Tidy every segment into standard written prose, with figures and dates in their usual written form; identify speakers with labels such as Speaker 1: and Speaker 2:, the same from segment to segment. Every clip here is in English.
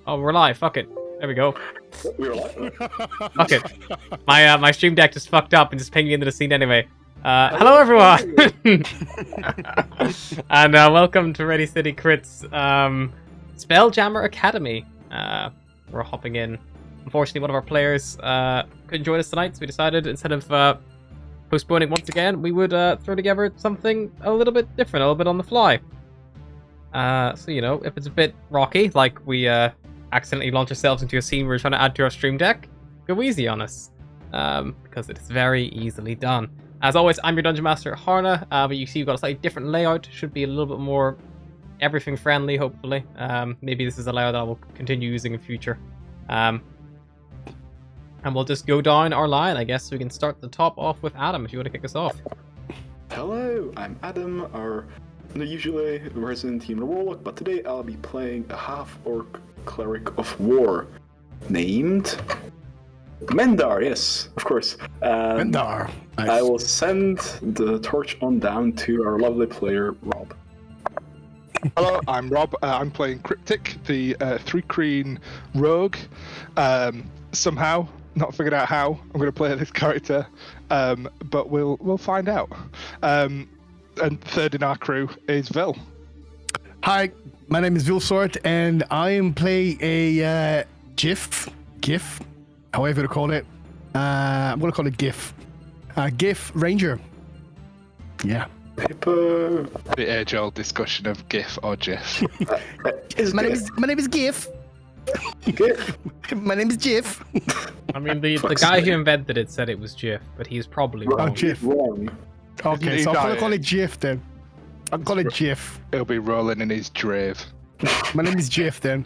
Speaker 1: Oh, we're live. Fuck it. There we go.
Speaker 2: We were live.
Speaker 1: Fuck it. My stream deck just fucked up and just pinged me into the scene anyway. Hello everyone, and welcome to Ready City Crits Spelljammer Academy. We're hopping in. Unfortunately, one of our players couldn't join us tonight, so we decided instead of postponing once again, we would throw together something a little bit different, a little bit on the fly. So you know, if it's a bit rocky, like we accidentally launch ourselves into a scene we're trying to add to our stream deck, go easy on us, because it is very easily done. As always, I'm your Dungeon Master, Harna, but you see we've got a slightly different layout. Should be a little bit more everything friendly, hopefully. Maybe this is a layout that I will continue using in future. And we'll just go down our line, I guess. We can start the top off with Adam, if you want to kick us off.
Speaker 2: Hello, I'm Adam, our usually resident human warlock, but today I'll be playing a half-orc cleric of war named Mendar. Yes, of course.
Speaker 3: Mendar. Nice.
Speaker 2: I will send the torch on down to our lovely player, Rob.
Speaker 4: Hello, I'm Rob. I'm playing Cryptic, the 3-Creen rogue. Somehow, not figured out how I'm going to play this character, but we'll find out. And third in our crew is Vil.
Speaker 3: Hi, my name is Vilsort, and I am playing a GIF, however you call it. I'm going to call it GIF. GIF Ranger. Yeah.
Speaker 2: Paper.
Speaker 4: The age-old discussion of GIF or GIF.
Speaker 3: My name is GIF.
Speaker 2: GIF.
Speaker 3: My name is GIF.
Speaker 1: I mean, the guy who invented it said it was GIF, but he's probably wrong.
Speaker 3: Oh, GIF.
Speaker 2: Wrong.
Speaker 3: Okay, so I'm going to call it GIF then. I'll call it GIF.
Speaker 4: He'll be rolling in his grave.
Speaker 3: My name is GIF then.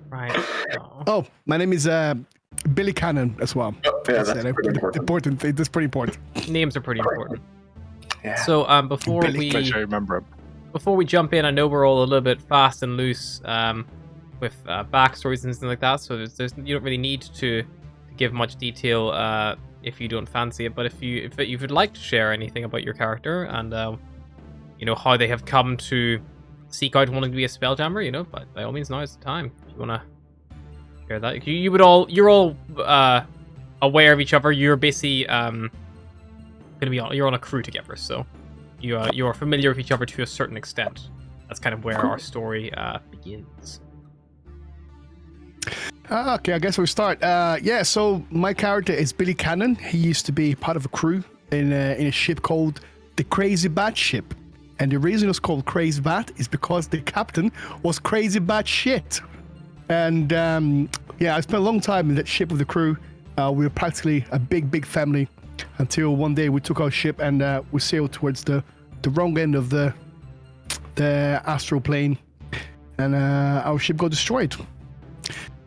Speaker 1: Right.
Speaker 3: Oh, my name is Billy Cannon as well.
Speaker 2: Oh, yeah, that's pretty important.
Speaker 3: That's pretty important.
Speaker 1: Names are pretty important.
Speaker 2: Yeah.
Speaker 1: So before
Speaker 3: Billy,
Speaker 4: Make sure you remember him.
Speaker 1: we jump in, I know we're all a little bit fast and loose with backstories and things like that. So there's you don't really need to give much detail if you don't fancy it. But if you would like to share anything about your character and you know how they have come to seek out wanting to be a spelljammer, you know, but by all means, now is the time. If you want to share that, you're all aware of each other. You're basically you're on a crew together, so you are familiar with each other to a certain extent. That's kind of where our story begins.
Speaker 3: Okay, I guess we'll start. Yeah, so my character is Billy Cannon. He used to be part of a crew in a ship called the Crazy Bat Ship. And the reason it's called Crazy Bat is because the captain was crazy bad shit. And yeah, I spent a long time in that ship with the crew. We were practically a big family until one day we took our ship and we sailed towards the wrong end of the astral plane. And our ship got destroyed.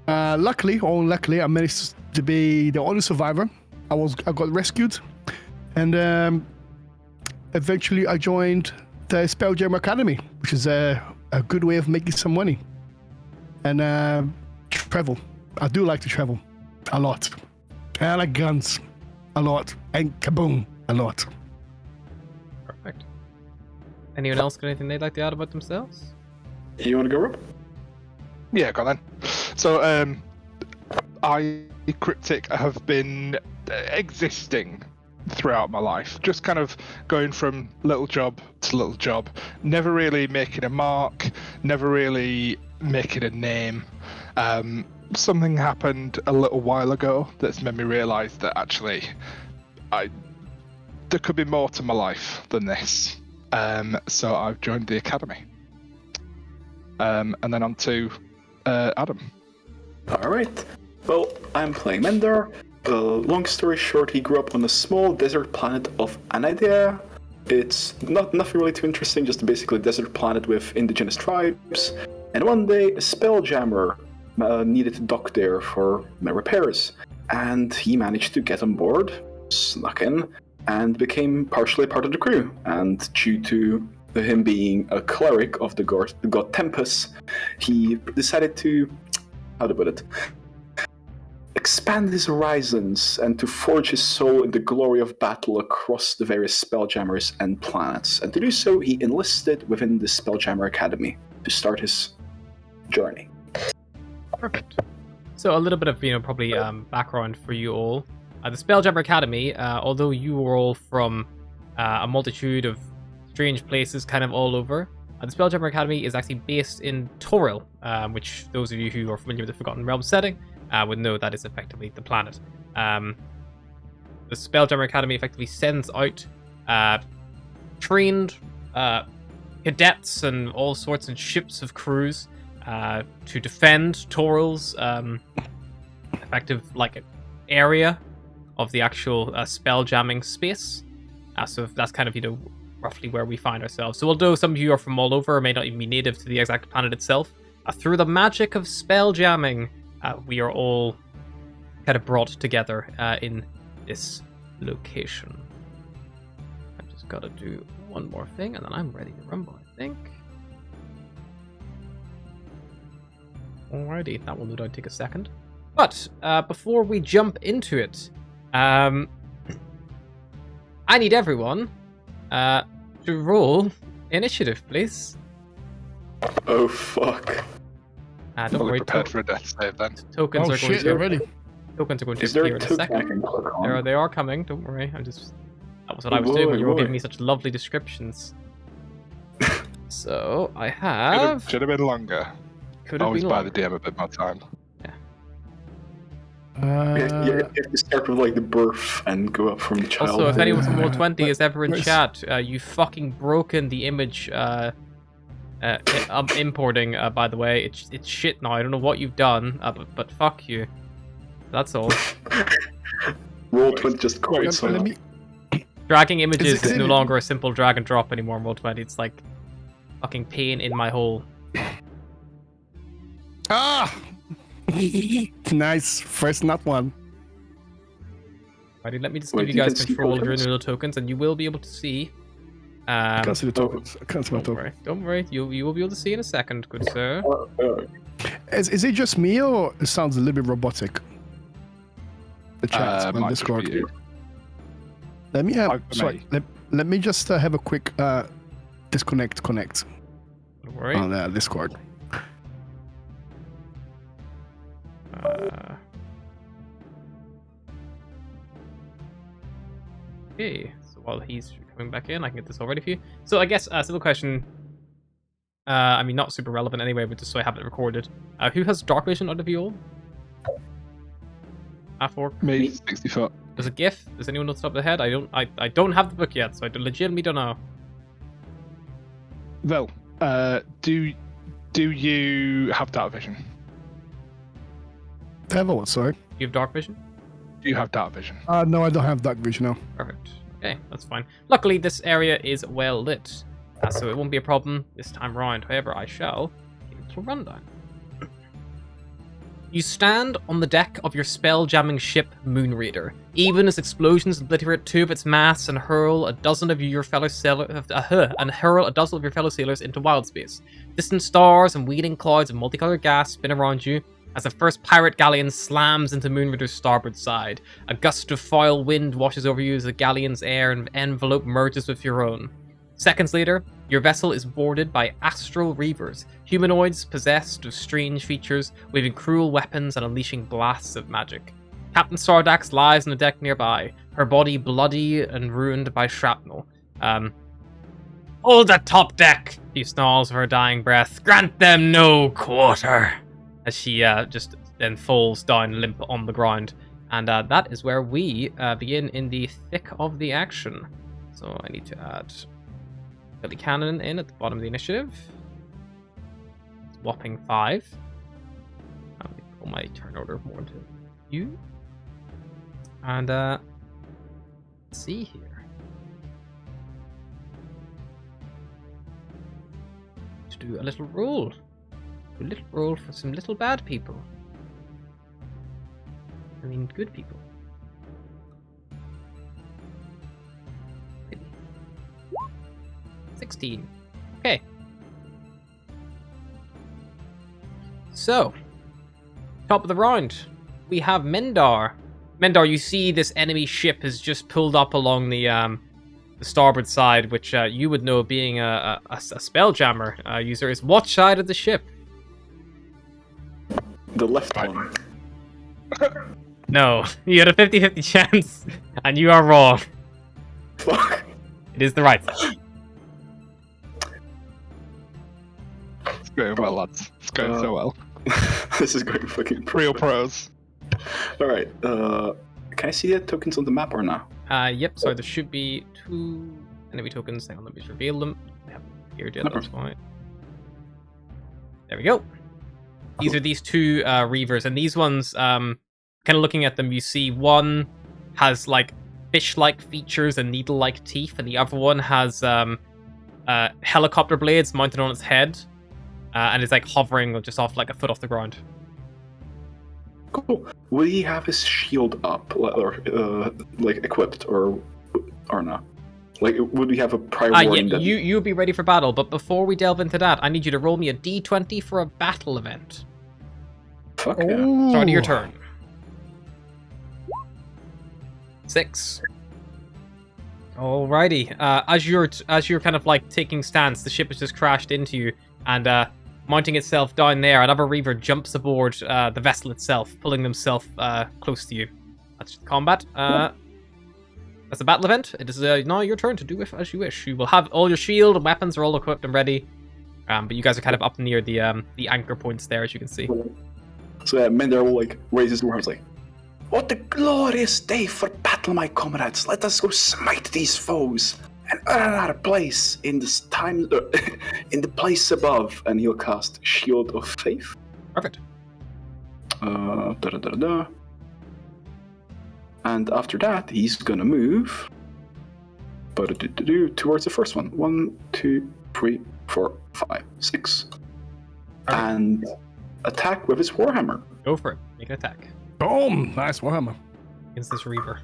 Speaker 3: Luckily, I managed to be the only survivor. I got rescued, and eventually I joined the Spelljammer Academy, which is a good way of making some money. And travel. I do like to travel a lot. And I like guns a lot, and kaboom a lot.
Speaker 1: Perfect. Anyone else got anything they'd like to add about themselves?
Speaker 2: You want to go, Rob?
Speaker 4: Yeah, go on then. So, I, Cryptic, have been existing throughout my life, just kind of going from little job to little job, never really making a mark, never really making a name. Something happened a little while ago that's made me realise that actually there could be more to my life than this. So I've joined the academy. And then on to Adam.
Speaker 2: Alright. Well, I'm playing Mendar. Long story short, he grew up on a small desert planet of Anadia. It's nothing really too interesting, just basically a desert planet with indigenous tribes. And one day, a spelljammer needed to dock there for repairs. And he managed to get on board, snuck in, and became partially part of the crew. And due to him being a cleric of the god Tempest, he decided to, how to put it, expand his horizons and to forge his soul in the glory of battle across the various spelljammers and planets. And to do so, he enlisted within the Spelljammer Academy to start his journey.
Speaker 1: Perfect. So a little bit of, probably background for you all. The Spelljammer Academy, although you are all from a multitude of strange places kind of all over, the Spelljammer Academy is actually based in Toril, which those of you who are familiar with the Forgotten Realms setting would know that is effectively the planet. The Spelljammer Academy effectively sends out trained cadets and all sorts of ships of crews to defend Toril's effective area of the actual spelljamming space. So that's kind of roughly where we find ourselves. So although some of you are from all over, or may not even be native to the exact planet itself, through the magic of spelljamming, we are all kind of brought together in this location. I've just got to do one more thing, and then I'm ready to rumble, I think. Alrighty, that will no doubt take a second. But before we jump into it, I need everyone to roll initiative, please.
Speaker 2: Oh fuck!
Speaker 1: Don't worry.
Speaker 4: Prepared for a death save then.
Speaker 1: Tokens are going to.
Speaker 3: Already.
Speaker 1: Tokens are going to
Speaker 2: Is there
Speaker 1: appear
Speaker 2: a
Speaker 1: in a
Speaker 2: token I
Speaker 1: second.
Speaker 2: can click on?
Speaker 1: They are coming. Don't worry. That was what I was doing when you were
Speaker 2: Boy.
Speaker 1: giving me such lovely descriptions. So I have.
Speaker 4: Should have been longer.
Speaker 1: Could have
Speaker 4: Always
Speaker 1: been
Speaker 4: buy
Speaker 1: longer.
Speaker 4: the DM a bit more time.
Speaker 2: You have to start with the birth and go up from the child.
Speaker 1: Also, if anyone from Roll20 is ever in
Speaker 3: Where's-
Speaker 1: chat, you fucking broken the image I'm importing, by the way. It's shit now. I don't know what you've done, but fuck you. That's all.
Speaker 2: Roll20 just quits.
Speaker 3: Let me.
Speaker 1: Dragging images
Speaker 3: Is
Speaker 1: is no
Speaker 3: it-
Speaker 1: longer a simple drag and drop anymore in Roll20. It's like fucking pain in my hole.
Speaker 3: Ah! Nice. First, not one.
Speaker 1: Alrighty, let me just
Speaker 2: Wait,
Speaker 1: give you
Speaker 2: you
Speaker 1: guys
Speaker 2: can see
Speaker 1: control of your
Speaker 2: tokens?
Speaker 1: little tokens, and you will be able to see.
Speaker 3: I can't see the tokens. I can't see my
Speaker 1: Don't
Speaker 3: tokens.
Speaker 1: worry. Don't worry. You will be able to see in a second, good sir.
Speaker 3: Is it just me or it sounds a little bit robotic? The chat on
Speaker 4: Might just
Speaker 3: Discord.
Speaker 4: be you.
Speaker 3: Let me have.
Speaker 4: Like for
Speaker 3: Sorry.
Speaker 4: me.
Speaker 3: Let me just have a quick connect
Speaker 1: Don't worry.
Speaker 3: on Discord.
Speaker 1: Okay, so while he's coming back in, I can get this all ready for you. So I guess simple question. I mean, not super relevant anyway, but just so I have it recorded. Who has dark vision out of you all? Half-orc.
Speaker 4: Me, 60 foot.
Speaker 1: There's a GIF. Does anyone know off the top of the head? I don't have the book yet, so I legitimately don't know.
Speaker 4: Well, do you have dark vision?
Speaker 3: Have a what? Sorry.
Speaker 1: You have dark vision?
Speaker 4: Do you have dark vision?
Speaker 3: No, I don't have dark vision now.
Speaker 1: Perfect. Okay, that's fine. Luckily, this area is well lit, so it won't be a problem this time round. However, I shall give it a rundown. You stand on the deck of your spell-jamming ship, Moonreader, even as explosions obliterate two of its masts and hurl a dozen of your fellow sailors into wild space. Distant stars and wheeling clouds of multicolored gas spin around you as the first pirate galleon slams into Moonreader's starboard side. A gust of foul wind washes over you as the galleon's air and envelope merges with your own. Seconds later, your vessel is boarded by astral reavers, humanoids possessed of strange features, waving cruel weapons and unleashing blasts of magic. Captain Sardax lies on the deck nearby, her body bloody and ruined by shrapnel. Hold the top deck, she snarls with her dying breath. Grant them no quarter. As she just then falls down limp on the ground. And that is where we begin in the thick of the action. So I need to add Billy Cannon in at the bottom of the initiative. It's whopping 5. Let me pull my turn order more into you. And let's see here. To do a little roll. A little roll for some little bad people. I mean, good people. 16. Okay. So, top of the round, we have Mendar. Mendar, you see this enemy ship has just pulled up along the starboard side, which you would know, being a spelljammer user, is what side of the ship?
Speaker 2: The left one.
Speaker 1: No, you had a 50-50 chance, and you are wrong.
Speaker 2: Fuck.
Speaker 1: It is the right side.
Speaker 4: It's going well, lads. It's going so well.
Speaker 2: This is going fucking
Speaker 4: Real
Speaker 2: perfect.
Speaker 4: pros.
Speaker 2: Alright, can I see the tokens on the map or not?
Speaker 1: Yep, so there should be 2 enemy tokens. Hang on, let me just reveal them. I haven't appeared yet, that's fine. There we go. These are these 2 Reavers, and these ones, kind of looking at them, you see one has like fish-like features and needle-like teeth, and the other one has helicopter blades mounted on its head, and is like hovering just off like a foot off the ground.
Speaker 2: Cool. Will he have his shield up, or like equipped, or not? Like, would we have a prior warning
Speaker 1: Yeah,
Speaker 2: that
Speaker 1: you'll be ready for battle, but before we delve into that, I need you to roll me a d20 for a battle event.
Speaker 2: Fuck yeah.
Speaker 1: Start of your
Speaker 3: Ooh.
Speaker 1: turn. 6. Alrighty. As you're kind of like taking stance, the ship has just crashed into you, and mounting itself down there, another Reaver jumps aboard the vessel itself, pulling themselves close to you. That's combat. That's a battle event. It is now your turn to do as you wish. You will have all your shield and weapons are all equipped and ready. But you guys are kind of up near the anchor points there, as you can see.
Speaker 2: So Mender will like raise his arms like, "What a glorious day for battle, my comrades! Let us go smite these foes and earn our place in this time, in the place above." And he'll cast Shield of Faith.
Speaker 1: Perfect.
Speaker 2: And after that, he's gonna move towards the first one. 1, 2, 3, 4, 5, 6. And attack with his Warhammer.
Speaker 1: Go for it. Make an attack
Speaker 3: Boom! Nice Warhammer.
Speaker 1: against this Reaver.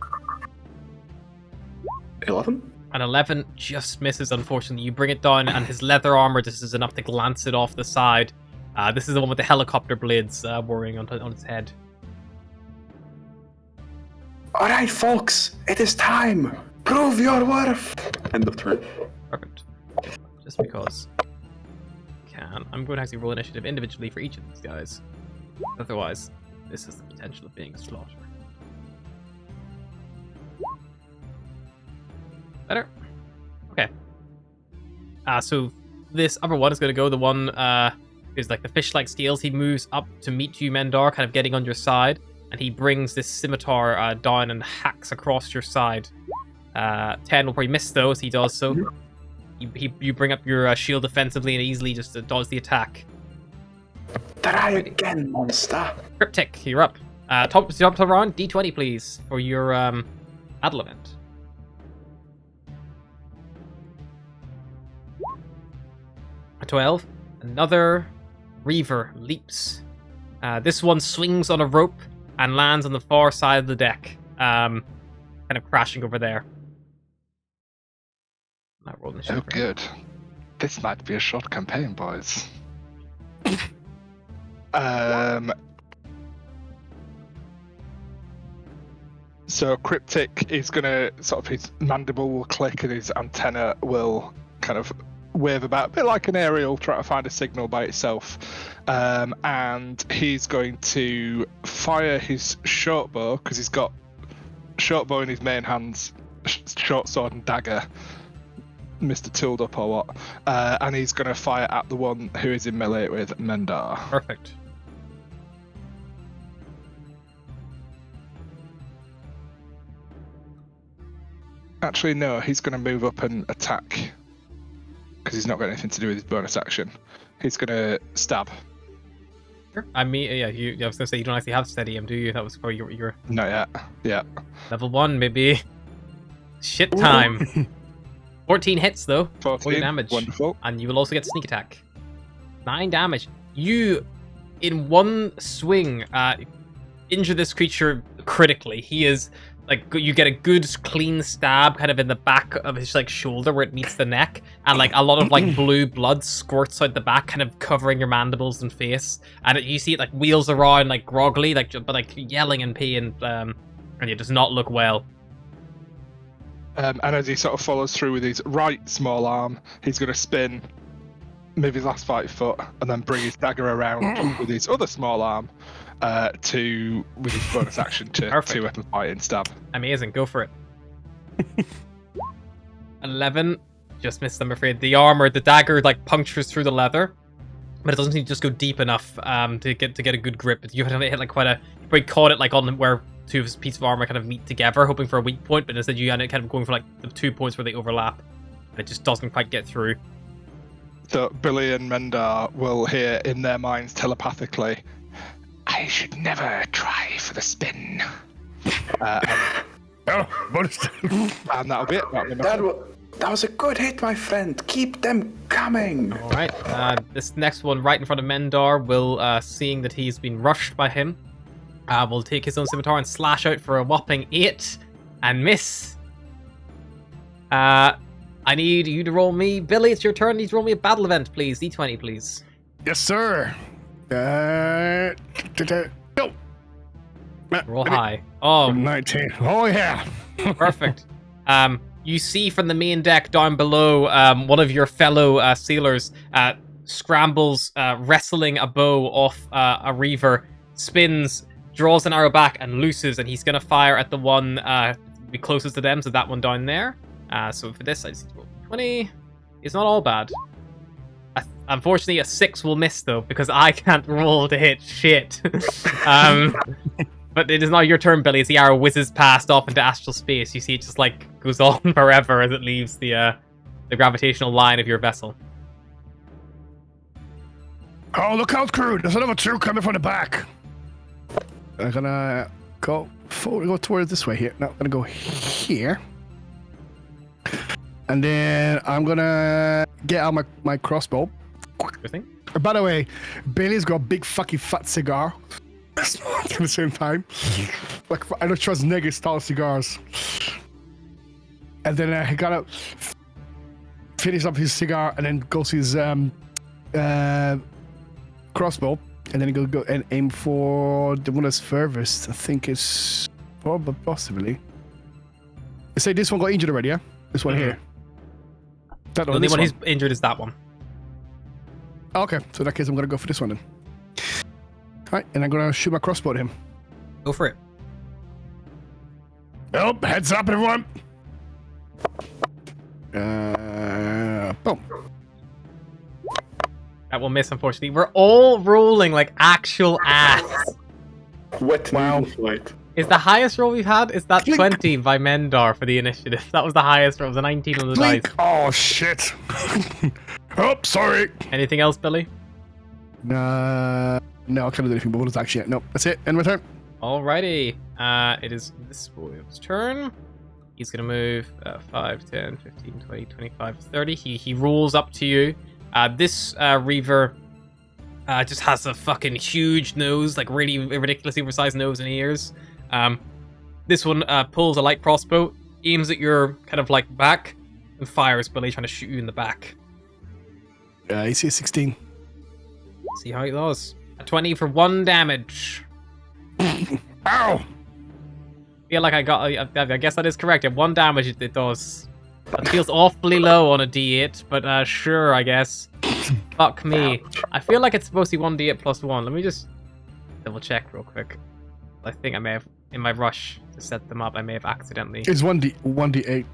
Speaker 2: 11.
Speaker 1: An 11 just misses, unfortunately. You bring it down, and his leather armor just is enough to glance it off the side. This is the one with the helicopter blades whirring on its head.
Speaker 2: Alright, folks, it is time. Prove your worth. End of turn.
Speaker 1: Perfect. Just because I can. I'm going to actually roll initiative individually for each of these guys. Otherwise, this has the potential of being a slaughter. Better. Okay. So this other one is going to go. The one who's like the fish-like scales. He moves up to meet you, Mendar, kind of getting on your side. And he brings this scimitar down and hacks across your side. 10 will probably miss those. He does so. You bring up your shield defensively and easily just dodge the attack.
Speaker 2: Try again, monster.
Speaker 1: Cryptic, you're up. Top round, d20 please for your battle event. A 12. Another Reaver leaps. This one swings on a rope and lands on the far side of the deck, kind of crashing over there.
Speaker 4: Oh, good. This might be a short campaign, boys. So Cryptic is gonna sort of, his mandible will click and his antenna will kind of wave about, a bit like an aerial trying to find a signal by itself. And he's going to fire his short bow, because he's got short bow in his main hands, short sword and dagger, Mr. Tooled Up or what, and he's going to fire at the one who is in melee with Mendar.
Speaker 1: Perfect.
Speaker 4: Actually, no, he's going to move up and attack, because he's not got anything to do with his bonus action. He's going to stab.
Speaker 1: Sure. I mean, yeah, I was going to say, you don't actually have steady aim, do you? That was for your
Speaker 4: Not yet. Yeah.
Speaker 1: level 1, maybe. Shit time. 14 hits, though.
Speaker 4: 14
Speaker 1: damage.
Speaker 4: Wonderful.
Speaker 1: And you will also get sneak attack. 9 damage. You, in one swing, injure this creature critically. He is, like, you get a good clean stab kind of in the back of his, like, shoulder where it meets the neck. And, like, a lot of, like, blue blood squirts out the back, kind of covering your mandibles and face. And you see it, like, wheels around, like, groggily, like, but, like, yelling in pain. And it does not look well.
Speaker 4: And as he sort of follows through with his right small arm, he's going to spin move his last 5 foot, and then bring his dagger around with his other small arm with his bonus action to
Speaker 1: Perfect.
Speaker 4: 2-weapon fight and stab.
Speaker 1: Amazing, go for it. 11. Just missed, I'm afraid. The dagger like punctures through the leather, but it doesn't seem to just go deep enough to get a good grip. You have to hit like quite a. You probably caught it like on where two of his pieces of armor kind of meet together, hoping for a weak point, but instead you end up kind of going for like the 2 points where they overlap, and it just doesn't quite get through.
Speaker 4: So Billy and Mendar will hear in their minds telepathically, "I should never try for the spin."
Speaker 3: Oh, bonus.
Speaker 4: And that'll be it. That'll be my turn.
Speaker 2: That was a good hit, my friend. Keep them coming.
Speaker 1: All right, this next one right in front of Mendar will, seeing that he's been rushed by him, will take his own scimitar and slash out for a whopping 8 and miss. I need you to roll me, Billy. It's your turn. You need to roll me a battle event, please. D20, please.
Speaker 3: Yes, sir. Go.
Speaker 1: Roll high. Oh,
Speaker 3: 19. Oh, yeah.
Speaker 1: perfect. You see from the main deck down below, one of your fellow sailors scrambles, wrestling a bow off a reaver, spins, draws an arrow back, and looses, and he's going to fire at the one be closest to them, so that one down there. So for this, I just need to roll 20. It's not all bad. Unfortunately, a 6 will miss, though, because I can't roll to hit shit. But it is now your turn, Billy, as the arrow whizzes past off into astral space. You see it just, like, goes on forever as it leaves the gravitational line of your vessel.
Speaker 3: Oh, look out, crew. There's another 2 coming from the back. I'm gonna go forward, go towards this way here. No, I'm gonna go here. And then I'm gonna get out my crossbow.
Speaker 1: Good thing.
Speaker 3: By the way, Bailey's got a big fucking fat cigar. At the same time, like I don't trust niggas style cigars. And then he gotta finish up his cigar and then goes his crossbow, and then he go and aim for the one that's furthest. I think it's probably possibly. I say this one got injured already, yeah? This one here. That
Speaker 1: The
Speaker 3: one.
Speaker 1: only
Speaker 3: This
Speaker 1: one
Speaker 3: one.
Speaker 1: who's injured is that one.
Speaker 3: Okay, so in that case, I'm gonna go for this one then. Alright, and I'm gonna shoot my crossbow at him.
Speaker 1: Go for it.
Speaker 3: Oh, heads up, everyone! Boom.
Speaker 1: That will miss, unfortunately. We're all rolling like actual ass.
Speaker 2: Wet
Speaker 3: Wow.
Speaker 2: needle flight.
Speaker 1: Is the highest roll we've had? Is that
Speaker 3: Blink.
Speaker 1: 20 by Mendar for the initiative? That was the highest roll. It was a 19 on the dice.
Speaker 3: Blink! Oh, shit. Oh, sorry.
Speaker 1: Anything else, Billy?
Speaker 3: No, I can't do anything, but what is actually it? No, that's it. End my turn.
Speaker 1: Alrighty. It is this boy's turn. He's going to move 5, 10, 15, 20, 25, 30. He rolls up to you. This Reaver just has a fucking huge nose, like really ridiculously oversized nose and ears. This one pulls a light crossbow, aims at your kind of like back, and fires, Billy, trying to shoot you in the back.
Speaker 3: AC 16.
Speaker 1: See how it does. A 20 for 1 damage.
Speaker 3: Ow!
Speaker 1: Feel like I guess that is correct. At 1 damage, it does. That feels awfully low on a D8, but sure, I guess. Fuck me. I feel like it's supposed to be 1D8 plus 1. Let me just double check real quick. I think I may have, in my rush to set them up, I may have accidentally.
Speaker 3: It's 1D8.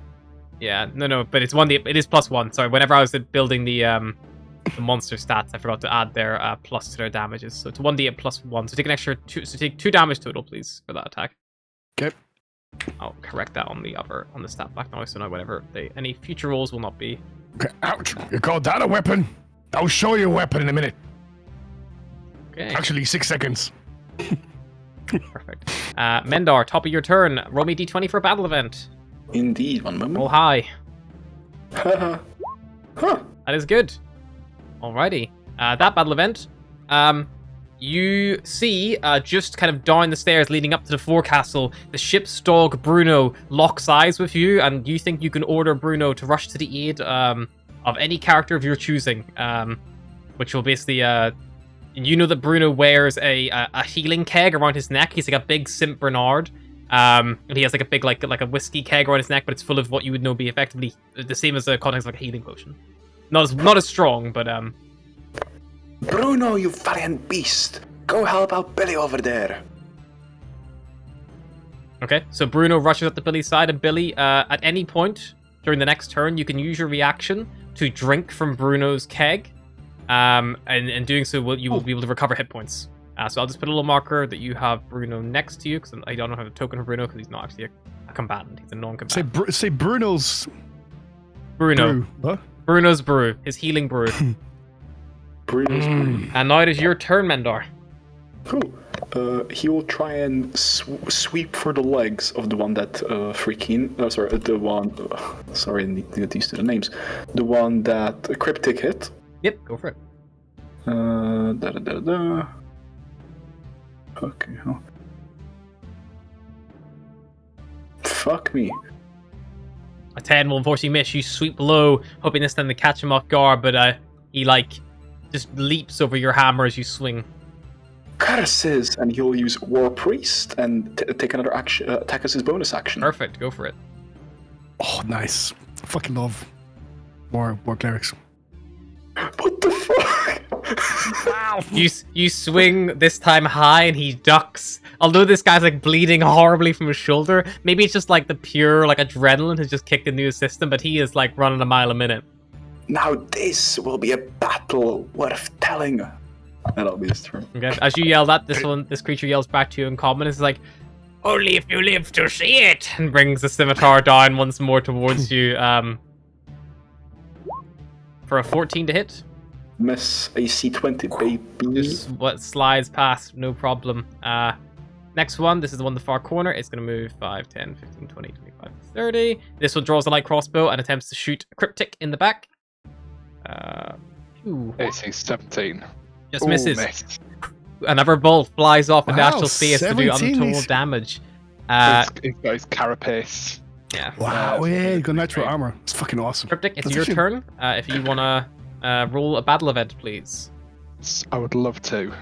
Speaker 1: Yeah, no, but it's 1D. It is plus 1. Sorry, whenever I was building the monster stats, I forgot to add their plus to their damages. So it's 1D8 plus 1. So take an extra 2. So take 2 damage total, please, for that attack.
Speaker 3: Okay.
Speaker 1: I'll correct that on the stat block now, so now whatever any future rolls will not be.
Speaker 3: Okay. Ouch! You called that a weapon? I'll show you a weapon in a minute.
Speaker 1: Okay,
Speaker 3: Actually, 6 seconds.
Speaker 1: perfect. Mendar, top of your turn. Roll me d20 for a battle event.
Speaker 2: Indeed, one moment.
Speaker 1: Roll high.
Speaker 2: Haha. Huh.
Speaker 1: That is good. Alrighty. That battle event. You see, just kind of down the stairs leading up to the forecastle, the ship's dog Bruno locks eyes with you, and you think you can order Bruno to rush to the aid of any character of your choosing, which will basically, you know that Bruno wears a healing keg around his neck. He's like a big St. Bernard, and he has like a big like a whiskey keg around his neck, but it's full of what you would know be effectively the same as the contents of like a healing potion. Not as strong, but
Speaker 2: Bruno, you valiant beast! Go help out Billy over there.
Speaker 1: Okay, so Bruno rushes up to Billy's side, and Billy, at any point during the next turn, you can use your reaction to drink from Bruno's keg. And in doing so, you will be able to recover hit points. So I'll just put a little marker that you have Bruno next to you, because I don't have a token for Bruno, because he's not actually a combatant. He's a non-combatant.
Speaker 3: Say
Speaker 1: Bruno's
Speaker 3: brew. What?
Speaker 1: Bruno's brew. His healing brew.
Speaker 2: Bruno's brew.
Speaker 1: And now it is your turn, Mendar.
Speaker 2: Cool. He will try and sweep for the legs of the one that the one. Sorry, I need to get used to the names. The one that Cryptic hit.
Speaker 1: Yep, go for it.
Speaker 2: Okay. Oh. Fuck me.
Speaker 1: A 10 will unfortunately miss. You sweep low, hoping this time to catch him off guard, but he just leaps over your hammer as you swing.
Speaker 2: Curses, and he'll use War Priest and take another action, attack as his bonus action.
Speaker 1: Perfect, go for it.
Speaker 3: Oh, nice. Fucking love war clerics.
Speaker 2: What the fuck?
Speaker 1: Wow. You swing this time high, and he ducks. Although this guy's bleeding horribly from his shoulder, maybe it's just the pure adrenaline has just kicked into his system, but he is running a mile a minute.
Speaker 2: Now this will be a battle worth telling. That'll be his turn.
Speaker 1: Okay. As you yell that, this creature yells back to you in common. It's only if you live to see it, and brings the scimitar down once more towards you. For a 14 to hit.
Speaker 2: Miss AC 20, baby.
Speaker 1: Just what slides past, no problem. Next one, this is the one in the far corner. It's going to move 5, 10, 15, 20, 25, 30. This one draws a light crossbow and attempts to shoot a Cryptic in the back.
Speaker 4: AC 17.
Speaker 1: Just misses.
Speaker 4: Missed.
Speaker 1: Another bolt flies off into actual space to do
Speaker 3: 17
Speaker 1: untold damage.
Speaker 4: He's got his carapace.
Speaker 1: Yeah.
Speaker 3: Wow, yeah, you got natural armor. It's fucking awesome.
Speaker 1: Cryptic, it's
Speaker 3: That's
Speaker 1: your
Speaker 3: actually-
Speaker 1: turn. If you want to roll a battle event, please.
Speaker 4: I would love to.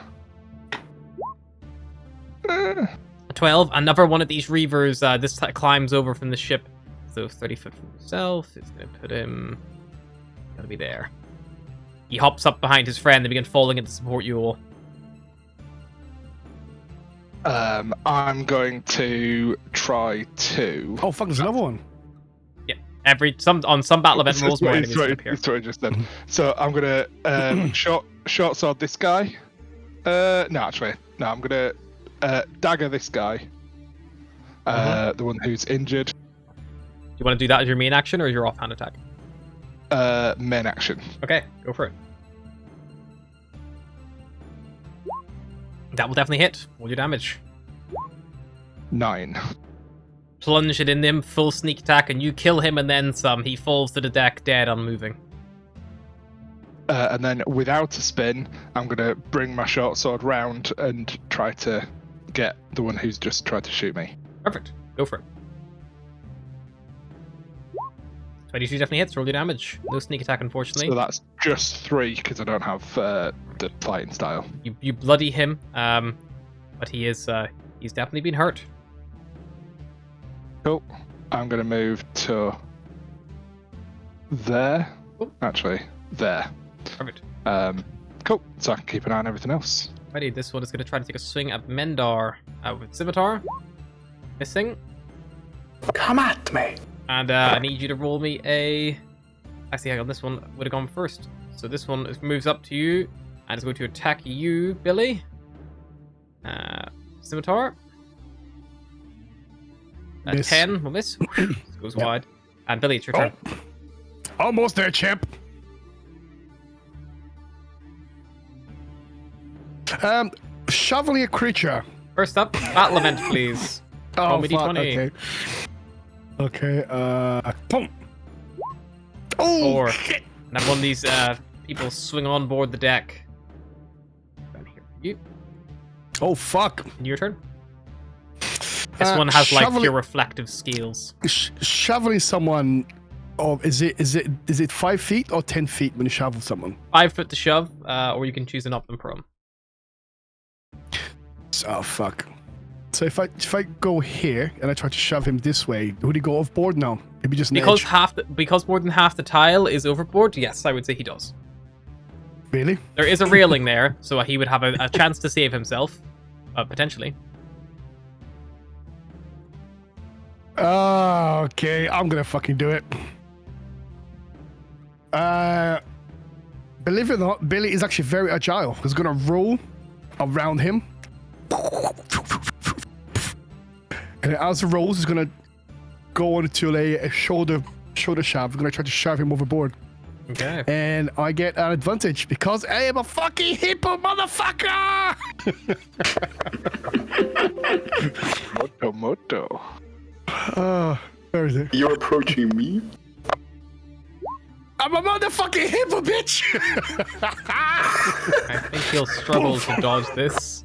Speaker 1: A 12. Another one of these Reavers climbs over from the ship. So 30 foot from himself. It's going to put him... Gotta be there. He hops up behind his friend and begins falling in to support you all.
Speaker 4: I'm going to try to...
Speaker 3: Oh, fuck, there's another one.
Speaker 1: Yeah. On some battle event rules, more enemies will appear.
Speaker 4: It's what I just did. So I'm going to short sword this guy. No, I'm going to dagger this guy. The one who's injured.
Speaker 1: Do you want to do that as your main action or as your offhand attack?
Speaker 4: Main action.
Speaker 1: Okay, go for it. That will definitely hit. Roll your damage.
Speaker 4: 9.
Speaker 1: Plunge it in him, full sneak attack, and you kill him and then some. He falls to the deck, dead, unmoving.
Speaker 4: And then without a spin, I'm going to bring my short sword round and try to get the one who's just tried to shoot me.
Speaker 1: Perfect. Go for it. 22 definitely hits. Roll your damage. No sneak attack, unfortunately.
Speaker 4: So that's just 3 because I don't have the fighting style.
Speaker 1: You bloody him, but he's definitely been hurt.
Speaker 4: Cool. I'm going to move to there.
Speaker 1: Cool.
Speaker 4: Actually, there.
Speaker 1: Perfect.
Speaker 4: Cool. So I can keep an eye on everything else.
Speaker 1: Righty, this one is going to try to take a swing at Mendar with Scimitar. Missing.
Speaker 2: Come at me.
Speaker 1: And I need you to roll me a... Actually, hang on, this one would have gone first. So this one moves up to you and is going to attack you, Billy. Scimitar. A
Speaker 3: Miss.
Speaker 1: 10 will miss. Goes wide. And Billy, it's your turn.
Speaker 3: Almost there, champ. Shoveling a creature.
Speaker 1: First up, battle event, please. Roll me
Speaker 3: fuck,
Speaker 1: D20.
Speaker 3: Okay, boom. Oh,
Speaker 1: 4.
Speaker 3: shit.
Speaker 1: And have one of these people swing on board the deck. Down here for you.
Speaker 3: Oh, fuck.
Speaker 1: Your turn. This one has
Speaker 3: shoveling-
Speaker 1: pure reflective scales.
Speaker 3: Shoveling someone. Oh, is it 5 feet or 10 feet when you shovel someone?
Speaker 1: 5 foot to shove, or you can choose an up and prone.
Speaker 3: Oh, fuck. So if I go here and I try to shove him this way, would he go off board now? Maybe just an
Speaker 1: Because
Speaker 3: edge.
Speaker 1: because more than half the tile is overboard, yes, I would say he does.
Speaker 3: Really?
Speaker 1: There is a railing there, so he would have a chance to save himself, potentially.
Speaker 3: Okay, I'm gonna fucking do it. Believe it or not, Billy is actually very agile. He's gonna roll around him. And as he rolls, he's gonna go onto a shoulder shaft. We're gonna try to shove him overboard.
Speaker 1: Okay.
Speaker 3: And I get an advantage because I am a fucking hippo, motherfucker!
Speaker 4: Moto.
Speaker 3: Where is it?
Speaker 2: You're approaching me?
Speaker 3: I'm a motherfucking hippo, bitch!
Speaker 1: I think he'll struggle to dodge this.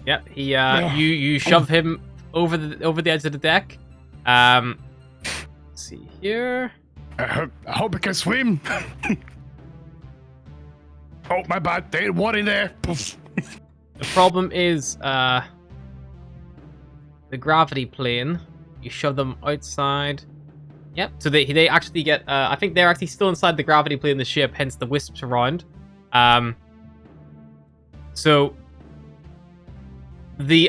Speaker 1: Yeah, you shove him over the edge of the deck. Let's see here.
Speaker 3: I hope I can swim. Oh, my bad. There ain't one in there. Poof.
Speaker 1: The problem is the gravity plane. You shove them outside. Yep. So they actually get. I think they're actually still inside the gravity plane of the ship. Hence the wisps around. So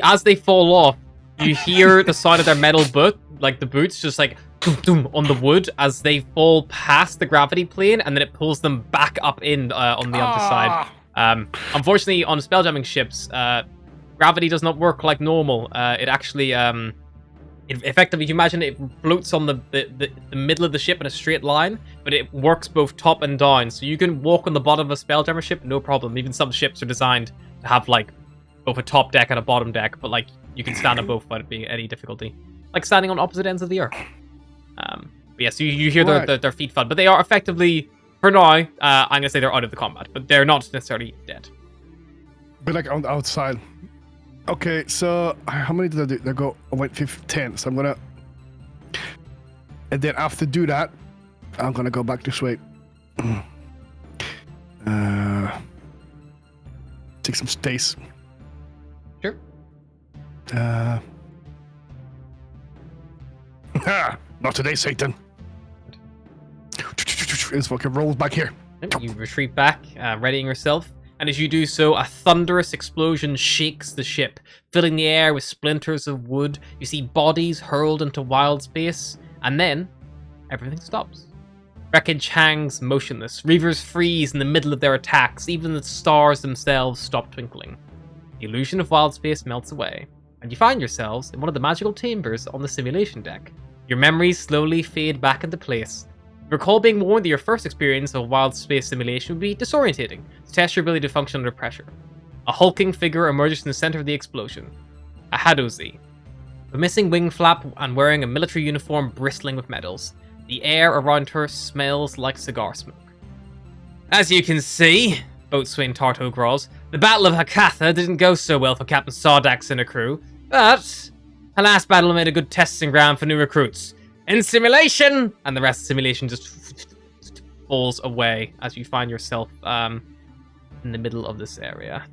Speaker 1: as they fall off, you hear the sound of their metal boot, like the boots, just like doom, doom, on the wood as they fall past the gravity plane, and then it pulls them back up in on the other side. Unfortunately, on spelljamming ships, gravity does not work like normal. It actually, effectively, if you imagine it floats on the middle of the ship in a straight line, but it works both top and down. So you can walk on the bottom of a spelljammer ship, no problem. Even some ships are designed to have like both a top deck and a bottom deck, but like you can stand on both without it being any difficulty. Like standing on opposite ends of the earth. But yeah, so you hear their feet thud, but they are effectively, for now, I'm gonna say they're out of the combat, but they're not necessarily dead.
Speaker 3: But like on the outside. Okay, so how many did I do? I go. I went 10. So I'm gonna, and then after do that, I'm gonna go back this way. Take some space.
Speaker 1: Sure.
Speaker 3: Not today, Satan. It's fucking rolls back here.
Speaker 1: You retreat back, readying yourself, and as you do so, a thunderous explosion shakes the ship, filling the air with splinters of wood. You see bodies hurled into wild space, and then everything stops. Wreckage hangs motionless. Reavers freeze in the middle of their attacks. Even the stars themselves stop twinkling. The illusion of wild space melts away, and you find yourselves in one of the magical chambers on the simulation deck. Your memories slowly fade back into place. Recall being warned that your first experience of wild space simulation would be disorientating, to test your ability to function under pressure. A hulking figure emerges from the center of the explosion. A Hadozi. A missing wing flap and wearing a military uniform bristling with medals. The air around her smells like cigar smoke. As you can see, Boatswain Tarto growls, the Battle of Hakatha didn't go so well for Captain Sardax and her crew, but her last battle made a good testing ground for new recruits. In simulation! And the rest of the simulation just falls away as you find yourself in the middle of this area.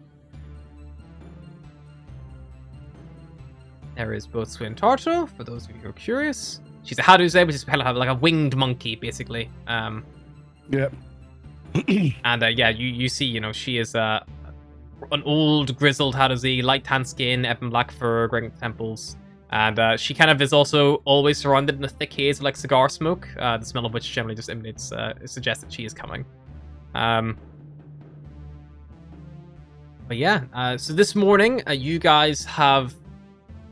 Speaker 1: There is Boatswain Tarto, for those of you who are curious. She's a Hadoze, which is kind of like a winged monkey, basically.
Speaker 3: Yep.
Speaker 1: And yeah, you see, she is an old, grizzled Hadoze, light tan skin, ebon black fur, growing temples. And she kind of is also always surrounded in a thick haze of like cigar smoke, the smell of which generally just emanates, suggests that she is coming. But yeah, so this morning, you guys have,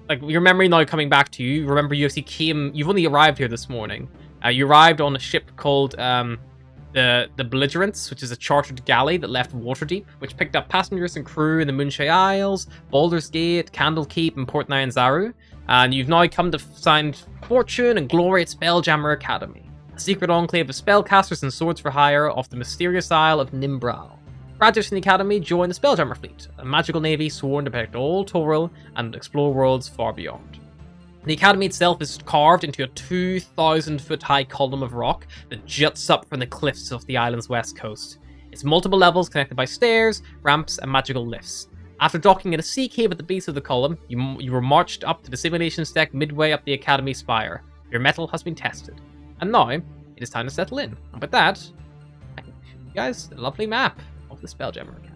Speaker 1: like, your memory now coming back to you. Remember, you've only arrived here this morning. You arrived on a ship called the Belligerents, which is a chartered galley that left Waterdeep, which picked up passengers and crew in the Moonshay Isles, Baldur's Gate, Candlekeep, and Port Nyanzaru. And you've now come to find fortune and glory at Spelljammer Academy, a secret enclave of spellcasters and swords for hire off the mysterious Isle of Nimbral. Graduates from the Academy join the Spelljammer Fleet, a magical navy sworn to protect all Toril and explore worlds far beyond. The Academy itself is carved into a 2,000-foot high column of rock that juts up from the cliffs of the island's west coast. It's multiple levels connected by stairs, ramps, and magical lifts. After docking at a sea cave at the base of the column, you were marched up to the simulations deck midway up the Academy spire. Your mettle has been tested. And now, it is time to settle in. And with that, guys a lovely map of the Spelljammer Academy.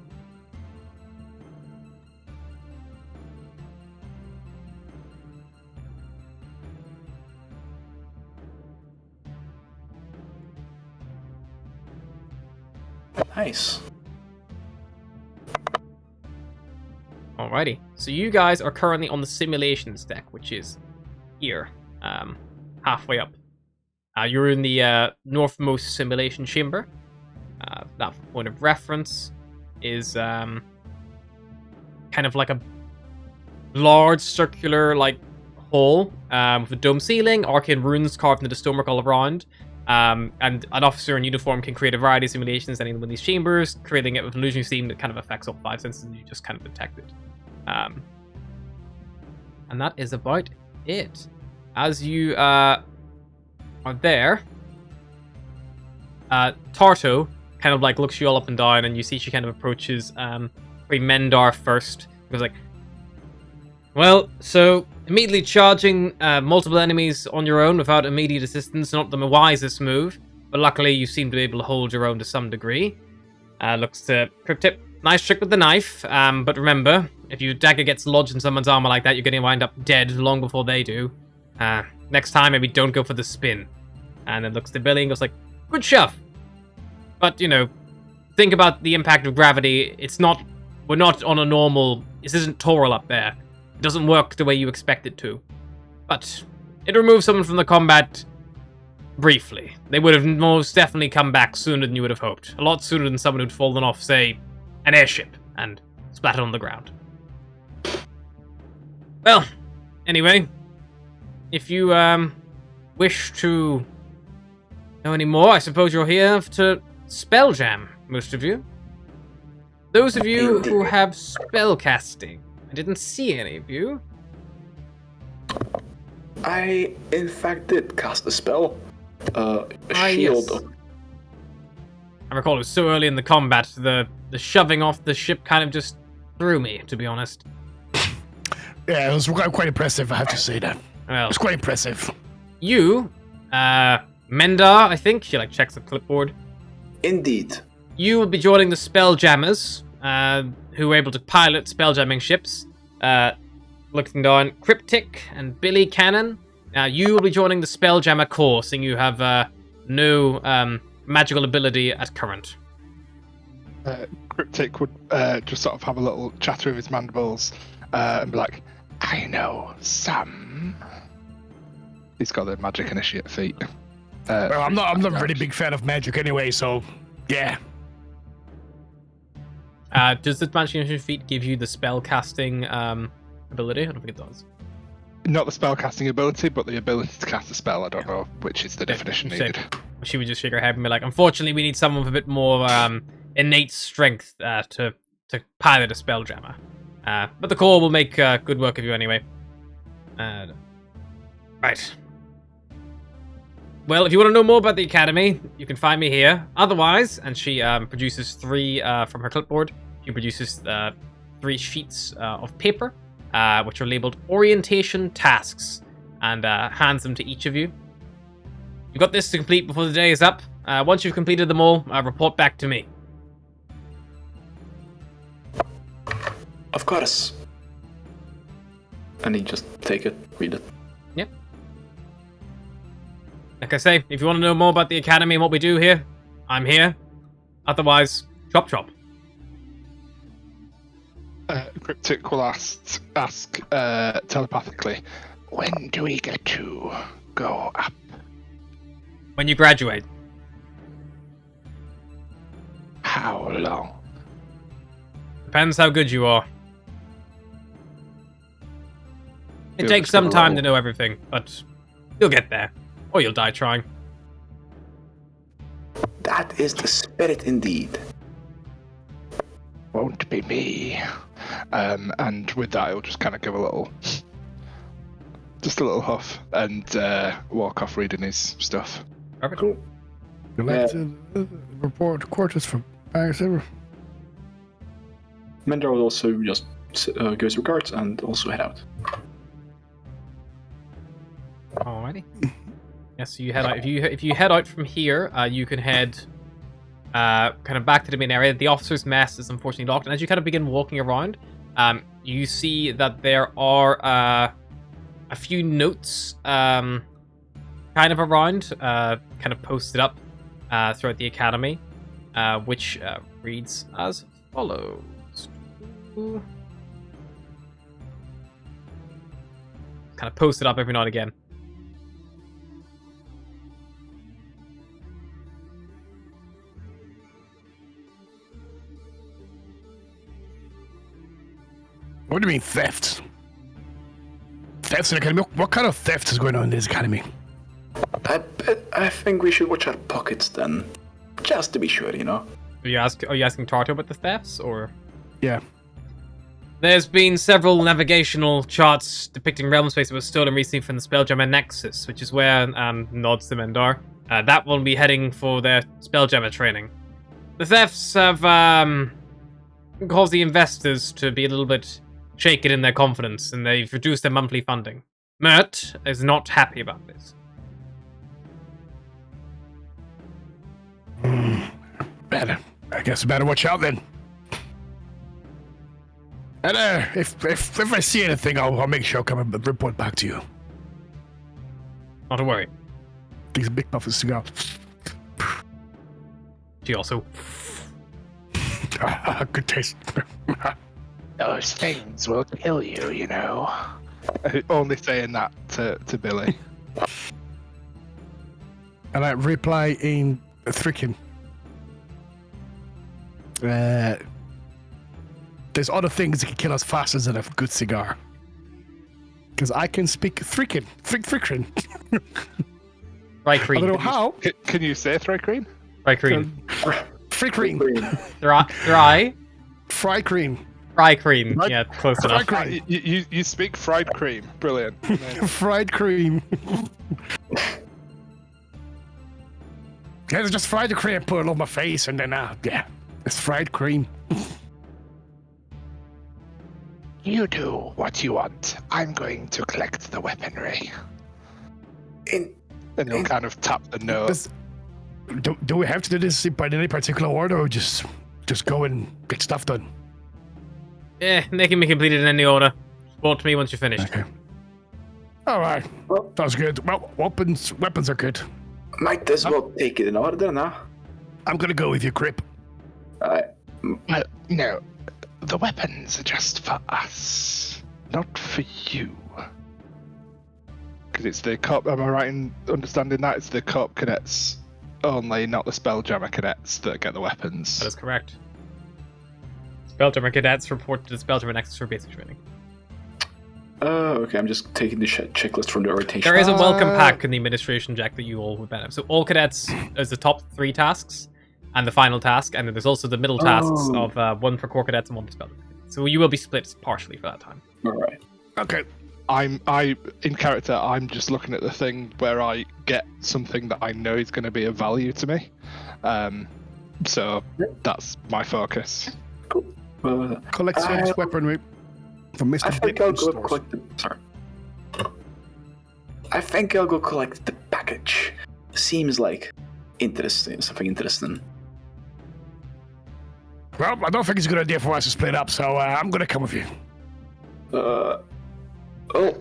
Speaker 2: Nice.
Speaker 1: Alrighty, so you guys are currently on the simulations deck, which is here, halfway up. You're in the northmost simulation chamber. That point of reference is kind of like a large circular like hall with a dome ceiling, arcane runes carved into the stonework all around. And an officer in uniform can create a variety of simulations in these chambers, creating it with an illusion theme that kind of affects all 5 senses you just kind of detected. And that is about it. As you are there, Tarto kind of like looks you all up and down, and you see she kind of approaches Mendar first. He goes like, well, so immediately charging multiple enemies on your own without immediate assistance, not the wisest move, but luckily you seem to be able to hold your own to some degree. Looks to Cryptip, nice trick with the knife, but remember, if your dagger gets lodged in someone's armor like that, you're going to wind up dead long before they do. Next time, maybe don't go for the spin. And then looks to Billy and goes like, good shove. But, you know, think about the impact of gravity. We're not on a normal, this isn't Toral up there. It doesn't work the way you expect it to. But it removes someone from the combat briefly. They would have most definitely come back sooner than you would have hoped. A lot sooner than someone who'd fallen off, say, an airship and splattered on the ground. Well, anyway, if you wish to know any more, I suppose you're here to spelljam, most of you. Those of you who have spellcasting, I didn't see any of you.
Speaker 2: I, in fact, did cast a spell. A shield.
Speaker 1: Yes. I recall it was so early in the combat, the shoving off the ship kind of just threw me, to be honest.
Speaker 3: Yeah, it was quite impressive, I have to say that.
Speaker 1: Well,
Speaker 3: It was quite impressive.
Speaker 1: you, Mendar, I think, she like checks the clipboard.
Speaker 2: Indeed.
Speaker 1: You will be joining the Spelljammers, who are able to pilot spelljamming ships. Looking down, Cryptic and Billy Cannon. You will be joining the Spelljammer Corps, seeing you have no magical ability at current.
Speaker 4: Cryptic would just sort of have a little chatter of his mandibles and be like, I know some. He's got the magic initiate feat.
Speaker 3: Well, I'm not a really big fan of magic anyway, so yeah.
Speaker 1: Does this magic initiate feat give you the spellcasting ability? I don't think it does.
Speaker 4: Not the spellcasting ability, but the ability to cast a spell. I don't know which is the definition needed.
Speaker 1: She would just shake her head and be like, unfortunately, we need someone with a bit more innate strength to pilot a spelljammer. But the Corps will make good work of you anyway. Right. Well, if you want to know more about the Academy, you can find me here. Otherwise, and she produces 3 from her clipboard. She produces 3 sheets of paper, which are labeled orientation tasks, and hands them to each of you. You've got this to complete before the day is up. Once you've completed them all, report back to me.
Speaker 2: Of course. And he just take it, read it.
Speaker 1: Yep. Like I say, if you want to know more about the Academy and what we do here, I'm here. Otherwise, chop chop.
Speaker 4: Cryptic will ask telepathically, when do we get to go up?
Speaker 1: When you graduate.
Speaker 4: How long?
Speaker 1: Depends how good you are. It takes some time to know everything, but you'll get there. Or you'll die trying.
Speaker 2: That is the spirit indeed.
Speaker 4: Won't be me. And with that, he'll just kind of give a little huff and walk off reading his stuff.
Speaker 1: Perfect.
Speaker 2: Cool.
Speaker 3: You'd like to report quarters from Paris.
Speaker 2: Mendar will also just goes regards and also head out.
Speaker 1: Alrighty. Yes, so you head out. If you head out from here, you can head kind of back to the main area. The officer's mess is unfortunately locked, and as you kind of begin walking around, you see that there are a few notes kind of around, kind of posted up throughout the academy, which reads as follows. Kind of posted up every now and again.
Speaker 3: What do you mean thefts? Thefts in the academy? What kind of theft is going on in this academy?
Speaker 2: I think we should watch our pockets then. Just to be sure, you know.
Speaker 1: Are you asking Tarto about the thefts, or?
Speaker 3: Yeah.
Speaker 1: There's been several navigational charts depicting realm space that was stolen recently from the Spelljammer Nexus, which is where, nods to Mendar, that will be heading for their Spelljammer training. The thefts have, caused the investors to be a little bit shaken in their confidence, and they've reduced their monthly funding. Mert is not happy about this.
Speaker 3: Better. I guess better watch out then. And if I see anything, I'll make sure I come and report back to you.
Speaker 1: Not to worry.
Speaker 3: These big puff of cigar.
Speaker 1: She also...
Speaker 3: Good taste.
Speaker 5: Those things will kill you, you know.
Speaker 4: Only saying that to Billy.
Speaker 3: And I reply in Thricken. There's other things that can kill us faster than a good cigar. Because I can speak Thricken. Thricken.
Speaker 1: Right cream.
Speaker 3: I don't know how.
Speaker 4: Can you say Thrycreen?
Speaker 1: Right cream.
Speaker 3: Free cream.
Speaker 1: Dry.
Speaker 3: Fry cream.
Speaker 1: Fry cream.
Speaker 3: Right.
Speaker 1: Yeah, close
Speaker 3: Fry
Speaker 1: enough.
Speaker 3: cream.
Speaker 4: You speak fried cream. Brilliant.
Speaker 3: Fried cream. Yeah, just fry the cream, put it on my face, and then, yeah, it's fried cream.
Speaker 5: You do what you want. I'm going to collect the weaponry.
Speaker 4: And you'll kind of tap the note.
Speaker 3: Do we have to do this by any particular order, or just go and get stuff done?
Speaker 1: Yeah, they can be completed in any order. Report to me once you're finished.
Speaker 3: Okay. All right. Well, sounds good. Well, weapons are good.
Speaker 2: Might as well take it in order now.
Speaker 3: I'm gonna go with you, Crip.
Speaker 5: Well, no. The weapons are just for us, not for you.
Speaker 4: Because it's the cop. Am I right in understanding that it's the cop cadets only, not the Spelljammer cadets that get the weapons?
Speaker 1: That is correct. Spelljammer cadets report to the Spelljammer Nexus for basic training.
Speaker 2: Okay, I'm just taking the checklist from the orientation.
Speaker 1: There is a welcome pack in the administration jack that you all would benefit. So all cadets is the top 3 tasks and the final task, and then there's also the middle tasks of 1 for core cadets and 1 for Spelljammer. So you will be split partially for that time.
Speaker 2: All right.
Speaker 3: Okay.
Speaker 4: I in character, I'm just looking at the thing where I get something that I know is going to be of value to me. So that's my focus.
Speaker 2: Cool.
Speaker 3: Collect service weaponry from Mr.
Speaker 2: I think I'll go
Speaker 3: stores.
Speaker 2: collect the. Sorry. I think I'll go collect the package. Seems like interesting. Something interesting.
Speaker 3: Well, I don't think it's a good idea for us to split up, so I'm gonna come with you.
Speaker 2: Oh.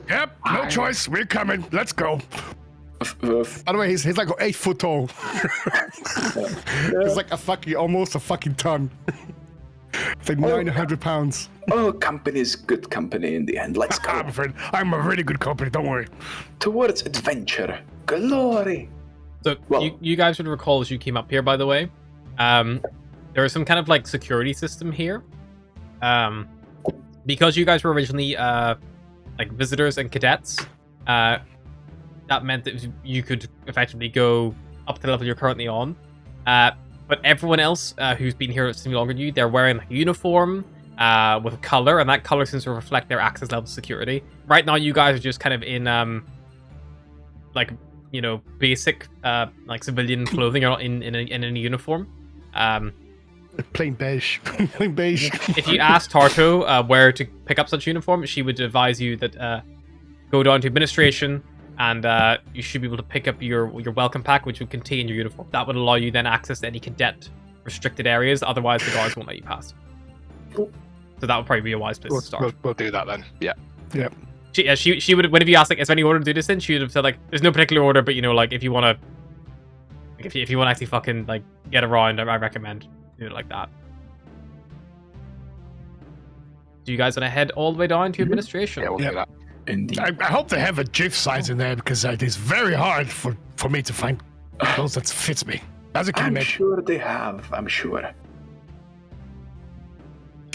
Speaker 3: Yep, no choice. We're coming. Let's go. By the way, he's like 8 foot tall. He's like almost a fucking ton. It's like 900 pounds.
Speaker 2: Oh, company's good company in the end. Let's go.
Speaker 3: I'm afraid I'm a really good company. Don't worry.
Speaker 2: Towards adventure. Glory.
Speaker 1: So you guys would recall as you came up here, by the way, there was some kind of like security system here. Because you guys were originally like visitors and cadets, that meant that you could effectively go up to the level you're currently on. But everyone else who's been here significantly longer than you, they're wearing like a uniform with a color, and that color seems to reflect their access level security. Right now, you guys are just kind of in like, you know, basic like civilian clothing. You're not in a uniform.
Speaker 3: Plain beige. Plain beige.
Speaker 1: If you ask Tarto where to pick up such uniform, she would advise you that go down to administration, and you should be able to pick up your welcome pack, which would contain your uniform. That would allow you then access to any cadet restricted areas. Otherwise, the guards won't let you pass.
Speaker 2: Cool.
Speaker 1: So that would probably be a wise place to start.
Speaker 4: We'll do that then. Yeah.
Speaker 3: Yep.
Speaker 1: She would, whenever you ask, like, is there any order to do this in? She would have said, like, there's no particular order, but, you know, like, if you want to, like, if you want to actually fucking, like, get around, I recommend doing it like that. Do you guys want to head all the way down to administration?
Speaker 4: Yeah, we'll do that.
Speaker 2: Indeed.
Speaker 3: I hope they have a GIF size in there because it is very hard for me to find clothes that fits me. As a
Speaker 2: I'm
Speaker 3: kid,
Speaker 2: sure they have. I'm sure.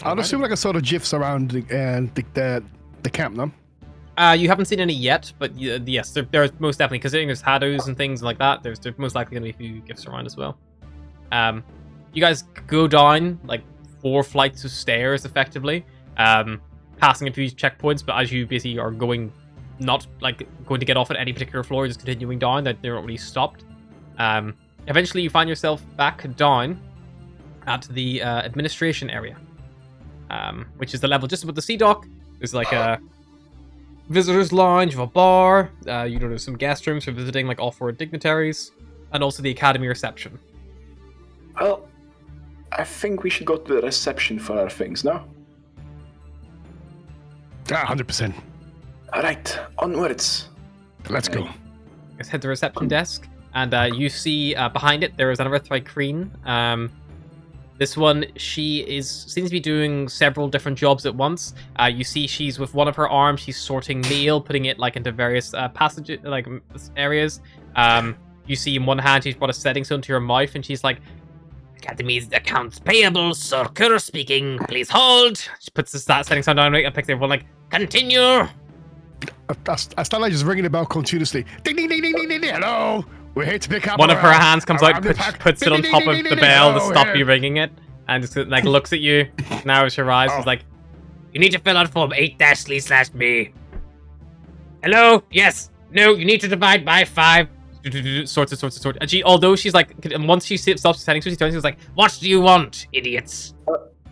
Speaker 3: I'll assume like a sort of GIFs around the camp, no?
Speaker 1: You haven't seen any yet, but yes, there's most definitely, considering there's hados and things like that, there's most likely going to be a few gifts around as well. You guys go down, like, 4 flights of stairs, effectively, passing a few checkpoints, but as you basically are going, not, like, going to get off at any particular floor, just continuing down, that they're not really stopped. Eventually, you find yourself back down at the administration area, which is the level just above the sea dock. There's, like, a visitor's lounge, a bar, you know, there's some guest rooms for visiting, like, off-world dignitaries, and also the academy reception.
Speaker 2: Well, I think we should go to the reception for our things, no?
Speaker 3: 100%.
Speaker 2: Alright, onwards.
Speaker 3: Let's go.
Speaker 1: Let's head to the reception desk, and you see behind it there is another Thrycreen. This one, she seems to be doing several different jobs at once. You see she's with one of her arms, she's sorting meal, putting it like into various passages, like areas. You see in one hand she's brought a setting stone to her mouth, and she's like, "Academy's accounts payable, Sir Kerr speaking. Please hold." She puts the setting stone down and picks everyone like, "Continue."
Speaker 3: I start like just ringing the bell continuously. Ding, ding, ding, ding, ding, ding, ding. Hello. We're here to pick up.
Speaker 1: One of her hands comes out, puts it on top of the bell to stop you ringing it, and just like looks at you, narrows her eyes, is like, "You need to fill out form 8-3/B. Hello? Yes. No, you need to divide by 5. Sorts. And she, although she's like, and once she stops setting, so she turns, she's like, "What do you want, idiots?"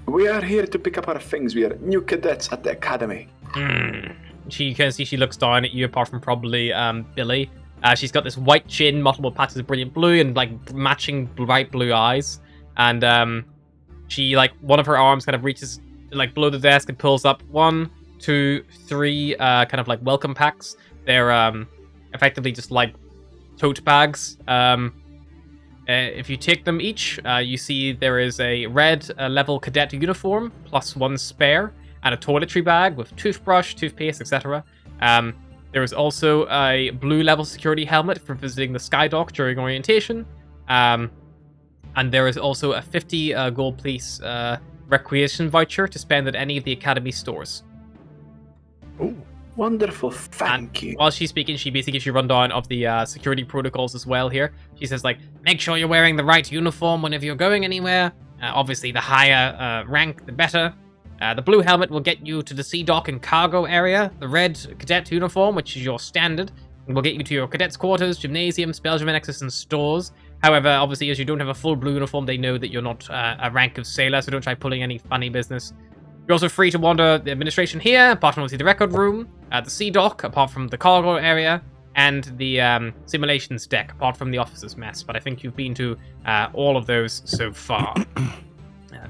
Speaker 2: We are here to pick up our things. We are new cadets at the academy.
Speaker 1: You can see she looks down at you, apart from probably Billy. She's got this white chin, multiple patches of brilliant blue, and like matching bright blue eyes. And she, like, one of her arms kind of reaches like below the desk and pulls up 1, 2, 3 kind of like welcome packs. They're effectively just like tote bags. If you take them each, you see there is a red level cadet uniform plus 1 spare, and a toiletry bag with toothbrush, toothpaste, etc. There is also a blue level security helmet for visiting the Skydock during orientation. And there is also a 50 gold piece recreation voucher to spend at any of the academy stores.
Speaker 2: Oh, wonderful. Thank you.
Speaker 1: While she's speaking, she basically gives you a rundown of the security protocols as well here. She says, like, make sure you're wearing the right uniform whenever you're going anywhere. Obviously, the higher rank, the better. The blue helmet will get you to the sea dock and cargo area. The red cadet uniform, which is your standard, will get you to your cadets' quarters, gymnasium, Spelljammer nexus, and stores. However, obviously, as you don't have a full blue uniform, they know that you're not a rank of sailor, so don't try pulling any funny business. You're also free to wander the administration here, apart from obviously the record room, the sea dock, apart from the cargo area, and the simulations deck, apart from the officers' mess. But I think you've been to all of those so far,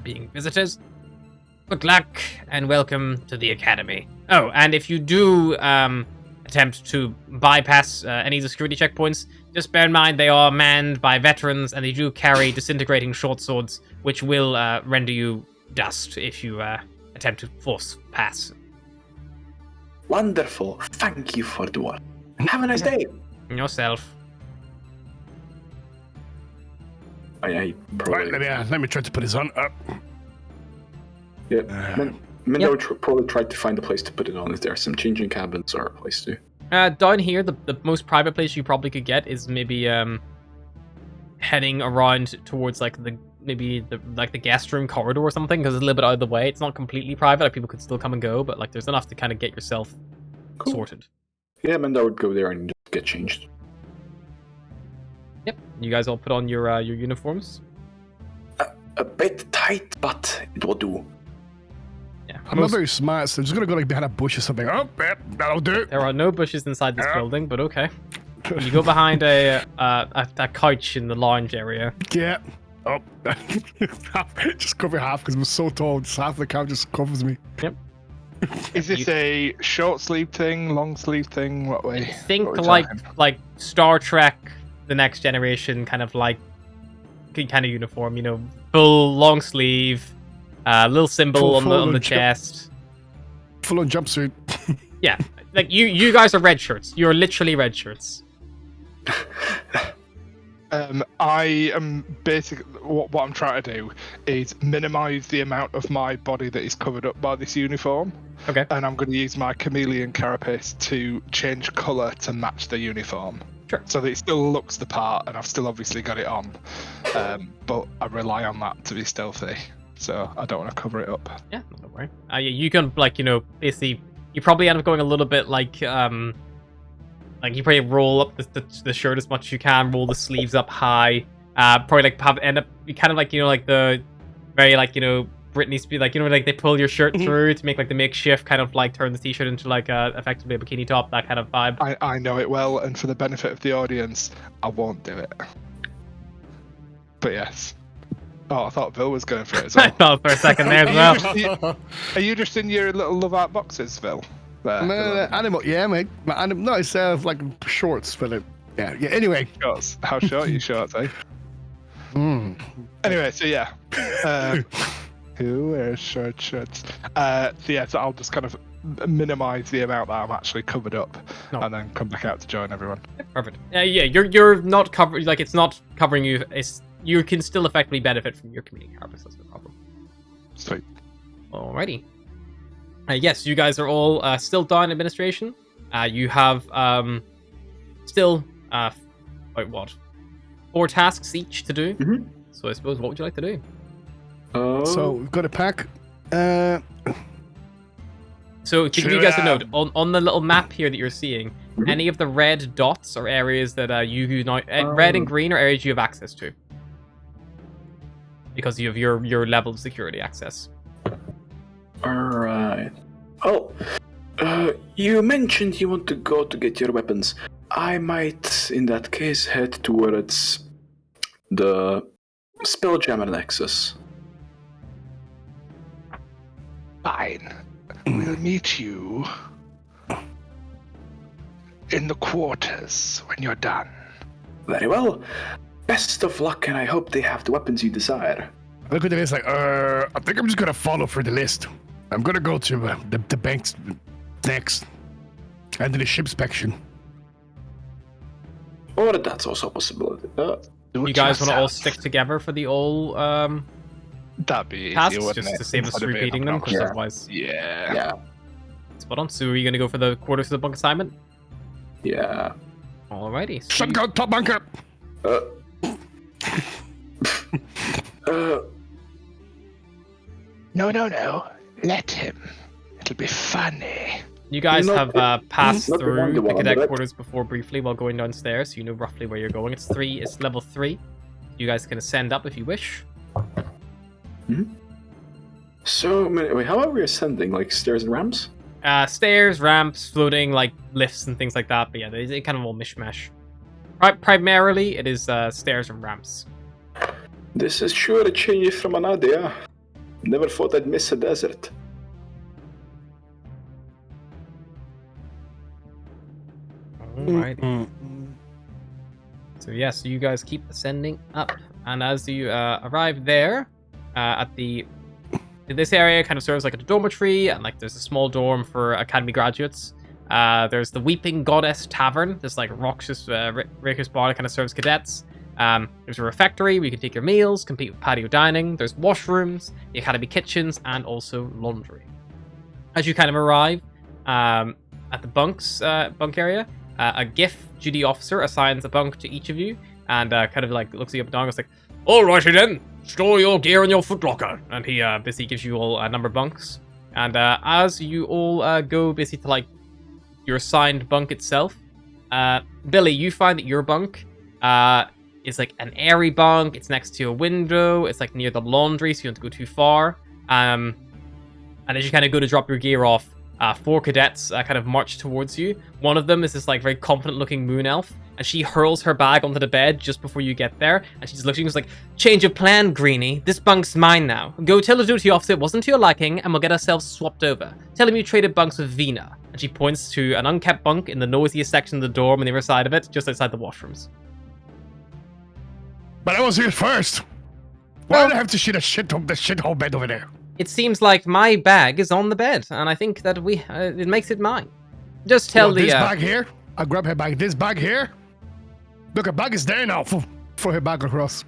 Speaker 1: being visitors. Good luck, and welcome to the academy. Oh, and if you do attempt to bypass any of the security checkpoints, just bear in mind they are manned by veterans, and they do carry disintegrating short swords, which will render you dust if you attempt to force pass.
Speaker 2: Wonderful. Thank you for the word. Have a nice day.
Speaker 1: Yourself.
Speaker 2: I probably...
Speaker 3: Right, let me try to put this on.
Speaker 2: Yeah, Mendo probably tried to find a place to put it on if there are some changing cabins or a place to.
Speaker 1: Down here, the most private place you probably could get is maybe heading around towards like the guest room corridor or something, because it's a little bit out of the way. It's not completely private, like people could still come and go, but like there's enough to kind of get yourself sorted.
Speaker 2: Yeah, Mendo would go there and just get changed.
Speaker 1: Yep, you guys all put on your uniforms.
Speaker 2: A bit tight, but it will do.
Speaker 1: Yeah,
Speaker 3: I'm not very smart, so I'm just gonna go like behind a bush or something. Oh, yep, that'll do.
Speaker 1: There are no bushes inside this building, but okay. You go behind a couch in the lounge area.
Speaker 3: Yeah. Oh, just cover half because I'm so tall. Just half the couch just covers me.
Speaker 1: Yep.
Speaker 4: Is this a short sleeve thing, long sleeve thing? What way?
Speaker 1: Think
Speaker 4: what we
Speaker 1: like
Speaker 4: talking?
Speaker 1: like Star Trek, The Next Generation, kind of uniform. You know, full long sleeve, little symbol on the chest.
Speaker 3: Full on jumpsuit.
Speaker 1: Yeah, like you guys are red shirts. You're literally red shirts.
Speaker 4: I am basically what I'm trying to do is minimize the amount of my body that is covered up by this uniform.
Speaker 1: Okay.
Speaker 4: And I'm going to use my chameleon carapace to change colour to match the uniform.
Speaker 1: Sure.
Speaker 4: So that it still looks the part, and I've still obviously got it on. But I rely on that to be stealthy, so I don't want to cover it up.
Speaker 1: Yeah, don't worry. Yeah, you can basically you probably end up going a little bit like you probably roll up the shirt as much as you can, roll the sleeves up high. Probably end up kind of like the very Britney Spears, like they pull your shirt through to make like the makeshift kind of turn the t-shirt into effectively a bikini top, that kind of vibe.
Speaker 4: I know it well, and for the benefit of the audience, I won't do it. But yes. Oh, I thought Bill was going for it as well.
Speaker 1: I thought for a second there as well.
Speaker 4: Are you just in your little love art boxes, Bill?
Speaker 3: Animal, yeah, mate. No, it's like shorts, but yeah. Anyway,
Speaker 4: Shorts. How short are you shorts, eh? Anyway, so yeah. Who wears short shirts? So I'll just kind of minimize the amount that I'm actually covered up, and then come back out to join everyone.
Speaker 1: Perfect. Yeah, you're not covered. Like it's not covering you. You can still effectively benefit from your community carapace. That's no problem.
Speaker 4: Sweet.
Speaker 1: Alrighty. Yes, you guys are all still down administration. You have still 4 tasks each to do.
Speaker 2: Mm-hmm.
Speaker 1: So I suppose, what would you like to do?
Speaker 3: so we've got a pack.
Speaker 1: So to give you guys a note, on the little map here that you're seeing, any of the red dots are areas that you now red and green are areas you have access to, because you have your level of security access.
Speaker 2: Alright. Oh, you mentioned you want to go to get your weapons. I might, in that case, head towards the Spelljammer Nexus.
Speaker 5: Fine. We'll meet you in the quarters when you're done.
Speaker 2: Very well. Best of luck, and I hope they have the weapons you desire.
Speaker 3: I look at the list like, I think I'm just gonna follow for the list. I'm gonna go to the banks next, and to the ship section.
Speaker 2: Or that's also a possibility.
Speaker 1: You guys want to all stick together for the all
Speaker 4: That'd be easier,
Speaker 1: tasks,
Speaker 4: wouldn't
Speaker 1: just
Speaker 4: it?
Speaker 1: to save us
Speaker 4: Instead of being
Speaker 1: repeating them, because
Speaker 4: obnoxious.
Speaker 1: otherwise,
Speaker 4: Yeah.
Speaker 1: spot on. So are you going to go for the quarters of the bunk assignment?
Speaker 2: Yeah.
Speaker 1: Alrighty. So
Speaker 3: Shotgun top bunker.
Speaker 5: No. Let him. It'll be funny.
Speaker 1: you guys
Speaker 2: Not-
Speaker 1: have passed
Speaker 2: not the
Speaker 1: through
Speaker 2: one,
Speaker 1: the
Speaker 2: but
Speaker 1: cadet
Speaker 2: it-
Speaker 1: quarters before briefly while going downstairs, so you know roughly where you're going. It's level 3. You guys can ascend up if you wish.
Speaker 2: So, wait, how are we ascending? Like stairs and ramps?
Speaker 1: Stairs, ramps, floating, like lifts and things like that. But yeah, they kind of all mishmash. Primarily, it is stairs and ramps.
Speaker 2: This is sure a change from Anadia. Never thought I'd miss a desert.
Speaker 1: Alrighty. So yeah, so you guys keep ascending up, and as you arrive there, this area kind of serves like a dormitory, and like there's a small dorm for academy graduates. There's the Weeping Goddess Tavern. This like raucous raker's bar that kind of serves cadets. There's a refectory where you can take your meals, compete with patio dining. There's washrooms, the academy kitchens, and also laundry. As you kind of arrive at the bunk area, a GIF duty officer assigns a bunk to each of you, and kind of like looks you up and down and goes like, "Alrighty then, store your gear in your footlocker." And he basically gives you all a number of bunks. And as you all go basically to like your assigned bunk itself, Billy, you find that your bunk is like an airy bunk. It's next to a window. It's like near the laundry, so you don't have to go too far. And as you kind of go to drop your gear off, 4 cadets kind of march towards you. One of them is this like very confident looking moon elf. and she hurls her bag onto the bed just before you get there, and she just looks at you and goes like, "Change of plan, Greenie. This bunk's mine now. Go tell the duty officer it wasn't to your liking, and we'll get ourselves swapped over. Tell him you traded bunks with Vina." And she points to an unkept bunk in the noisiest section of the dorm on the other side of it, just outside the washrooms.
Speaker 3: But I was here first. Why do I have to shit the shithole bed over there?
Speaker 1: It seems like my bag is on the bed, and I think that it makes it mine. Just tell
Speaker 3: Well,
Speaker 1: the
Speaker 3: this bag here. I grab her bag. This bag here. Look, her bag is there now. For her bag across.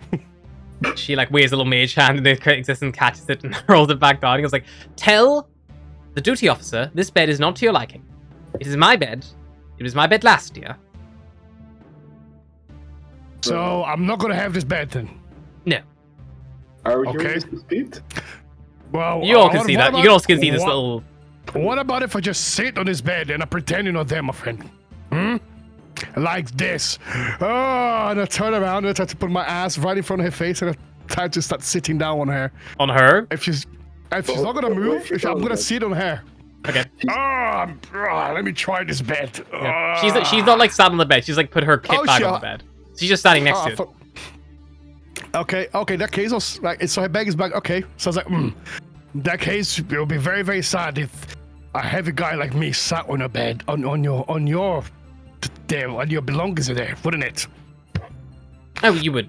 Speaker 1: She like waves a little mage hand and the existence catches it and rolls it back down. He goes like, "Tell the duty officer this bed is not to your liking. It is my bed. It was my bed last year."
Speaker 3: So I'm not gonna have this bed then.
Speaker 1: No.
Speaker 2: Are we
Speaker 3: Okay.
Speaker 2: hearing this dispute?
Speaker 3: Well,
Speaker 1: You all can see that.
Speaker 3: about-
Speaker 1: You can also see this
Speaker 3: what-
Speaker 1: little...
Speaker 3: What about if I just sit on this bed and I pretend you're not there, my friend? Like this. Oh, and I turn around and I try to put my ass right in front of her face and I try to start sitting down on her.
Speaker 1: On her?
Speaker 3: If she's not gonna
Speaker 2: wait,
Speaker 3: move,
Speaker 2: she's
Speaker 3: I'm
Speaker 2: on
Speaker 3: gonna
Speaker 2: the bed.
Speaker 3: sit on her.
Speaker 1: Okay.
Speaker 3: Let me try this bed.
Speaker 1: Yeah. She's not like sat on the bed. She's like put her kit
Speaker 3: Oh,
Speaker 1: bag
Speaker 3: she-
Speaker 1: on the bed. She's just standing next to it.
Speaker 3: Okay, in that case, so her bag is back. Okay, so I was like, in that case, it will be very, very sad if a heavy guy like me sat on a bed on your belongings are there, wouldn't it?
Speaker 1: Oh, you would.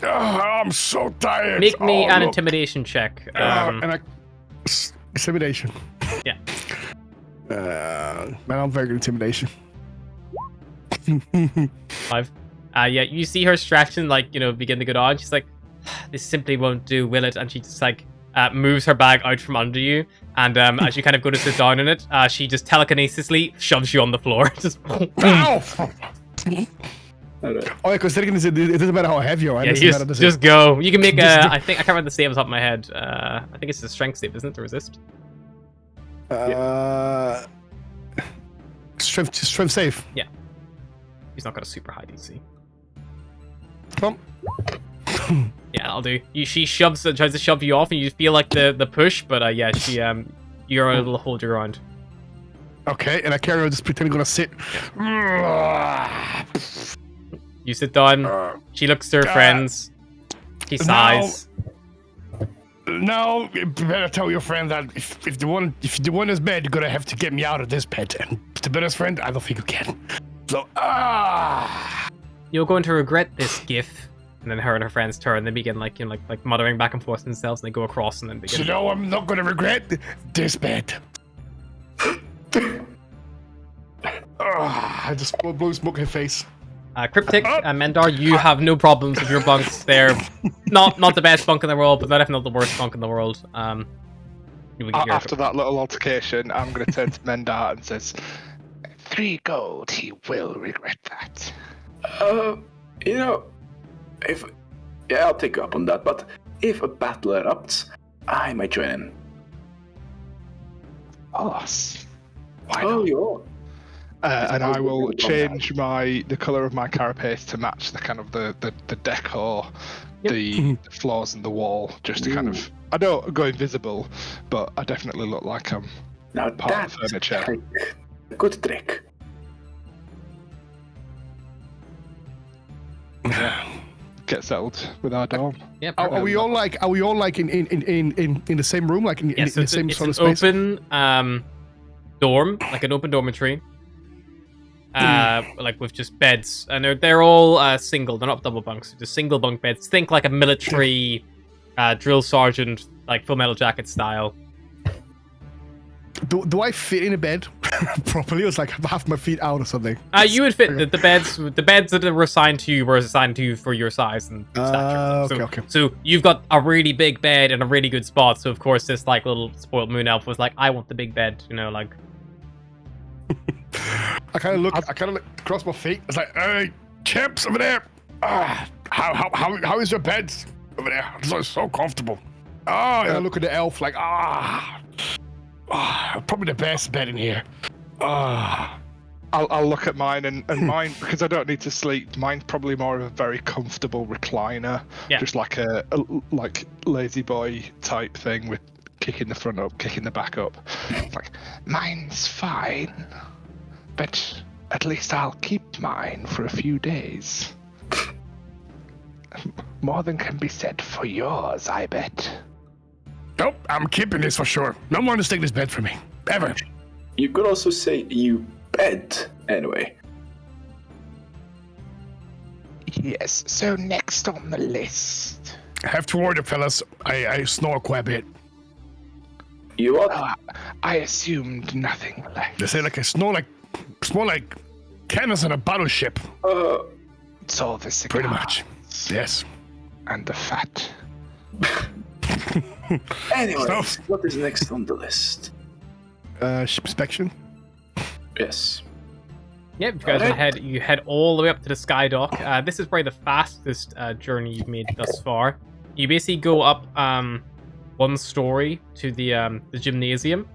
Speaker 3: I'm so tired.
Speaker 1: Make me an
Speaker 3: look.
Speaker 1: intimidation check.
Speaker 3: Intimidation.
Speaker 1: Yeah.
Speaker 3: Man, I'm very good at intimidation.
Speaker 1: 5. Yeah, you see her stretch and like, begin to go on. She's like, "This simply won't do, will it?" And she just like moves her bag out from under you. And as you kind of go to sit down in it, she just telekinesisly shoves you on the floor. Just boom.
Speaker 3: Ow!
Speaker 2: Alright.
Speaker 3: Oh, yeah, because it doesn't matter how heavy you are.
Speaker 1: Yeah,
Speaker 3: It
Speaker 1: you
Speaker 3: doesn't matter, does
Speaker 1: just
Speaker 3: it?
Speaker 1: go. You can make
Speaker 3: Just do-
Speaker 1: I can't remember the save off the top of my head. I think it's a strength save, isn't it, to resist?
Speaker 3: Strength save.
Speaker 1: He's not got a super high DC.
Speaker 3: Come.
Speaker 1: Yeah, that'll do. She tries to shove you off, and you feel like the push, but yeah, you're able to hold your ground.
Speaker 3: Okay, and I carry on just pretending I'm gonna sit.
Speaker 1: You sit down. She looks to her friends. She sighs.
Speaker 3: No, you better tell your friend that if you want this bed, you're gonna have to get me out of this bed. And to be honest, friend, I don't think you can. So,
Speaker 1: You're going to regret this, Gif. And then her and her friends turn. They begin like muttering back and forth themselves, and they go across and then begin.
Speaker 3: so no, I'm not gonna regret this bed. I just blow smoke in her face.
Speaker 1: Cryptic and Mendar, you have no problems with your bunks. They're not the best bunk in the world, but they're definitely not the worst bunk in the world. You will get your-
Speaker 4: After that little altercation, I'm going to turn to Mendar and says,
Speaker 5: 3 gold, he will regret that.
Speaker 2: I'll take you up on that, but if a battle erupts, I might join in.
Speaker 5: Us. Why
Speaker 2: Oh,
Speaker 5: not?
Speaker 2: you
Speaker 4: and I will change the color of my carapace to match the kind of the decor, the floors and the wall, just to kind of. I don't go invisible, but I definitely look like I'm
Speaker 2: Now
Speaker 4: part
Speaker 2: that's
Speaker 4: of the furniture.
Speaker 2: a good trick.
Speaker 4: Get settled with our dorm.
Speaker 1: Yeah,
Speaker 3: Are we all like in the same room, like in
Speaker 1: Yes,
Speaker 3: the
Speaker 1: it's
Speaker 3: same
Speaker 1: it's
Speaker 3: sort
Speaker 1: an
Speaker 3: of space?
Speaker 1: open dorm, like an open dormitory. Like with just beds, and they're all single. They're not double bunks. They're just single bunk beds. Think like a military drill sergeant, like Full Metal Jacket style.
Speaker 3: Do I fit in a bed properly? It was like half my feet out or something.
Speaker 1: You would fit the beds. The beds that were assigned to you for your size and stature.
Speaker 3: Okay.
Speaker 1: So you've got a really big bed and a really good spot. So of course this like little spoiled moon elf was like, I want the big bed. Like.
Speaker 3: I kind of look across my feet. It's like, hey, champs over there. How is your bed over there? It's so comfortable. And I look at the elf like, probably the best bed in here.
Speaker 4: I'll look at mine and mine, because I don't need to sleep. Mine's probably more of a very comfortable recliner, just like a like lazy boy type thing with kicking the front up, kicking the back up.
Speaker 5: Mine's fine, but At least I'll keep mine for a few days. More than can be said for yours, I bet.
Speaker 3: Nope, I'm keeping this for sure. No one is taking this bed from me. Ever.
Speaker 2: You could also say you bet, anyway.
Speaker 5: Yes, so next on the list.
Speaker 3: I have to warn you, fellas. I snore quite a bit.
Speaker 2: You what?
Speaker 5: Oh, I assumed nothing less.
Speaker 3: They say like I snore like cannons on a battleship.
Speaker 5: It's all the cigars.
Speaker 3: Pretty much. Yes.
Speaker 5: And the fat.
Speaker 2: Anyway,
Speaker 3: So-
Speaker 2: what is next on the list?
Speaker 3: Ship inspection.
Speaker 2: Yes.
Speaker 1: Yep, you guys you head all the way up to the Skydock. This is probably the fastest journey you've made thus far. You basically go up one story to the gymnasium,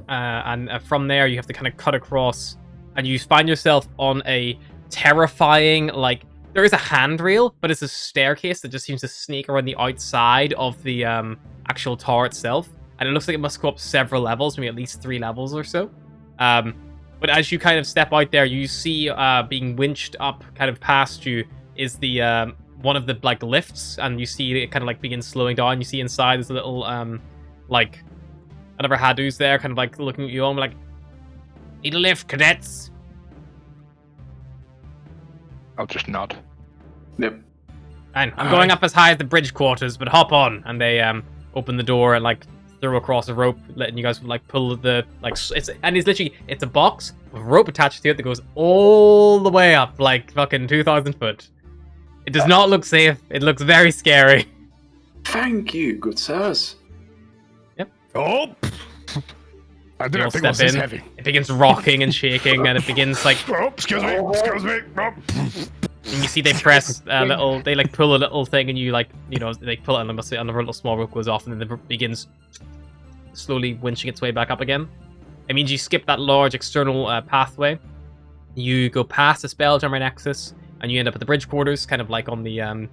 Speaker 1: and from there you have to kind of cut across, and you find yourself on a terrifying, like, there is a handrail, but it's a staircase that just seems to sneak around the outside of the actual tower itself, and it looks like it must go up several levels, maybe at least 3 levels or so. But as you kind of step out there, you see being winched up kind of past you is the one of the like lifts, and you see it kind of like begins slowing down. You see inside there's a little like another Hadu's there, kind of like looking at you all like, "Need a lift, cadets?"
Speaker 4: I'll just nod.
Speaker 2: Yep.
Speaker 1: And I'm going up as high as the bridge quarters, but hop on. And they open the door and like throw across a rope, letting you guys like pull the it's a box with a rope attached to it that goes all the way up, like fucking 2,000 foot. It does not look safe. It looks very scary.
Speaker 2: Thank you, good sirs.
Speaker 3: Oh! I
Speaker 1: You
Speaker 3: didn't
Speaker 1: all
Speaker 3: think it was
Speaker 1: step
Speaker 3: this
Speaker 1: in.
Speaker 3: heavy.
Speaker 1: It begins rocking and shaking, and it begins like,
Speaker 3: Oh, excuse me. Excuse me. Oh.
Speaker 1: and you see they press they like pull a little thing, and you like, you know, they pull it, and another little small rope goes off, and then it begins slowly winching its way back up again. It means you skip that large external pathway. You go past the Spelljammer Nexus, and you end up at the bridge quarters, kind of like on the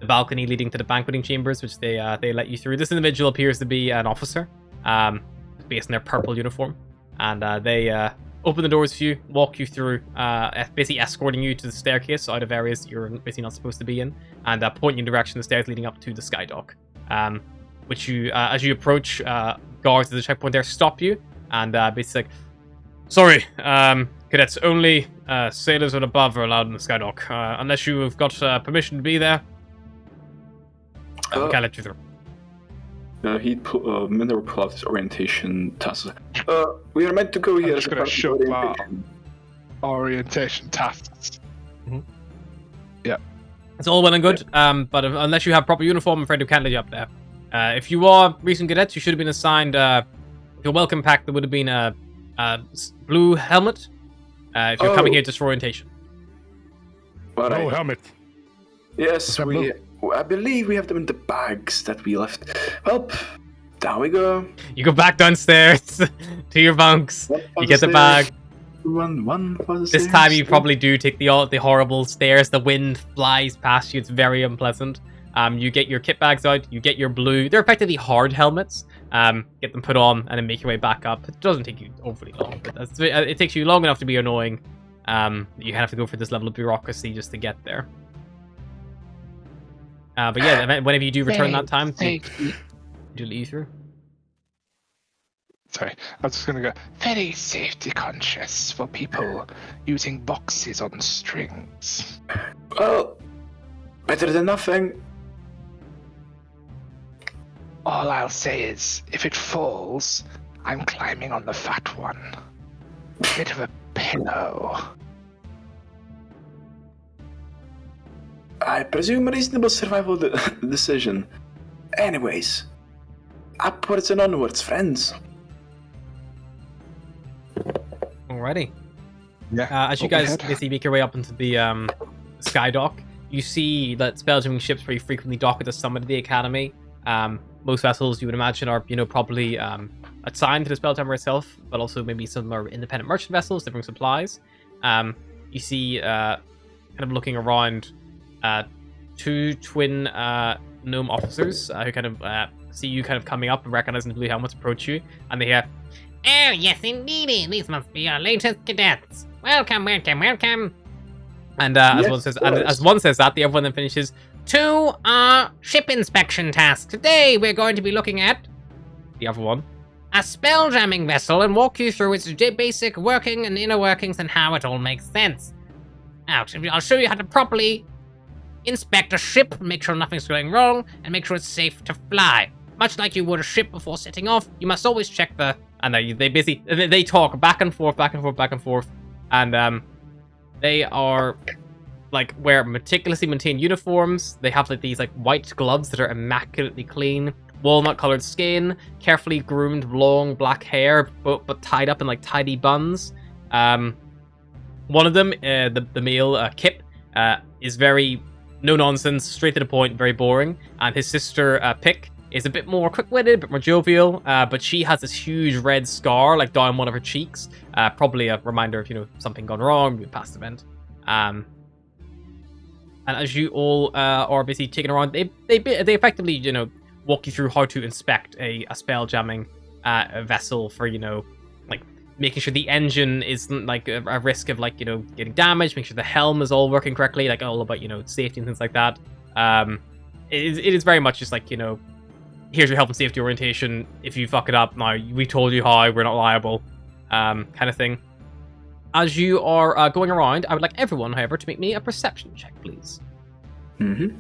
Speaker 1: balcony leading to the banqueting chambers, which they let you through. This individual appears to be an officer, based in their purple uniform, and they open the doors for you, walk you through, basically escorting you to the staircase out of areas you're basically not supposed to be in, and point you in the direction of the stairs leading up to the Skydock. Which you, as you approach, guards at the checkpoint there stop you, and basically like, "Sorry, cadets, only sailors and above are allowed in the Skydock, unless you have got permission to be there. We can't let you through."
Speaker 2: Mender will pull out his orientation task. We are meant to go here.
Speaker 4: I'm
Speaker 2: as
Speaker 4: just
Speaker 2: a
Speaker 4: gonna
Speaker 2: part of
Speaker 4: shove my
Speaker 2: orientation.
Speaker 4: orientation tasks.
Speaker 1: It's all well and good, but unless you have proper uniform, I'm afraid we can't let you up there. If you are recent cadets, you should have been assigned your welcome pack. There would have been a blue helmet if you're coming here just for orientation.
Speaker 2: All right.
Speaker 3: Oh, helmet.
Speaker 2: Yes,
Speaker 3: that
Speaker 2: I believe we have them in the bags that we left. Well, down we go.
Speaker 1: You go back downstairs to your bunks. You get the bag.
Speaker 2: One for the
Speaker 1: This time you probably do take the horrible stairs. The wind flies past you. It's very unpleasant. You get your kit bags out. You get your blue. They're effectively hard helmets. Get them put on and then make your way back up. It doesn't take you overly long. But it takes you long enough to be annoying. You have to go for this level of bureaucracy just to get there. But yeah, whenever you do return that time, do let you through.
Speaker 4: Sorry, I was just gonna go.
Speaker 5: Very safety conscious for people using boxes on strings.
Speaker 2: Well, better than nothing.
Speaker 5: All I'll say is, if it falls, I'm climbing on the fat one. Bit of a pillow.
Speaker 2: I presume a reasonable survival decision. Anyways, upwards and onwards, friends.
Speaker 1: Alrighty.
Speaker 4: Yeah.
Speaker 1: As you guys basically make your way up into the Skydock, you see that Spelljamming ships pretty frequently dock at the summit of the Academy. Most vessels, you would imagine, are probably assigned to the Spelljammer itself, but also maybe some are independent merchant vessels, different supplies. You see, kind of looking around, 2 twin gnome officers who kind of see you kind of coming up and recognizing the blue helmets approach you, and they hear, "Oh, yes, indeed. These must be our latest cadets. welcome. And
Speaker 2: Yes,
Speaker 1: as one says that, the other one then finishes, to our ship inspection task. Today we're going to be looking at, the other one, a spelljamming vessel and walk you through its basic working and inner workings and how it all makes sense. I'll show you how to properly inspect a ship, make sure nothing's going wrong, and make sure it's safe to fly. Much like you would a ship before setting off, you must always check the... I know, they talk back and forth, and they are, like, wear meticulously maintained uniforms. They have, like, these, like, white gloves that are immaculately clean, walnut-colored skin, carefully groomed, long black hair, but tied up in, like, tidy buns. One of them, the male, Kip, is very no-nonsense, straight to the point, very boring. And his sister, Pick, is a bit more quick-witted, a bit more jovial, but she has this huge red scar, like, down one of her cheeks. Probably a reminder of, something gone wrong, a past event. And as you all are busy taking around, they effectively, walk you through how to inspect a spell jamming vessel for, like, making sure the engine isn't, like, a risk of, like, getting damaged, make sure the helm is all working correctly, like, all about, safety and things like that. It is very much just, like, here's your health and safety orientation. If you fuck it up, now we told you how, we're not liable, kind of thing. As you are going around, I would like everyone, however, to make me a perception check, please.
Speaker 2: Mm-hmm.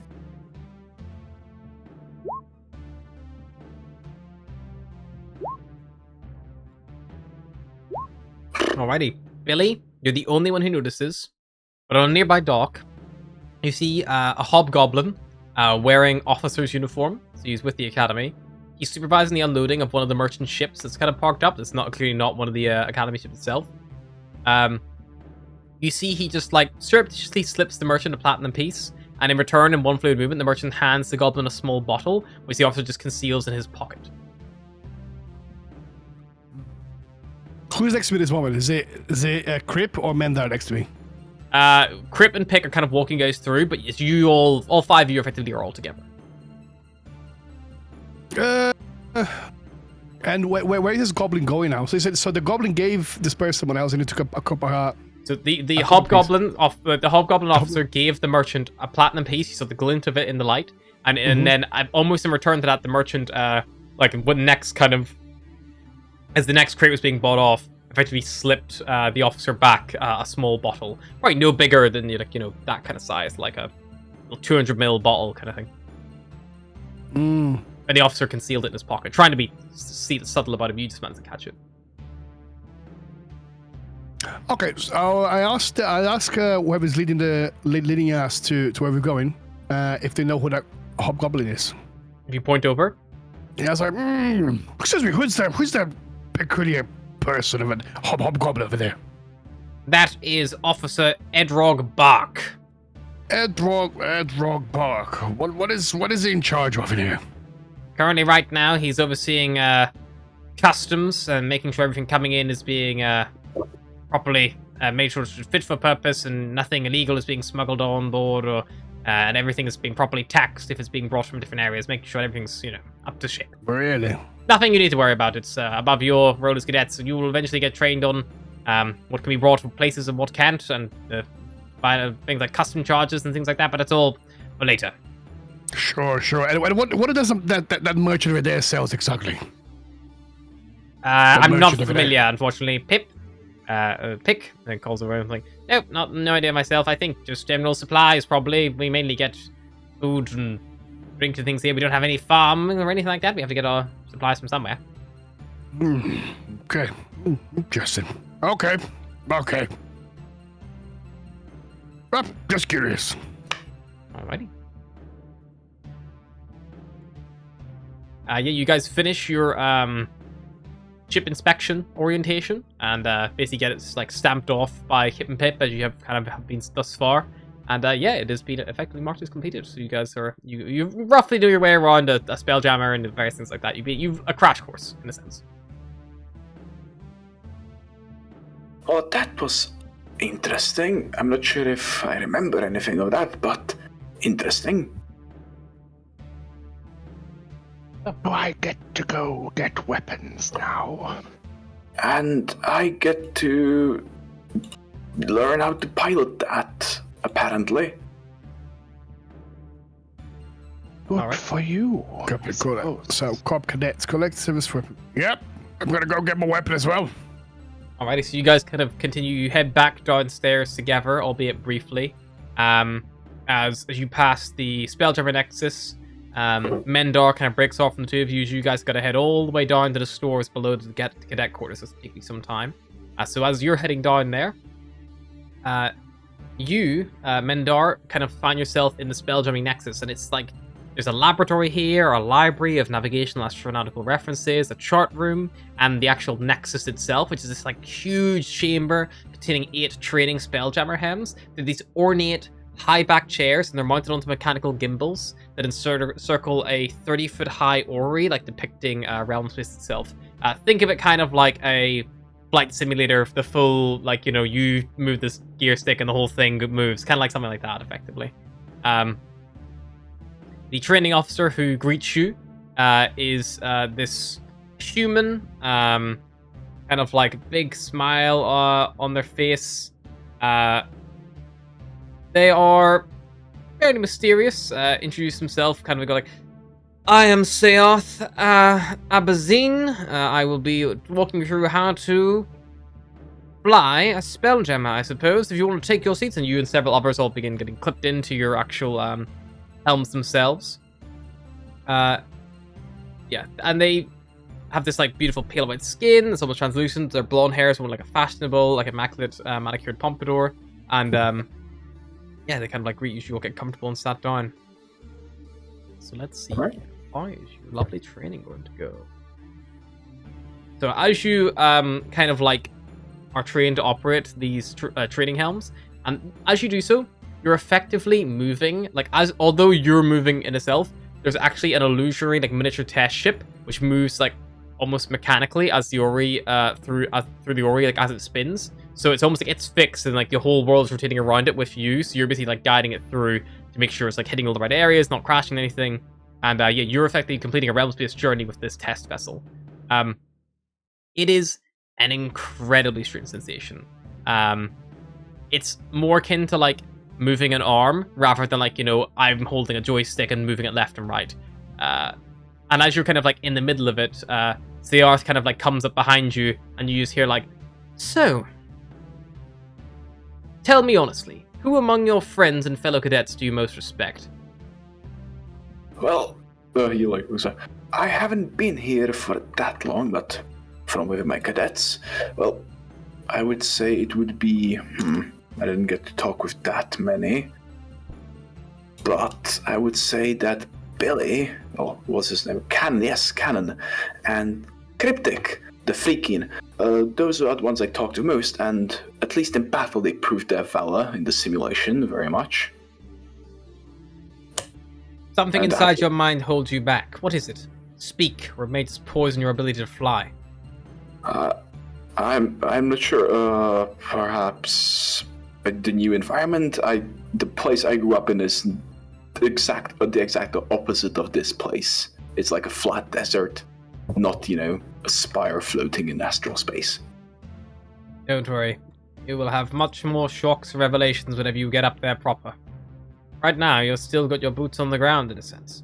Speaker 1: Alrighty. Billy, you're the only one who notices, but on a nearby dock, you see a hobgoblin wearing officer's uniform, so he's with the academy. He's supervising the unloading of one of the merchant ships that's kind of parked up. It's clearly not one of the academy ships itself. You see he just, like, surreptitiously slips the merchant a platinum piece, and in return, in one fluid movement, the merchant hands the goblin a small bottle, which the officer just conceals in his pocket.
Speaker 3: Who's next to me this moment? Is it Crip or Mendar next to me?
Speaker 1: Crip and Pick are kind of walking guys through, but it's you all five of you effectively are all together.
Speaker 3: And where is this goblin going now? So he said, so the goblin gave this person someone else, and he took a cup of.
Speaker 1: So the hobgoblin officer gave the merchant a platinum piece. You saw the glint of it in the light, and then almost in return to that, the merchant like what next kind of as the next crate was being bought off, effectively slipped the officer back a small bottle, probably no bigger than that kind of size, like a 200 ml bottle kind of thing. And the officer concealed it in his pocket, trying to be subtle about it. You just managed to catch it.
Speaker 3: Okay, so I ask whoever's leading us to where we're going, if they know who that hobgoblin is.
Speaker 1: If you point over,
Speaker 3: yeah, I was like, excuse me, who's that peculiar person of a hobgoblin over there?
Speaker 1: That is Officer Edrog Bark.
Speaker 3: Edrog Bark. What is he in charge of in here?
Speaker 1: Currently, right now, he's overseeing customs and making sure everything coming in is being properly made sure it's fit for purpose and nothing illegal is being smuggled on board, or and everything is being properly taxed if it's being brought from different areas, making sure everything's up to shape.
Speaker 3: Really?
Speaker 1: Nothing you need to worry about. It's above your role as cadets. So you will eventually get trained on what can be brought from places and what can't, and by things like custom charges and things like that. But it's all for later.
Speaker 3: Sure. And what does that merchant over there sells exactly?
Speaker 1: I'm not familiar, unfortunately. Pick, then calls around like, nope, no idea myself. I think just general supplies, probably. We mainly get food and drink and things here. We don't have any farming or anything like that. We have to get our supplies from somewhere.
Speaker 3: Okay. Interesting. Okay. Just curious.
Speaker 1: Alrighty. Yeah, you guys finish your ship inspection orientation and basically get it like stamped off by Kip and Pip as you have kind of been thus far. And yeah, it has been effectively marked as completed. So you guys are you roughly know your way around a Spelljammer and various things like that. You've a crash course in a sense.
Speaker 2: Oh, that was interesting. I'm not sure if I remember anything of that, but interesting.
Speaker 5: Do I get to go get weapons now?
Speaker 2: And I get to learn how to pilot that, apparently.
Speaker 5: Good
Speaker 1: All right.
Speaker 5: for you.
Speaker 3: Copy,
Speaker 5: I
Speaker 3: cool.
Speaker 5: suppose.
Speaker 3: So, Corp Cadets, collect service weapon. Yep, I'm gonna go get my weapon as well.
Speaker 1: Alrighty, so you guys kind of continue. You head back downstairs together, albeit briefly. As you pass the Spelljammer Nexus, Mendar kind of breaks off from the two of you. You guys got to head all the way down to the stores below to get to cadet quarters. So it's taking some time. So as you're heading down there, you, Mendar, kind of find yourself in the Spelljamming Nexus, and it's like there's a laboratory here, a library of navigational astronautical references, a chart room, and the actual Nexus itself, which is this like huge chamber containing 8 training Spelljammer hems. They're these ornate high-back chairs, and they're mounted onto mechanical gimbals that encircle a 30-foot high orrery, like depicting Realm Space itself. Think of it kind of like a flight simulator, the full, like, you know, you move this gear stick and the whole thing moves, kind of like something like that, effectively. The training officer who greets you is this human, kind of like a big smile on their face. They are fairly mysterious. Introduce himself, kind of go like, I am Seath Abazine. I will be walking you through how to fly a Spelljammer, I suppose. If you want to take your seats, and you and several others all begin getting clipped into your actual helms themselves. Yeah, and they have this like beautiful pale white skin. It's almost translucent. Their blonde hair is more like a fashionable, like immaculate manicured pompadour, and yeah, they kind of like greet you. You all get comfortable and sat down. So let's see.
Speaker 2: Right.
Speaker 1: How is your lovely training going to go? So as you kind of like are trained to operate these training helms, and as you do so, you're effectively moving, like, although you're moving in itself, there's actually an illusory, like, miniature test ship, which moves, like, almost mechanically as the Ori, through the Ori, like, as it spins. So it's almost like it's fixed, and, like, the whole world's rotating around it with you, so you're basically, like, guiding it through to make sure it's, like, hitting all the right areas, not crashing anything. And, yeah, you're effectively completing a realm space journey with this test vessel. It is an incredibly strange sensation. It's more akin to, like, moving an arm rather than, like, you know, I'm holding a joystick and moving it left and right. And as you're kind of like in the middle of it, Seath kind of like comes up behind you, and you just hear like, so, tell me honestly, who among your friends and fellow cadets do you most respect?
Speaker 2: Well, he like looks like, I haven't been here for that long, but from with my cadets, well, I would say it would be. I didn't get to talk with that many, but I would say that Billy, oh, what's his name? Cannon, and Cryptic, the Freaking. Those are the ones I talk to most, and at least in battle they proved their valor in the simulation very much.
Speaker 1: Something
Speaker 2: And
Speaker 1: inside your mind holds you back. What is it? Speak, or it may just poison your ability to fly.
Speaker 2: I'm not sure. Perhaps the new environment. The place I grew up in is the exact opposite of this place. It's like a flat desert, not, you know, a spire floating in astral space.
Speaker 1: Don't worry. You will have much more shocks and revelations whenever you get up there proper. Right now, you've still got your boots on the ground, in a sense.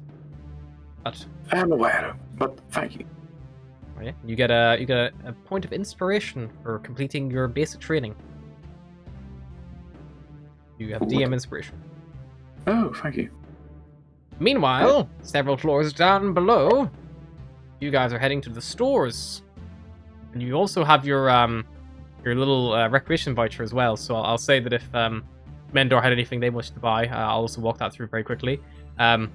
Speaker 1: But
Speaker 2: I am aware, but thank you.
Speaker 1: oh yeah, you get a point of inspiration for completing your basic training. You have DM inspiration.
Speaker 2: Oh, thank you.
Speaker 1: Meanwhile, several floors down below, you guys are heading to the stores, and you also have your little recreation voucher as well. So I'll say that if Mendor had anything they wish to buy, I'll also walk that through very quickly. The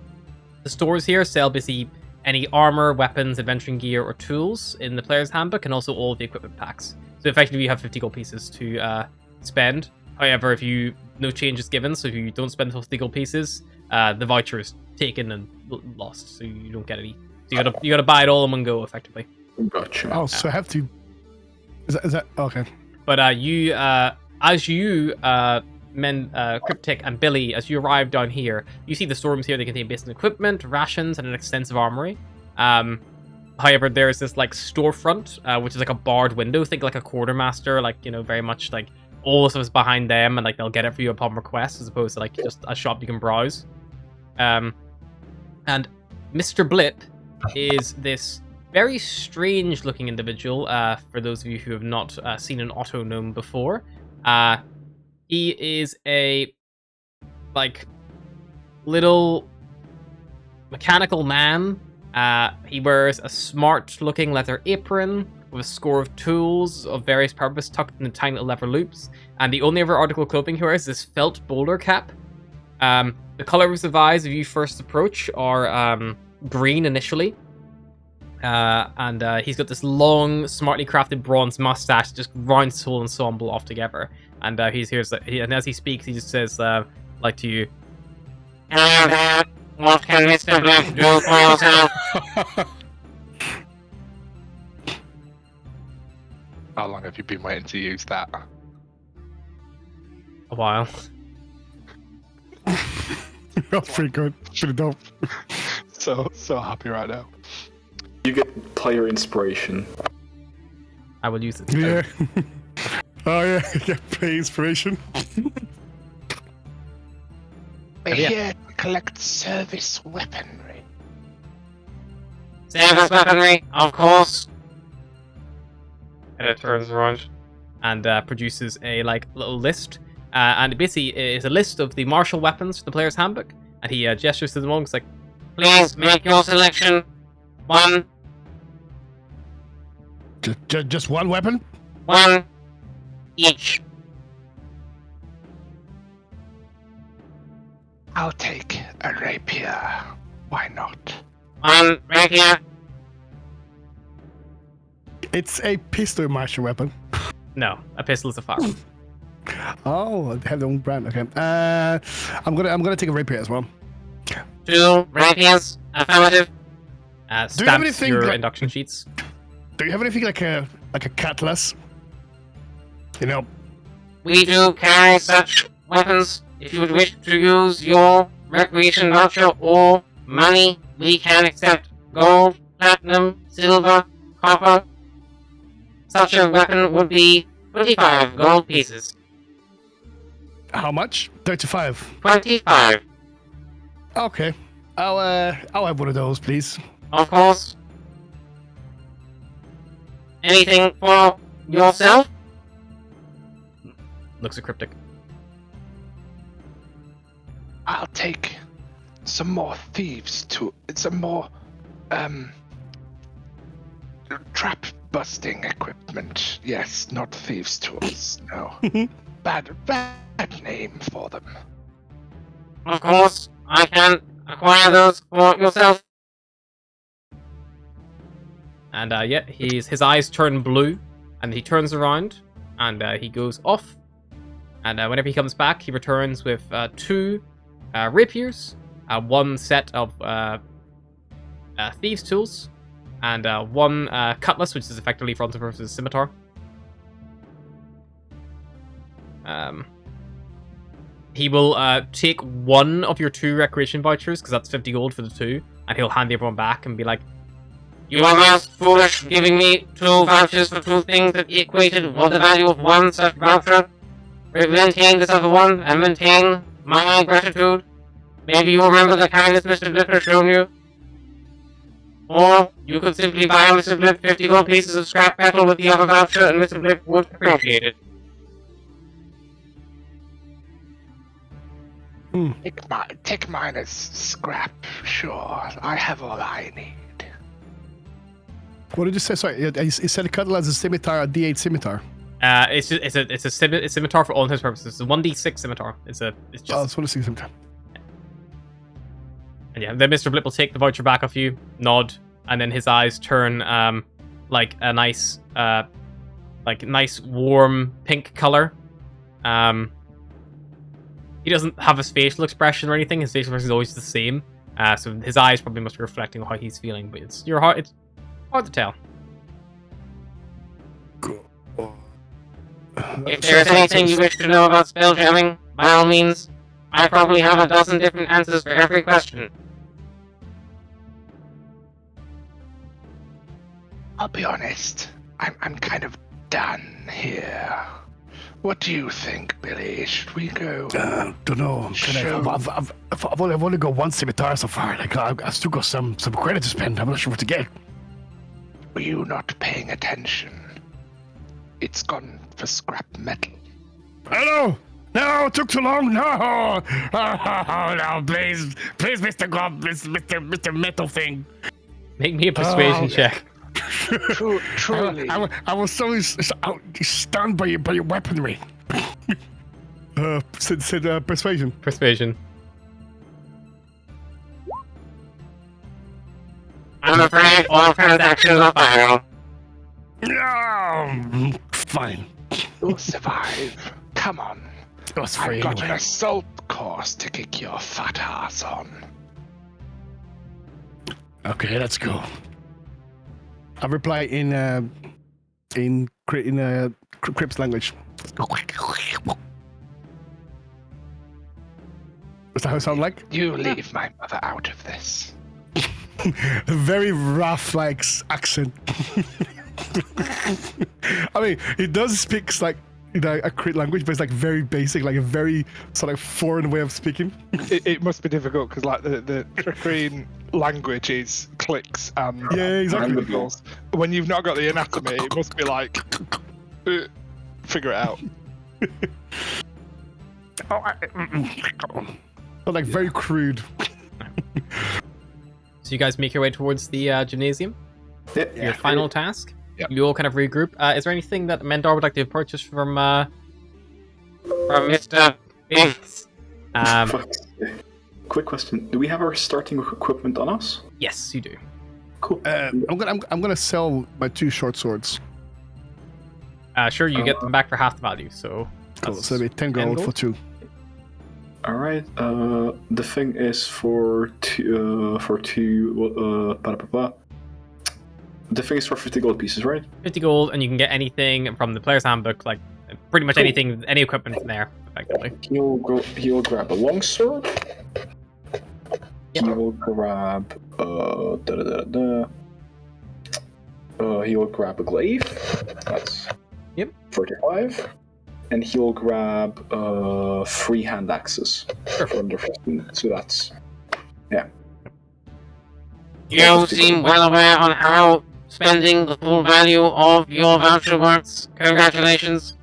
Speaker 1: stores here sell basically any armor, weapons, adventuring gear, or tools in the player's handbook, and also all the equipment packs. So effectively, you have 50 gold pieces to spend. However, if no change is given, so if you don't spend 50 gold pieces, the voucher is taken and lost, so you don't get any. So you gotta buy it all in one go, effectively.
Speaker 2: Gotcha.
Speaker 3: Oh, so I have to. Is that okay?
Speaker 1: But Cryptic and Billy, as you arrive down here, you see the storerooms here. They contain basic equipment, rations, and an extensive armory. However, there's this like storefront, which is like a barred window. Think like a quartermaster, like, you know, very much like all the stuff is behind them, and like they'll get it for you upon request, as opposed to like just a shop you can browse. And Mr. Blip is this very strange looking individual. For those of you who have not seen an auto gnome before, he is a like little mechanical man. He wears a smart looking leather apron with a score of tools of various purpose tucked in tiny little leather loops, and the only other article of clothing he wears is this felt bowler cap. The color of his eyes, if you first approach, are green initially, and he's got this long, smartly crafted bronze mustache, just grinds whole ensemble off together. And and as he speaks, he just says, like to you, "Hello there. What can Mr. Blip do for yourself?"
Speaker 4: How long have you been waiting to use that?
Speaker 1: A while.
Speaker 3: That's pretty good. Pretty dope.
Speaker 4: So happy right now.
Speaker 2: You get player inspiration.
Speaker 1: I will use it.
Speaker 3: Yeah. Oh yeah, get play inspiration.
Speaker 5: We're
Speaker 1: Yeah.
Speaker 5: here to collect service weaponry.
Speaker 1: Service weaponry, of course. And it turns around and produces a little list. And basically, it's a list of the martial weapons for the player's handbook. And he gestures to the monks like, "Please make your selection. One
Speaker 3: Just one weapon?
Speaker 1: each."
Speaker 5: I'll take a rapier. Why not?
Speaker 1: One rapier.
Speaker 3: It's a pistol martial weapon.
Speaker 1: No, a pistol is a firearm.
Speaker 3: Oh, they have their own brand. Okay. I'm gonna take a rapier as well.
Speaker 1: 2 rapiers. Affirmative.
Speaker 3: Do you have
Speaker 1: Stamps
Speaker 3: anything
Speaker 1: your
Speaker 3: like-
Speaker 1: induction sheets.
Speaker 3: Do you have anything like a cutlass? You know,
Speaker 1: We do carry such weapons. If you would wish to use your recreation voucher or money, we can accept gold, platinum, silver, copper. Such a weapon would be 25 gold pieces.
Speaker 3: how much? 35.
Speaker 1: 25,
Speaker 3: Okay. I'll have one of those, please.
Speaker 1: of course. Anything for yourself? Looks cryptic.
Speaker 5: I'll take some more some more trap busting equipment. Yes, not thieves' tools. No. bad name for them.
Speaker 1: Of course, I can acquire those for yourself. And his eyes turn blue, and he turns around, and he goes off. And whenever he comes back, he returns with 2 rapiers, 1 set of thieves' tools, and 1 cutlass, which is effectively front and versus scimitar. He will take 1 of your 2 recreation vouchers, because that's 50 gold for the 2, and he'll hand the other one back and be like, "You are most foolish, giving me 2 vouchers for 2 things that equated with the value of 1 such voucher. Maintain this other one, and maintain my gratitude. Maybe you remember the kindness Mr. Blip has shown you. Or you could simply buy Mr. Blip 50 gold pieces of scrap metal with the other voucher, and Mr. Blip would appreciate it."
Speaker 5: Take mine as scrap. Sure, I have all I need.
Speaker 3: What did you say? Sorry, you said a cutlass is a scimitar, a D8 scimitar.
Speaker 1: It's a scimitar for all intents and purposes. It's a 1d6 scimitar. It's
Speaker 3: Oh,
Speaker 1: just.
Speaker 3: that's what I see scimitar.
Speaker 1: And yeah, then Mr. Blip will take the voucher back off you, nod, and then his eyes turn like a nice warm pink color. He doesn't have a facial expression or anything. His facial expression is always the same. So his eyes probably must be reflecting how he's feeling, but it's hard to tell. If there's anything you wish to know about spelljamming, by all means, I probably have a dozen different answers for every question.
Speaker 5: I'll be honest. I'm kind of done here. What do you think, Billy? Should we go?
Speaker 3: Don't know. I've only got one scimitar so far. Like I've still got some credit to spend. I'm not sure what to get.
Speaker 5: Were you not paying attention? It's gone for scrap metal.
Speaker 3: Hello. No, it took too long. No, no, please, Mr. Mr. Metal Thing.
Speaker 1: Make me a persuasion check.
Speaker 5: Truly.
Speaker 3: I was so stunned by your weaponry. Said persuasion.
Speaker 1: Persuasion. I'm afraid all transactions are final.
Speaker 3: No, fine.
Speaker 5: You'll survive. Come on.
Speaker 3: It was free
Speaker 5: I've got
Speaker 3: anyway.
Speaker 5: an assault course to kick your fat ass on.
Speaker 3: Okay, let's go. I reply in Crips language. Is that how it sound like?
Speaker 5: You leave my mother out of this.
Speaker 3: A very rough like accent. I mean, he does speak like a Crit language, but it's like very basic, like a very sort of foreign way of speaking.
Speaker 4: It must be difficult because like the Tracrian language is clicks and
Speaker 3: Yeah, exactly.
Speaker 4: symbols. When you've not got the anatomy, it must be like figure it out.
Speaker 3: But like very crude.
Speaker 1: So you guys make your way towards the gymnasium. Your final task.
Speaker 4: Yep.
Speaker 1: You all kind of regroup. Is there anything that Mendar would like to purchase from Mr. Biggs?
Speaker 2: Quick question: do we have our starting equipment on us?
Speaker 1: Yes, you do.
Speaker 2: Cool.
Speaker 3: I'm gonna sell my 2 short swords.
Speaker 1: Sure, you get them back for half the value. So
Speaker 3: Cool.
Speaker 1: that's
Speaker 3: So it'll be 10 gold for 2.
Speaker 2: All right. The thing is for two. The thing is for 50 gold pieces, right?
Speaker 1: 50 gold, and you can get anything from the player's handbook, like pretty much
Speaker 2: Cool.
Speaker 1: anything, any equipment from there, effectively.
Speaker 2: He'll grab a longsword.
Speaker 1: Yep.
Speaker 2: He'll grab he'll grab a glaive. That's 45. And he'll grab 3 hand axes for under 15. So that's
Speaker 1: You seem well aware on how spending the full value of your voucher works. Congratulations.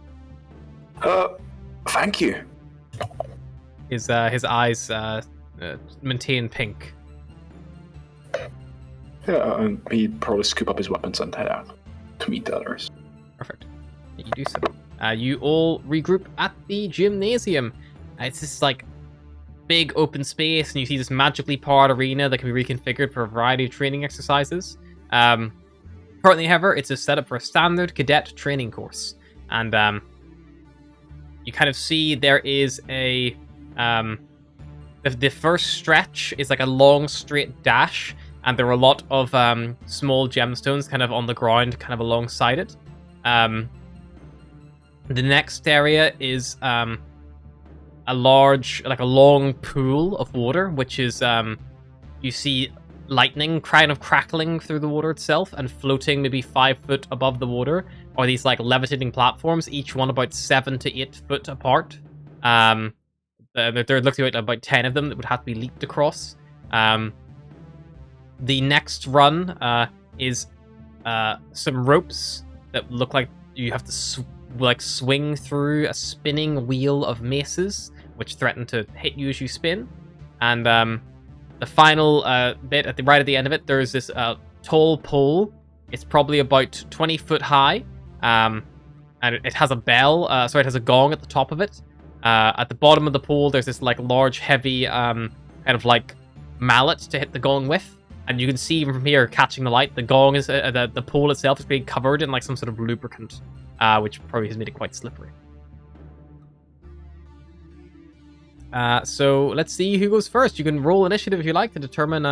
Speaker 2: Thank you.
Speaker 1: His eyes maintain pink.
Speaker 2: Yeah, and he'd probably scoop up his weapons and head out to meet the others.
Speaker 1: Perfect. You do so. You all regroup at the gymnasium. It's this like big open space, and you see this magically powered arena that can be reconfigured for a variety of training exercises. Currently, however, it's a setup for a standard cadet training course, and you kind of see there is a the first stretch is like a long straight dash, and there are a lot of small gemstones kind of on the ground, kind of alongside it. The next area is a long pool of water, which is you see lightning kind of crackling through the water itself, and floating maybe 5 foot above the water are these like levitating platforms, each one about 7 to 8 foot apart. There looks like about 10 of them that would have to be leaped across. The next run is some ropes that look like you have to swing through a spinning wheel of maces, which threaten to hit you as you spin. And the final bit right at the end of it, there's this tall pole. It's probably about 20 foot high, and it has a bell. It has a gong at the top of it. At the bottom of the pole, there's this like large, heavy kind of like mallet to hit the gong with. And you can see even from here, catching the light, the gong is the pole itself is being covered in like some sort of lubricant, which probably has made it quite slippery. So let's see who goes first. You can roll initiative if you like to determine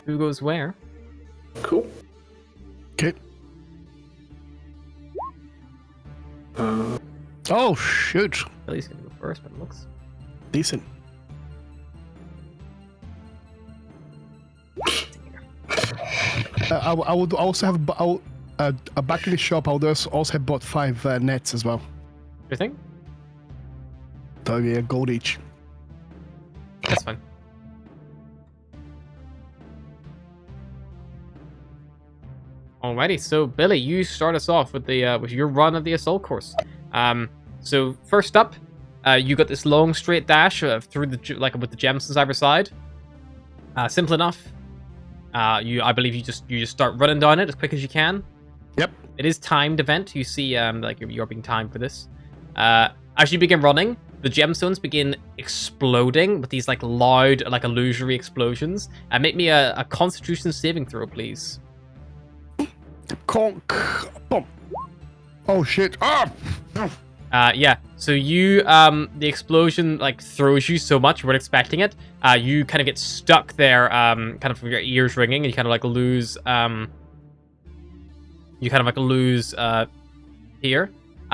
Speaker 1: who goes where.
Speaker 2: Cool.
Speaker 3: Okay. Oh shoot!
Speaker 1: Billy's gonna go first, but it looks
Speaker 3: Decent. I would also have back in the shop. I would also have bought 5 nets as well.
Speaker 1: Your thing?
Speaker 3: So yeah, gold each.
Speaker 1: That's fine. Alrighty, so Billy, you start us off with the with your run of the assault course. So first up, you got this long straight dash through the with the gems on either side. Simple enough. I believe you just start running down it as quick as you can.
Speaker 3: Yep.
Speaker 1: It is timed event. You see, you're being timed for this. As you begin running, the gemstones begin exploding with these like loud, like illusory explosions. Make me a Constitution saving throw, please.
Speaker 3: Conk. Boom. Oh shit. Ah!
Speaker 1: Yeah. So you, the explosion like throws you so much you weren't expecting it. You kind of get stuck there, kind of with your ears ringing, and you kind of like lose, here.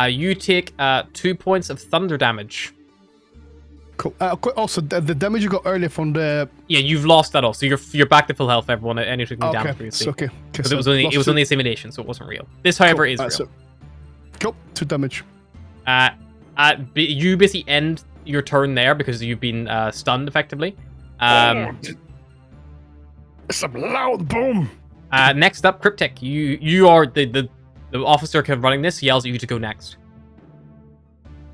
Speaker 1: You take 2 points of thunder damage.
Speaker 3: Cool. Also, the damage you got earlier from the...
Speaker 1: Yeah, you've lost that all. So you're back to full health, everyone. Any taking damage previously.
Speaker 3: Okay.
Speaker 1: Because it was only a simulation, so it wasn't real. This, however, is real.
Speaker 3: Cool. 2 damage.
Speaker 1: You basically end your turn there because you've been stunned effectively.
Speaker 3: Some loud boom.
Speaker 1: Next up, Cryptic. You are the officer kind of running this. He yells at you to go next.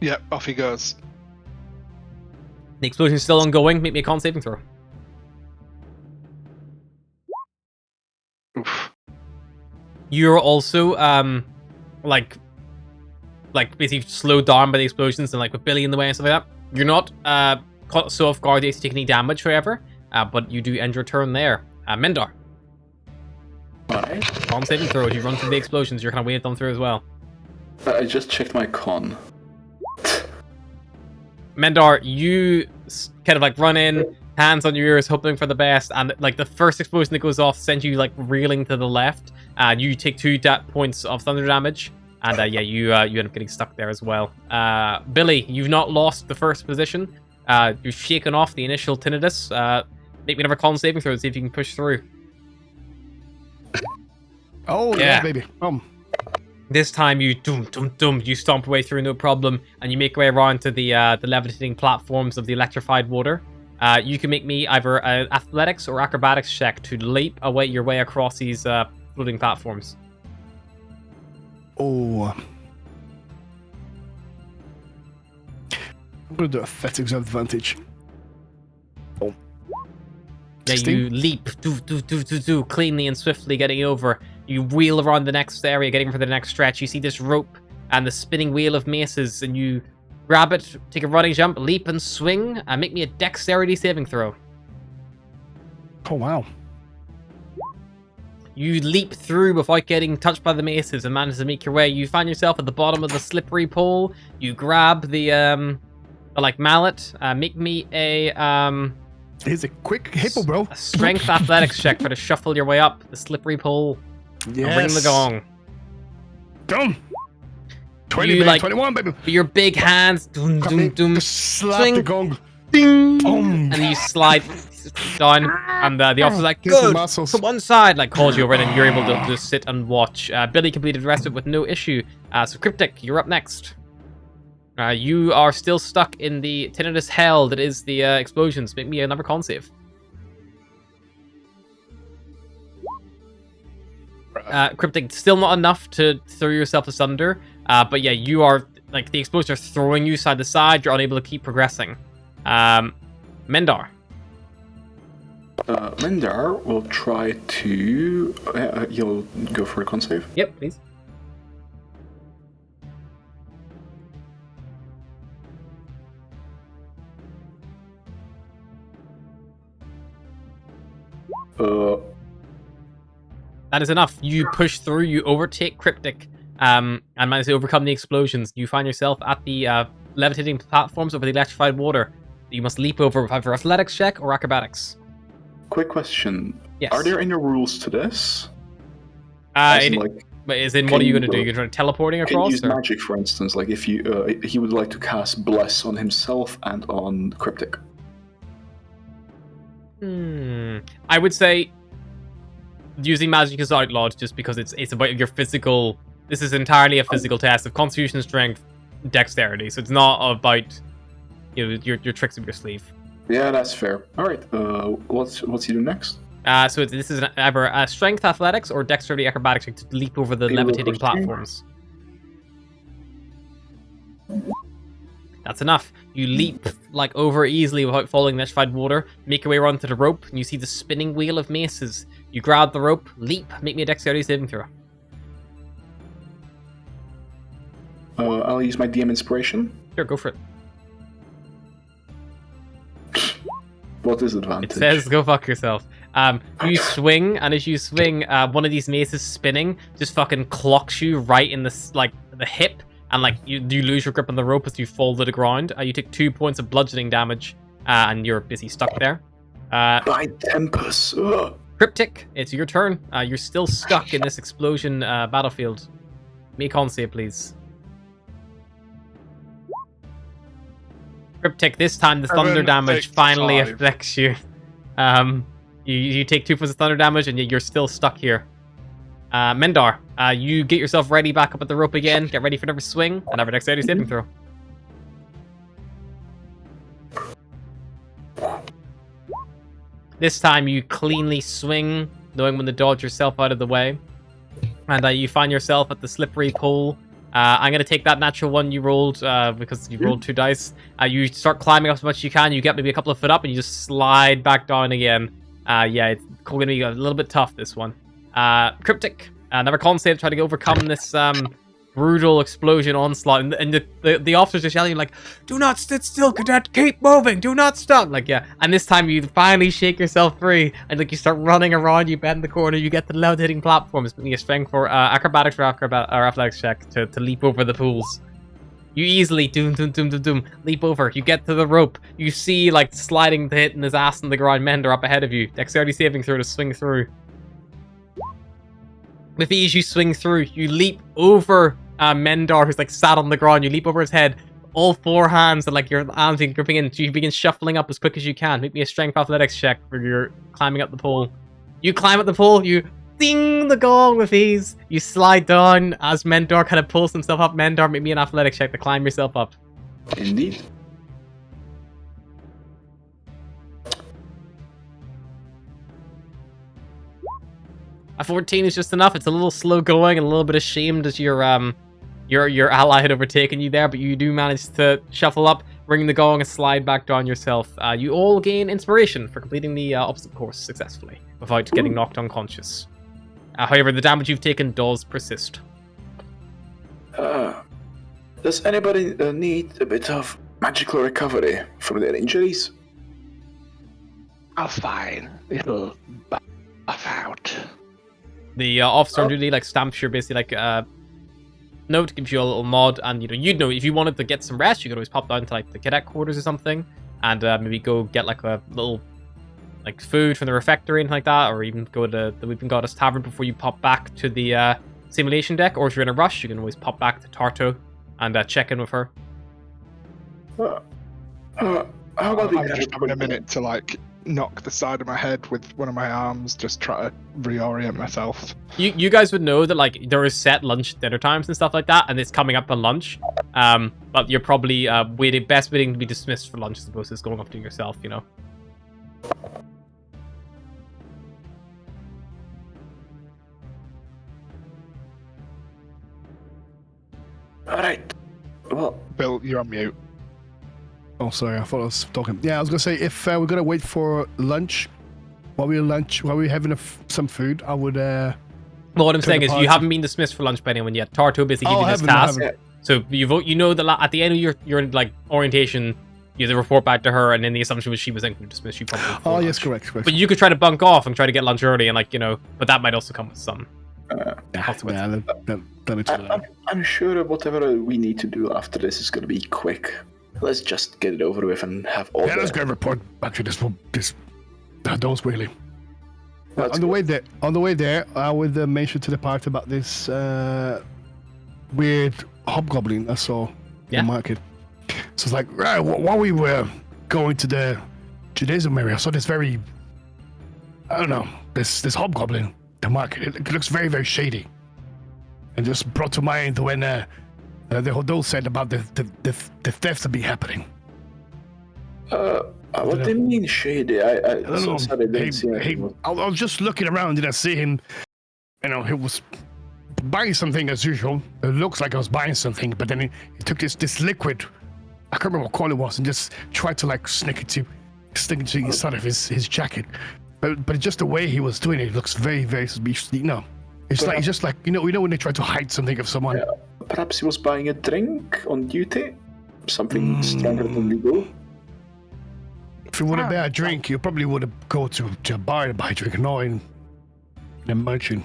Speaker 4: Yep, off he goes.
Speaker 1: The explosion is still ongoing. Make me a con saving throw.
Speaker 4: Oof.
Speaker 1: You're also basically slowed down by the explosions and like with Billy in the way and stuff like that. You're not caught so off guard that you take any damage, however, but you do end your turn there. Mendar.
Speaker 2: Alright.
Speaker 1: Con saving throw. As you run through the explosions, you're kind of waved them through as well.
Speaker 2: I just checked my con.
Speaker 1: Mendar, you kind of like run in, hands on your ears, hoping for the best, and like the first explosion that goes off sends you like reeling to the left, and you take 2 points of thunder damage, and you end up getting stuck there as well. Billy, you've not lost the first position. You've shaken off the initial tinnitus. Make me another con saving throw to see if you can push through.
Speaker 3: Oh yeah, baby.
Speaker 1: This time you you stomp away through no problem, and you make your way around to the levitating platforms of the electrified water. You can make me either an athletics or acrobatics check to leap your way across these floating platforms.
Speaker 3: Oh. I'm gonna do athletics advantage. Oh.
Speaker 1: Yeah,
Speaker 3: 16?
Speaker 1: you leap, cleanly and swiftly getting over. You wheel around the next area, getting for the next stretch. You see this rope and the spinning wheel of maces, and you grab it, take a running jump, leap and swing, and make me a dexterity saving throw.
Speaker 3: Oh, wow.
Speaker 1: You leap through without getting touched by the maces and manage to make your way. You find yourself at the bottom of the slippery pole. You grab the mallet. Make me a
Speaker 3: Here's a quick hippo, bro.
Speaker 1: A strength athletics check for to shuffle your way up the slippery pole.
Speaker 3: Yes.
Speaker 1: Ring the gong.
Speaker 3: Done. 20,
Speaker 1: You,
Speaker 3: baby.
Speaker 1: like,
Speaker 3: 21, baby.
Speaker 1: With your big hands,
Speaker 3: Just slap
Speaker 1: swing.
Speaker 3: the gong.
Speaker 1: ding,
Speaker 3: And
Speaker 1: then you slide down, and the officer's like,
Speaker 3: Get some
Speaker 1: good,
Speaker 3: muscles.
Speaker 1: to one side, like calls you over, and you're able to just sit and watch. Billy completed the rest of it with no issue. So Cryptic, you're up next. You are still stuck in the tinnitus hell that is the explosions. Make me another con save. Cryptic, still not enough to throw yourself asunder. But yeah, you are, like, the explosions are throwing you side to side. You're unable to keep progressing. Mendar.
Speaker 2: Mendar will try to... you'll go for a con save?
Speaker 1: Yep, please. That is enough. You push through, you overtake Cryptic, and manage to overcome the explosions. You find yourself at the levitating platforms over the electrified water. You must leap over with either athletics check or acrobatics.
Speaker 2: Quick question.
Speaker 1: Yes.
Speaker 2: Are there any rules to this?
Speaker 1: But as in, what are you going to do? You're going to teleporting
Speaker 2: Can
Speaker 1: across?
Speaker 2: you use
Speaker 1: Or?
Speaker 2: magic, for instance, like if you he would like to cast Bless on himself and on Cryptic.
Speaker 1: I would say using magic is outlawed just because it's about your physical. This is entirely a physical test of constitution strength. dexterity, so it's not about your tricks up your sleeve.
Speaker 2: Yeah, that's fair. All right. What's he do next?
Speaker 1: So this is either strength athletics or dexterity acrobatics to leap over the levitating platforms. That's enough. You leap like over easily without falling in the electrified water, make your way around to the rope, and you see the spinning wheel of maces. You grab the rope, leap, make me a dexterity saving throw.
Speaker 2: I'll use my DM inspiration.
Speaker 1: Sure, go for it.
Speaker 2: What is advantage?
Speaker 1: It says go fuck yourself. You swing, and as you swing, one of these maces spinning just fucking clocks you right in the hip, and like you lose your grip on the rope as you fall to the ground. You take 2 points of bludgeoning damage, and you're busy stuck there.
Speaker 2: By Tempest.
Speaker 1: Cryptic, it's your turn. You're still stuck in this explosion battlefield. Make con save, please. Cryptic, this time the thunder damage finally affects you. You take 2 points of thunder damage, and you're still stuck here. Mendar, you get yourself ready back up at the rope again. Get ready for another swing. Another dexterity saving throw. This time you cleanly swing, knowing when to dodge yourself out of the way. And you find yourself at the slippery pole. I'm going to take that natural one you rolled because you rolled 2 dice. You start climbing up as much as you can. You get maybe a couple of foot up and you just slide back down again. Yeah, it's going to be a little bit tough, this one. Cryptic, another con save to try to overcome this brutal explosion onslaught. And the officers are yelling like, "Do not sit still, cadet! Keep moving! Do not stop!" Like, yeah. And this time you finally shake yourself free and like you start running around. You bend the corner. You get the levitating platform. It's your strength for acrobatics or athletics check to leap over the pools. You easily leap over. You get to the rope. You see like sliding the hit in his ass on the ground. Mender up ahead of you. Dexterity saving throw to swing through. With ease, you swing through. You leap over Mendar, who's like sat on the ground. You leap over his head. All 4 hands and like your arms are gripping in. You begin shuffling up as quick as you can. Make me a strength athletics check for your climbing up the pole. You climb up the pole. You ding the gong with ease. You slide down as Mendar kind of pulls himself up. Mendar, make me an athletics check to climb yourself up.
Speaker 2: Indeed.
Speaker 1: A 14 is just enough. It's a little slow going and a little bit ashamed as your ally had overtaken you there, but you do manage to shuffle up, ring the gong, and slide back down yourself. You all gain inspiration for completing the obstacle course successfully without getting knocked unconscious. However, the damage you've taken does persist.
Speaker 2: Does anybody need a bit of magical recovery from their injuries?
Speaker 5: Oh, fine. It'll buff out.
Speaker 1: The officer on duty like stamps your basically like note, gives you a little nod, and you'd know if you wanted to get some rest, you could always pop down to like the cadet quarters or something, and maybe go get like a little like food from the refectory and like that, or even go to the Weeping Goddess Tavern before you pop back to the simulation deck. Or if you're in a rush, you can always pop back to Tarto and check in with her.
Speaker 2: How about
Speaker 4: I'm just having a minute to like knock the side of my head with one of my arms, just try to reorient myself.
Speaker 1: You guys would know that like there is set lunch dinner times and stuff like that, and it's coming up on lunch. But you're probably best waiting to be dismissed for lunch as opposed to going up to yourself,
Speaker 2: Alright. Well,
Speaker 4: Bill, you're on mute.
Speaker 3: Oh, sorry, I thought I was talking. Yeah, I was gonna say if we're gonna wait for lunch, while we're having some food, I would.
Speaker 1: Well, what I'm saying is you haven't been dismissed for lunch by anyone yet. Tarto basically gave you this task, so you know that at the end of your like orientation, you have to report back to her, and then the assumption was she was going to dismiss you. Probably.
Speaker 3: Oh
Speaker 1: lunch.
Speaker 3: yes, correct.
Speaker 1: But you could try to bunk off and try to get lunch early, and but that might also come with some.
Speaker 2: I'm sure whatever we need to do after this is going to be quick. Let's just get it over with and have all.
Speaker 3: Yeah, let's go report back to this. Don't really. On the way there, I would mention to the party about this weird hobgoblin I saw in the market. So it's like, right, while we were going to the Judaism area, I saw this very, I don't know, this hobgoblin in the market. It looks very, very shady. And just brought to mind when The Hodol said about the thefts that be happening.
Speaker 2: What do you mean shady? I
Speaker 3: don't know.
Speaker 2: sorry, I didn't see anything.
Speaker 3: I was just looking around and I see him. He was buying something as usual. It looks like I was buying something, but then he took this liquid. I can't remember what color it was, and just tried to like stick it to inside of his jacket. But just the way he was doing it looks very, very suspicious. It's just like when they try to hide something of someone.
Speaker 2: Yeah, perhaps he was buying a drink on duty, something stronger than legal.
Speaker 3: If you would have bought a drink, you probably would have go to a bar to buy a drink, not in a merchant.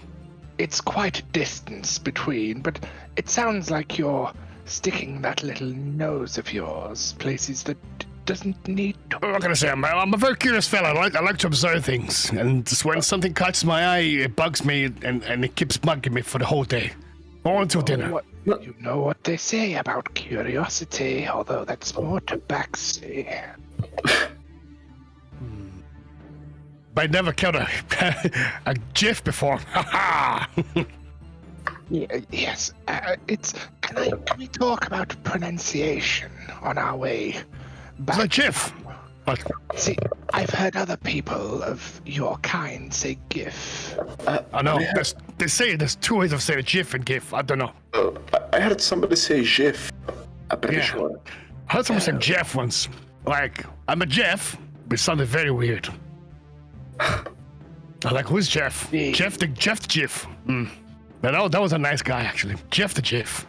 Speaker 5: It's quite a distance between, but it sounds like you're sticking that little nose of yours places that doesn't need to.
Speaker 3: What can I say? I'm a very curious fella. I like to observe things, and just when something catches my eye, it bugs me, and it keeps bugging me for the whole day, all until dinner.
Speaker 5: You know what they say about curiosity, although that's more tabaxi.
Speaker 3: I never killed a GIF before.
Speaker 5: Yes, Can we talk about pronunciation on our way back?
Speaker 3: It's a GIF.
Speaker 5: See, I've heard other people of your kind say GIF.
Speaker 3: I know. They say there's two ways of saying GIF and GIF. I don't know.
Speaker 2: I heard somebody say GIF. I'm pretty sure.
Speaker 3: I heard someone say Jeff once. Like, I'm a Jeff, but it sounded very weird. I'm like, who's Jeff?
Speaker 5: Yeah.
Speaker 3: Jeff the GIF. But that was a nice guy, actually. Jeff the GIF.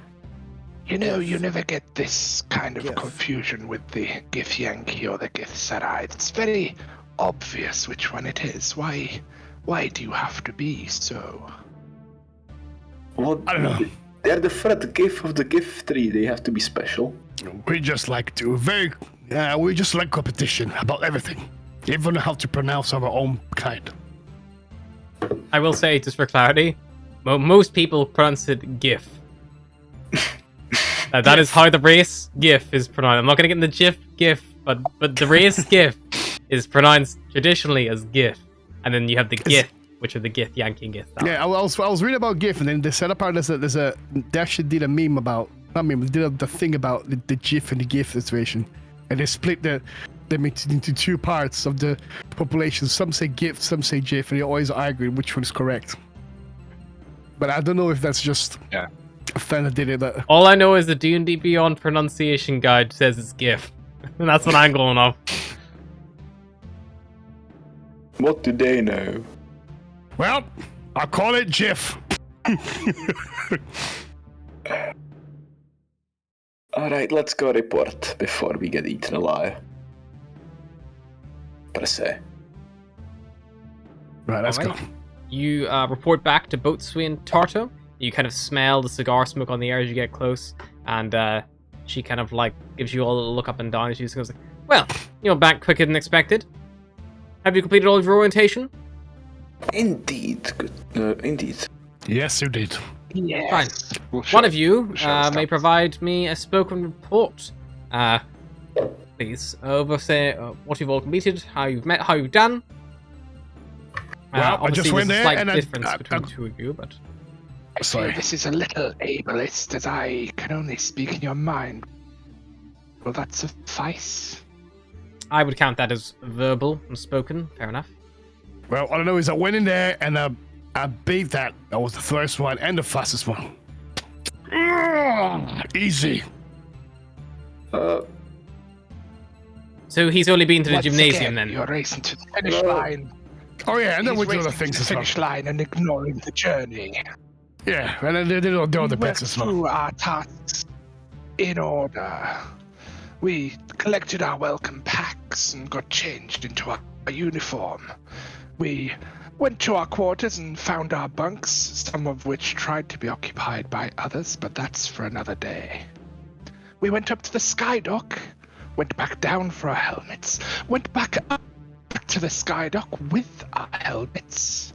Speaker 5: You know, you never get this kind of confusion with the GIF Yankee or the GIF Sarai. It's very obvious which one it is. Why do you have to be so?
Speaker 2: Well,
Speaker 3: I don't know.
Speaker 2: They're the third GIF of the GIF tree. They have to be special.
Speaker 3: We just like we just like competition about everything. Even how to pronounce our own kind.
Speaker 1: I will say, just for clarity, most people pronounce it GIF. That is how the race GIF is pronounced. I'm not going to get in the GIF, but the race GIF is pronounced traditionally as GIF. And then you have the GIF, which are the GIF Yankee and GIF.
Speaker 3: Yeah, I was reading about GIF, and then they said apart they actually did a meme about, not meme, they did the thing about the GIF and the GIF situation. And they split them into two parts of the population. Some say GIF, some say GIF, and they always argue which one is correct. But I don't know if that's just a fan that did it. But
Speaker 1: all I know is the D&D Beyond pronunciation guide says it's GIF. And that's what I'm going off.
Speaker 2: What do they know?
Speaker 3: Well, I'll call it GIF.
Speaker 2: Alright, let's go report before we get eaten alive. Per se.
Speaker 3: Right, let's go.
Speaker 1: You report back to Boatswain Tarto. You kind of smell the cigar smoke on the air as you get close, and she kind of like gives you all a little look up and down, and she just goes like, well, you're back quicker than expected. Have you completed all of your orientation?
Speaker 2: Indeed. Good. Indeed.
Speaker 3: Yes, you did.
Speaker 5: Yes.
Speaker 1: Fine. One of you may provide me a spoken report. Please, say what you've all completed, how you've met, how you've done.
Speaker 3: Well, I just went there
Speaker 1: slight
Speaker 3: and
Speaker 1: difference between the two of you, but
Speaker 5: I feel this is a little ableist, as I can only speak in your mind. Will that suffice?
Speaker 1: I would count that as verbal and spoken. Fair enough.
Speaker 3: Well, all I know is I went in there and I beat that. That was the first one and the fastest one. Easy.
Speaker 1: So he's only been to the
Speaker 5: Once
Speaker 1: gymnasium
Speaker 5: again,
Speaker 1: then?
Speaker 5: you're racing to the finish line.
Speaker 3: Oh yeah, and then
Speaker 5: He's
Speaker 3: we do other
Speaker 5: racing
Speaker 3: things
Speaker 5: to
Speaker 3: as
Speaker 5: the
Speaker 3: well.
Speaker 5: finish line and ignoring the journey.
Speaker 3: Yeah, and then they did all the
Speaker 5: We
Speaker 3: bits
Speaker 5: went
Speaker 3: as well.
Speaker 5: through our tasks in order. We collected our welcome packs and got changed into our uniform. We went to our quarters and found our bunks, some of which tried to be occupied by others, but that's for another day. We went up to the skydock, went back down for our helmets, went back up to the skydock with our helmets,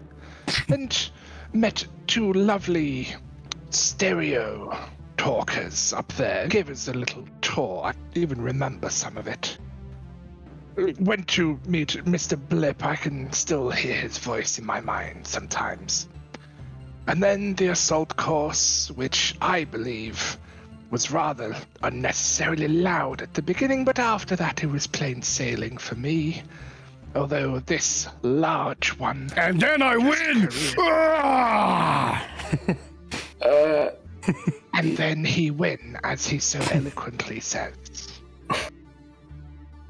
Speaker 5: and met two lovely stereo talkers up there. Gave us a little tour. I even remember some of it. Went to meet Mr. Blip. I can still hear his voice in my mind sometimes. And then the assault course, which I believe was rather unnecessarily loud at the beginning, but after that it was plain sailing for me. Although this large one.
Speaker 3: And then I win! Ah!
Speaker 5: And then he win, as he so eloquently says.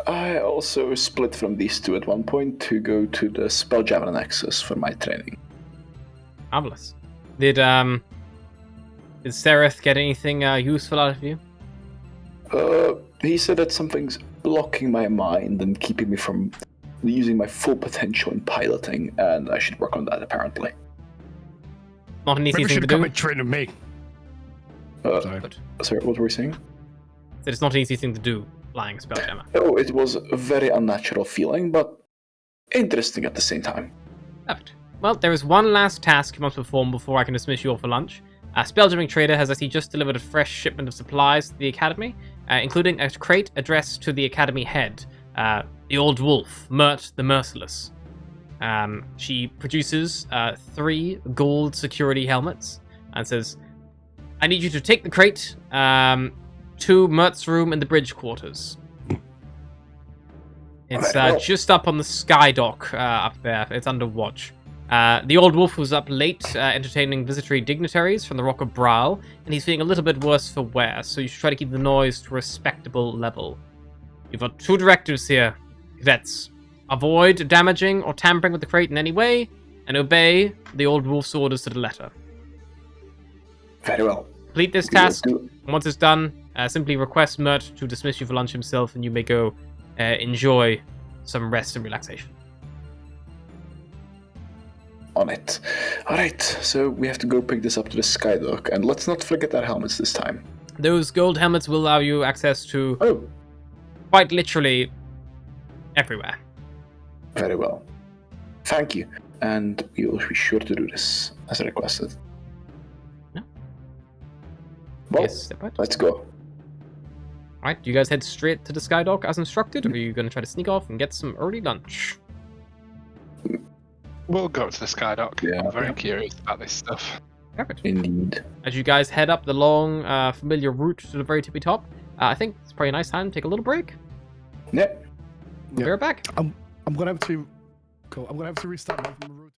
Speaker 2: I also split from these two at one point to go to the Spelljammer Nexus for my training.
Speaker 1: Marvelous. Did Sereth get anything useful out of you?
Speaker 2: He said that something's blocking my mind and keeping me from using my full potential in piloting, and I should work on that, apparently.
Speaker 1: Not an easy
Speaker 3: Maybe
Speaker 1: thing to
Speaker 3: should come
Speaker 1: do.
Speaker 3: and train with me. Sorry.
Speaker 2: Sorry, what were we saying?
Speaker 1: That it's not an easy thing to do, flying Spelljammer.
Speaker 2: Oh, it was a very unnatural feeling, but interesting at the same time.
Speaker 1: Perfect. Well, there is one last task you must perform before I can dismiss you all for lunch. Spelljamming Trader has actually just delivered a fresh shipment of supplies to the Academy, including a crate addressed to the Academy head, the Old Wolf, Mert the Merciless. She produces 3 gold security helmets and says, I need you to take the crate to Mert's room in the bridge quarters. It's just up on the sky dock up there. It's under watch. The Old Wolf was up late entertaining visitory dignitaries from the Rock of Braal, and he's feeling a little bit worse for wear, so you should try to keep the noise to a respectable level. You've got 2 directives here, cadets. Avoid damaging or tampering with the crate in any way, and obey the Old Wolf's orders to the letter.
Speaker 2: Very well.
Speaker 1: Complete this task. Once it's done, simply request Mert to dismiss you for lunch himself, and you may go enjoy some rest and relaxation.
Speaker 2: On it. Alright, so we have to go pick this up to the Skydock, and let's not forget our helmets this time.
Speaker 1: Those gold helmets will allow you access to quite literally everywhere.
Speaker 2: Very well. Thank you, and we will be sure to do this as requested.
Speaker 1: No.
Speaker 2: Well,
Speaker 1: Yes,
Speaker 2: let's go.
Speaker 1: Alright, do you guys head straight to the Skydock as instructed, or are you going to try to sneak off and get some early lunch?
Speaker 4: We'll go to the Skydock.
Speaker 2: Yeah.
Speaker 4: I'm very curious about this stuff.
Speaker 1: Perfect.
Speaker 2: Indeed.
Speaker 1: As you guys head up the long, familiar route to the very tippy top, I think it's probably a nice time to take a little break.
Speaker 2: Yeah.
Speaker 1: We'll be right back.
Speaker 3: I'm gonna have to. Cool. I'm gonna have to restart my route.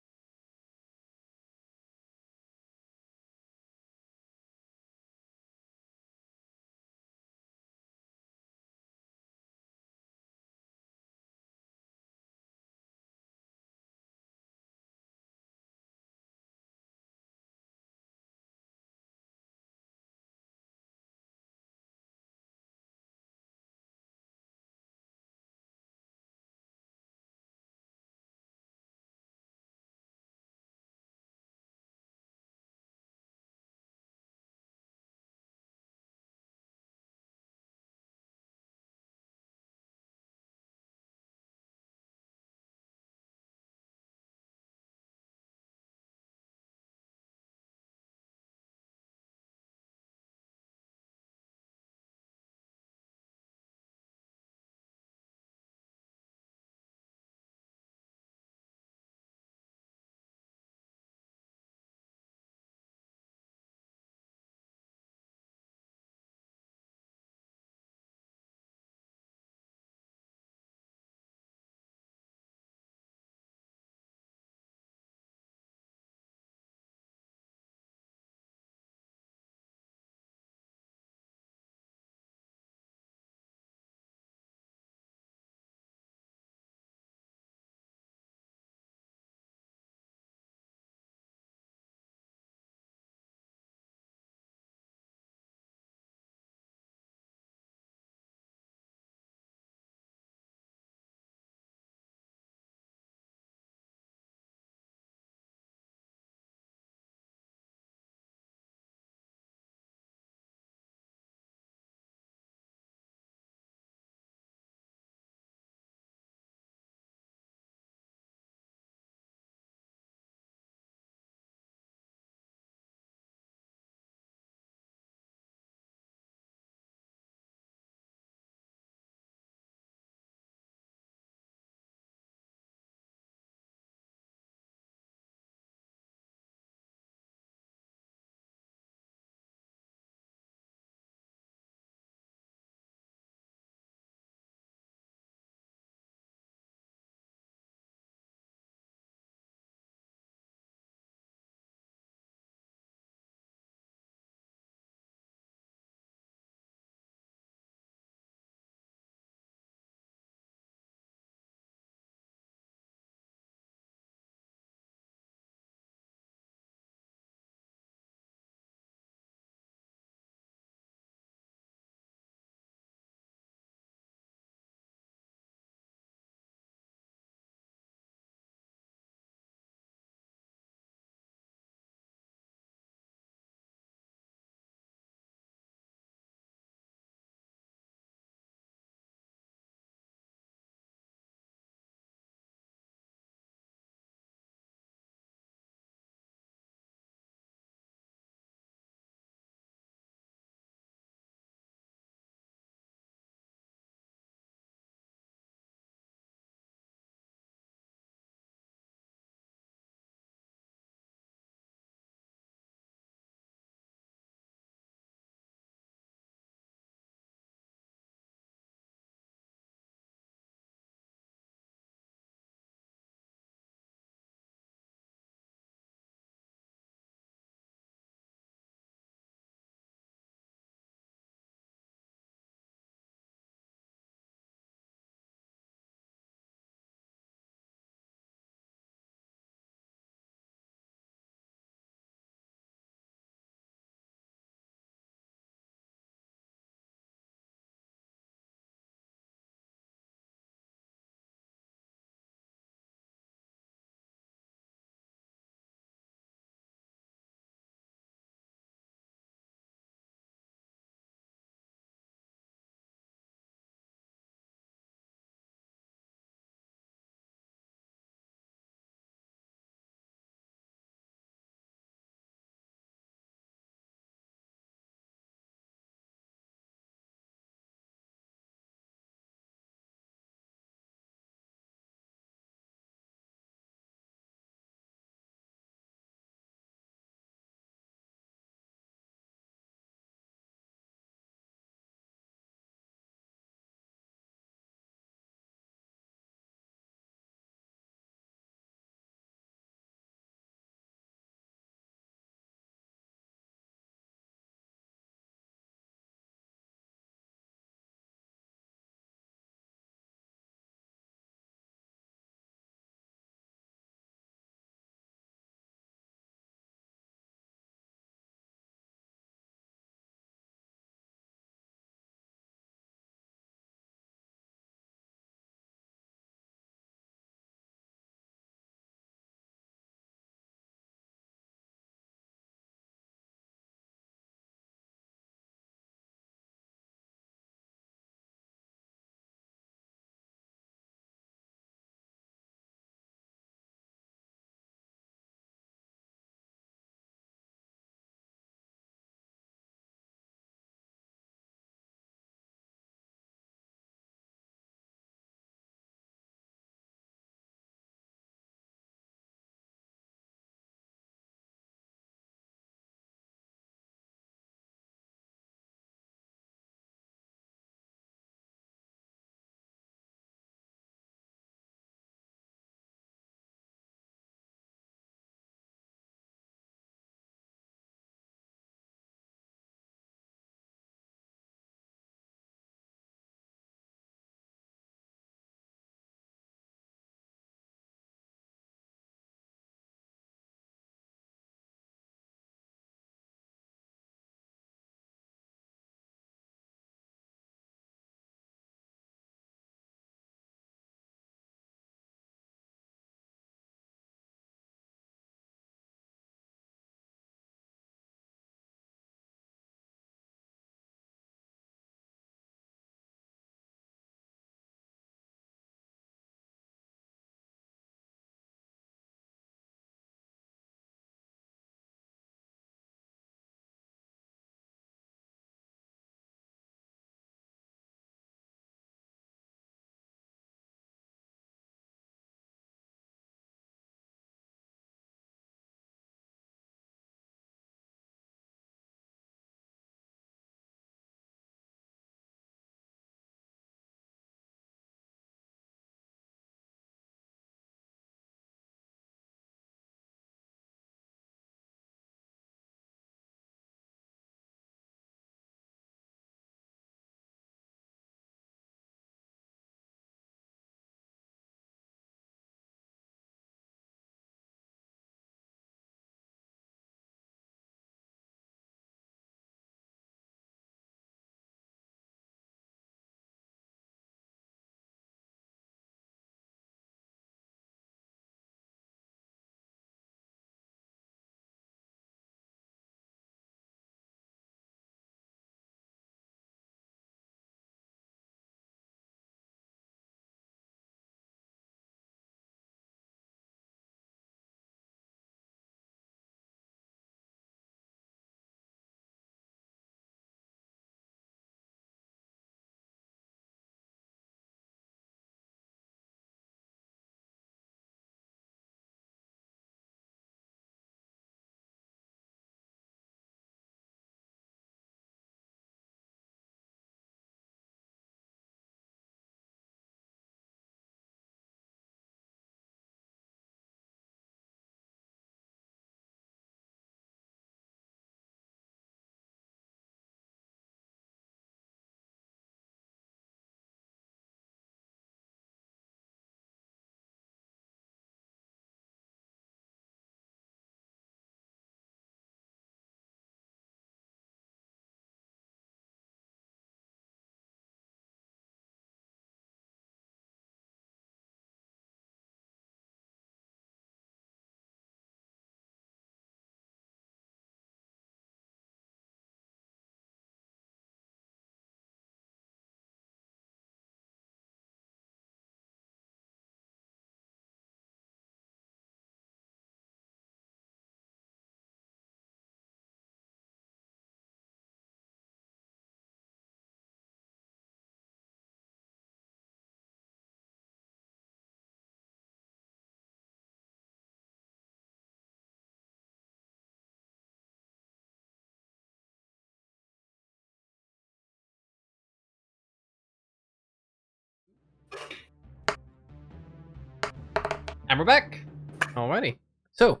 Speaker 1: And we're back. Alrighty. So,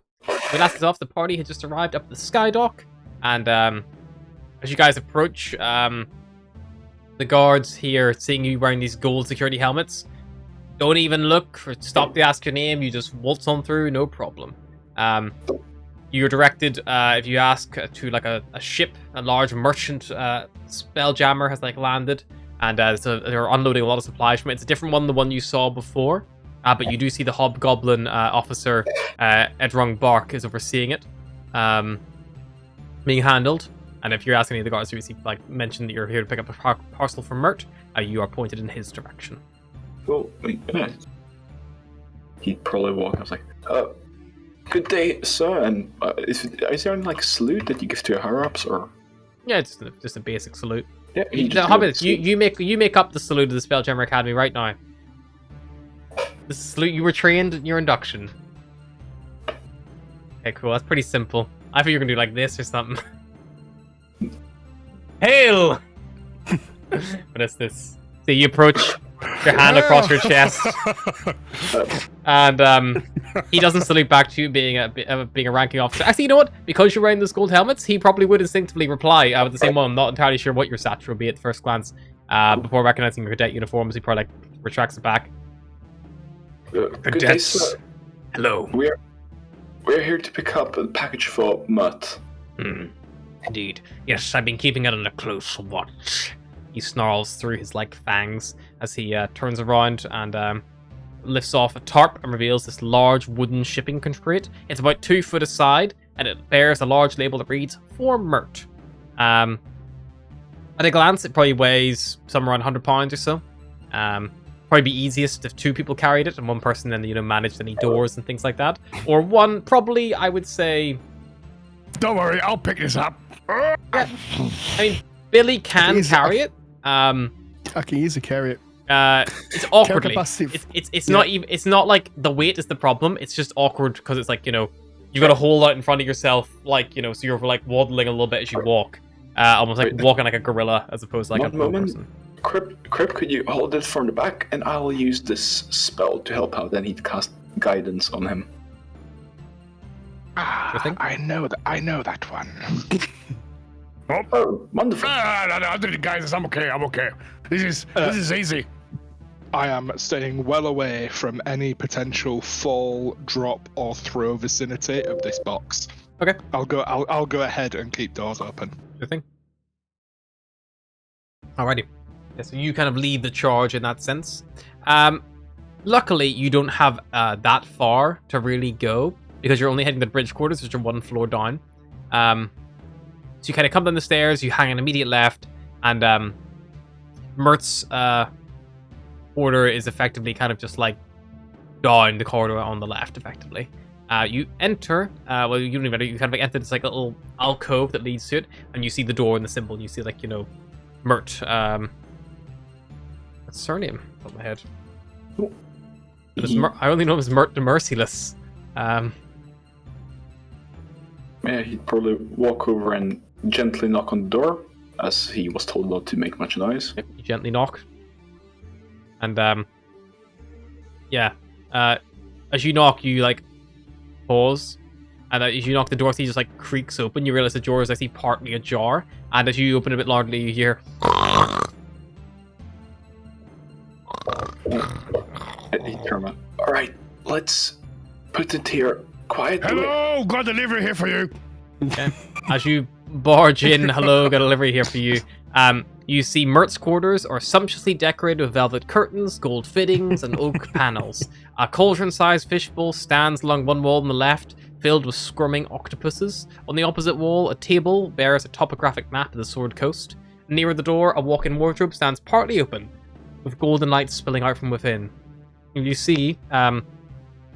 Speaker 1: we last off, the party had just arrived up at the Skydock, and as you guys approach, the guards here, seeing you wearing these gold security helmets, don't even look or stop to ask your name. You just waltz on through, no problem. You're directed, if you ask, to like a ship, a large merchant Spelljammer has like landed, and so they're unloading a lot of supplies from it. It's a different one than the one you saw before. But you do see the Hobgoblin officer, Edrung Bark, is overseeing it, being handled. And if you're asking any of the guards who like mentioned that you're here to pick up a parcel from Mert, you are pointed in his direction.
Speaker 2: Well, he'd probably walk. I was like, "Good day, sir." And is there any like salute that you give to your higher ups, or?
Speaker 1: Yeah, just a basic salute.
Speaker 2: Yeah,
Speaker 1: you make up the salute of the Spelljammer Academy right now. The salute you were trained in your induction. Okay, cool. That's pretty simple. I thought you were gonna do like this or something. Hail! What is this? So you approach, your hand across your chest, and he doesn't salute back to you, being a ranking officer. Actually, you know what? Because you're wearing those gold helmets, he probably would instinctively reply with the same one. I'm not entirely sure what your stature will be at first glance. Before recognizing your cadet uniforms, he probably like retracts it back.
Speaker 2: Good day, sir.
Speaker 1: Hello.
Speaker 2: We're here to pick up a package for Mutt.
Speaker 1: Indeed. Yes, I've been keeping it under close watch. He snarls through his like fangs as he turns around and lifts off a tarp and reveals this large wooden shipping crate. It's about 2 foot aside, and it bears a large label that reads "For Mert." At a glance, it probably weighs somewhere around 100 pounds or so. Probably be easiest if 2 people carried it and 1 person then managed any doors and things like that, or 1 probably, I would say.
Speaker 3: Don't worry, I'll pick this up.
Speaker 1: Yeah. I mean, Billy can carry it.
Speaker 3: I can easily carry it.
Speaker 1: It's awkwardly. It's not even. It's not like the weight is the problem. It's just awkward because it's like you got a hole out in front of yourself, like so you're like waddling a little bit as you walk, almost like walking like a gorilla as opposed to like a person.
Speaker 2: Crip, could you hold it from the back, and I'll use this spell to help out. Then he'd cast guidance on him.
Speaker 5: I know that one.
Speaker 2: Oh, wonderful.
Speaker 3: I'll do the guidance. I'm okay. This is easy.
Speaker 4: I am staying well away from any potential fall, drop, or throw vicinity of this box.
Speaker 1: Okay.
Speaker 4: I'll go ahead and keep doors open.
Speaker 1: Good thing. Alrighty. Yeah, so you kind of lead the charge in that sense. Luckily, you don't have that far to really go because you're only heading to the bridge quarters, which are 1 floor down. So you kind of come down the stairs, you hang an immediate left, and Mert's order is effectively kind of just like down the corridor on the left, effectively. You enter, well, you don't even, you kind of like enter this like little alcove that leads to it, and you see the door and the symbol, and you see like, Mert, what's surname? Off my head. I only know him as Mert the Merciless.
Speaker 2: Yeah, he'd probably walk over and gently knock on the door, as he was told not to make much noise.
Speaker 1: Yep, you gently knock. And, as you knock, you, like, pause. And as you knock, the door just, like, creaks open. You realize the door is actually partly ajar. And as you open it a bit loudly, you hear...
Speaker 2: Alright, let's put it here quietly.
Speaker 3: Hello, got delivery here for you.
Speaker 1: Okay. As you barge in, hello, got delivery here for you. You see Mert's quarters are sumptuously decorated with velvet curtains, gold fittings, and oak panels. A cauldron-sized fishbowl stands along one wall on the left, filled with squirming octopuses. On the opposite wall, a table bears a topographic map of the Sword Coast. Near the door, a walk-in wardrobe stands partly open, with golden light spilling out from within. You see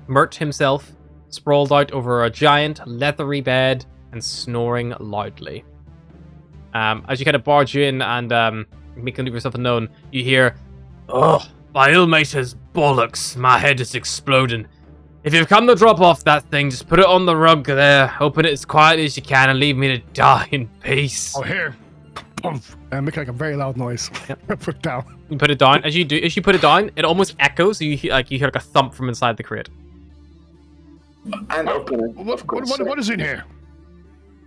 Speaker 1: Mert himself sprawled out over a giant leathery bed and snoring loudly. As you kind of barge in and make yourself known, you hear, "Oh, by Ilmater's bollocks, my head is exploding. If you've come to drop off that thing, just put it on the rug there, open it as quietly as you can, and leave me to die in peace."
Speaker 3: Oh, here. Pump, and make like a very loud noise.
Speaker 1: Yep.
Speaker 3: Put it down.
Speaker 1: You put it down. As you put it down, it almost echoes. So you hear like a thump from inside the crate.
Speaker 2: And open it. Of course.
Speaker 3: What is in here?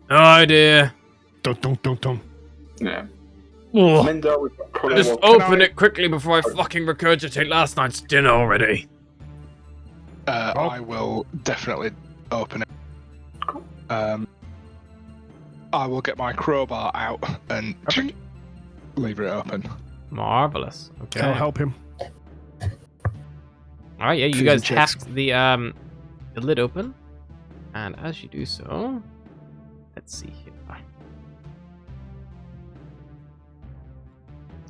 Speaker 1: No idea.
Speaker 3: Don't.
Speaker 2: Yeah.
Speaker 1: Oh,
Speaker 2: Mendar would probably
Speaker 1: just
Speaker 2: walk-
Speaker 1: open it quickly before I fucking regurgitate last night's dinner already.
Speaker 4: I will definitely open it.
Speaker 2: Cool.
Speaker 4: I will get my crowbar out and leave it open.
Speaker 1: Marvelous. Okay.
Speaker 3: I'll help him.
Speaker 1: All right, yeah, you
Speaker 3: Fusion
Speaker 1: guys
Speaker 3: checks.
Speaker 1: hacked the lid open, and as you do so, let's see here.